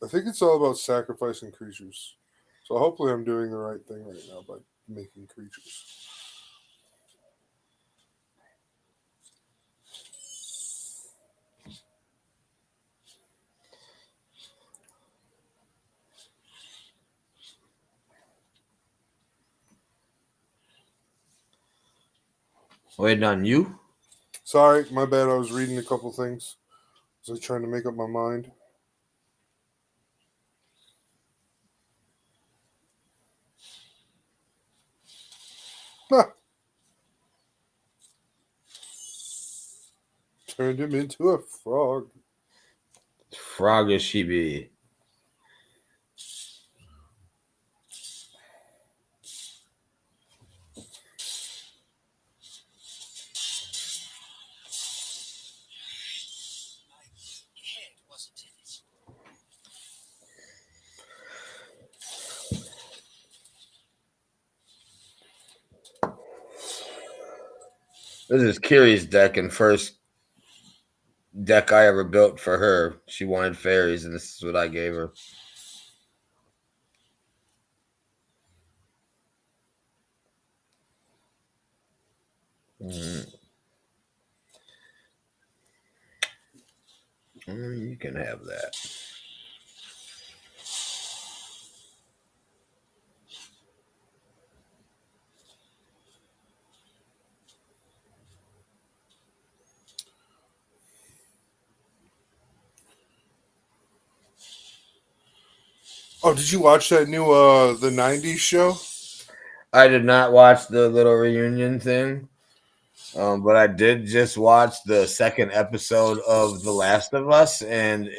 I think it's all about sacrificing creatures. So hopefully I'm doing the right thing right now by making creatures. Waiting on you? Sorry, my bad. I was reading a couple things. I was trying to make up my mind. Ha! Turned him into a frog. Frog as she be. My head wasn't in it. This is Kiri's deck and first deck I ever built for her. She wanted fairies, and this is what I gave her. You can have that. Oh, did you watch that new the '90s show? I did not watch the little reunion thing, but I did just watch the second episode of The Last of Us, and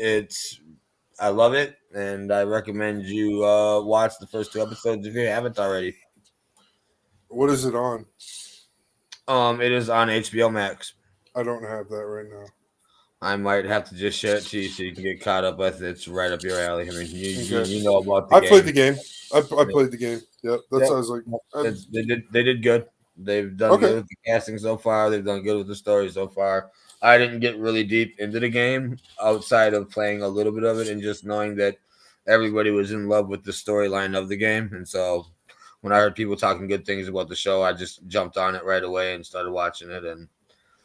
I love it, and I recommend you watch the first two episodes if you haven't already. What is it on? It is on HBO Max. I don't have that right now. I might have to just share it to you so you can get caught up with it. It's right up your alley. I mean, Okay. you know about the I game. played the game. I Yeah. played the game. Yep. That's Yep. what I was like. They did good. They've done Okay. good with the casting so far. They've done good with the story so far. I didn't get really deep into the game outside of playing a little bit of it and just knowing that everybody was in love with the storyline of the game. And so when I heard people talking good things about the show, I just jumped on it right away and started watching it. And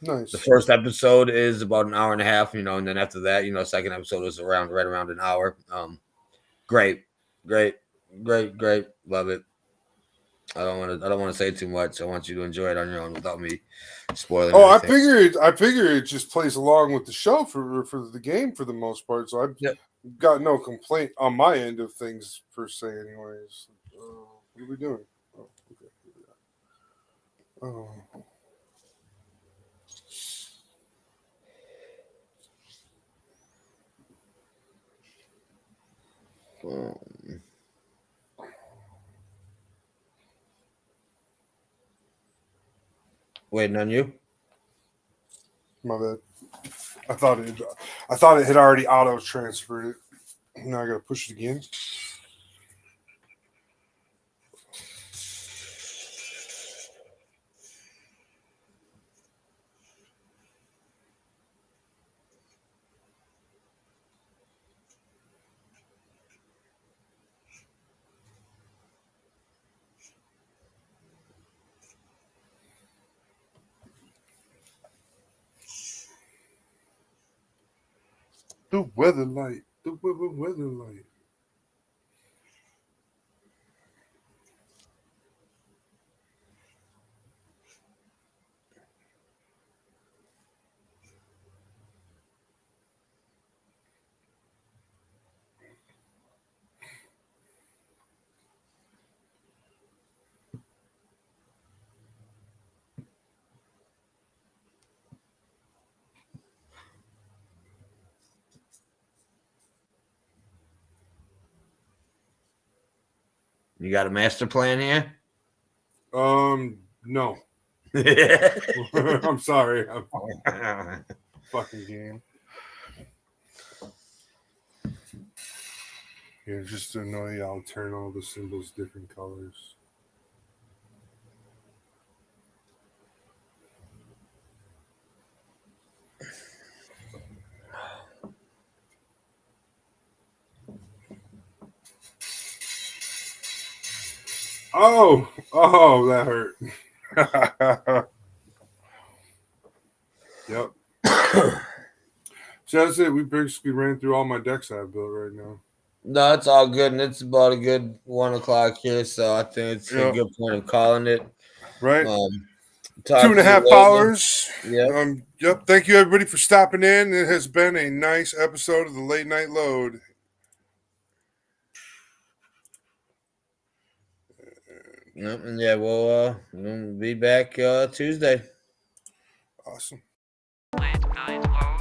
Nice. the first episode is about an hour and a half, and then after that, second episode is right around an hour. Great. Love it. I don't want to say too much. I want you to enjoy it on your own without me spoiling. Oh, anything. I figured it just plays along with the show for the game for the most part. So I've got no complaint on my end of things per se. Anyways, what are we doing? Oh, okay. Oh. Waiting on you. My bad. I thought it had already auto transferred it. Now I gotta push it again. The weather light. The weather light. You got a master plan here? No. I'm sorry. Fucking game. Yeah, just to annoy you, I'll turn all the symbols different colors. Oh, that hurt. Yep. So that's it. We basically ran through all my decks I have built right now. No, it's all good, and it's about a good 1:00 here, so I think it's a good point of calling it. Right. Talk 2.5 hours. Yeah. Yep. Thank you everybody for stopping in. It has been a nice episode of the Late Night Load. Yep, and yeah, we'll be back Tuesday. Awesome. Late Night Load.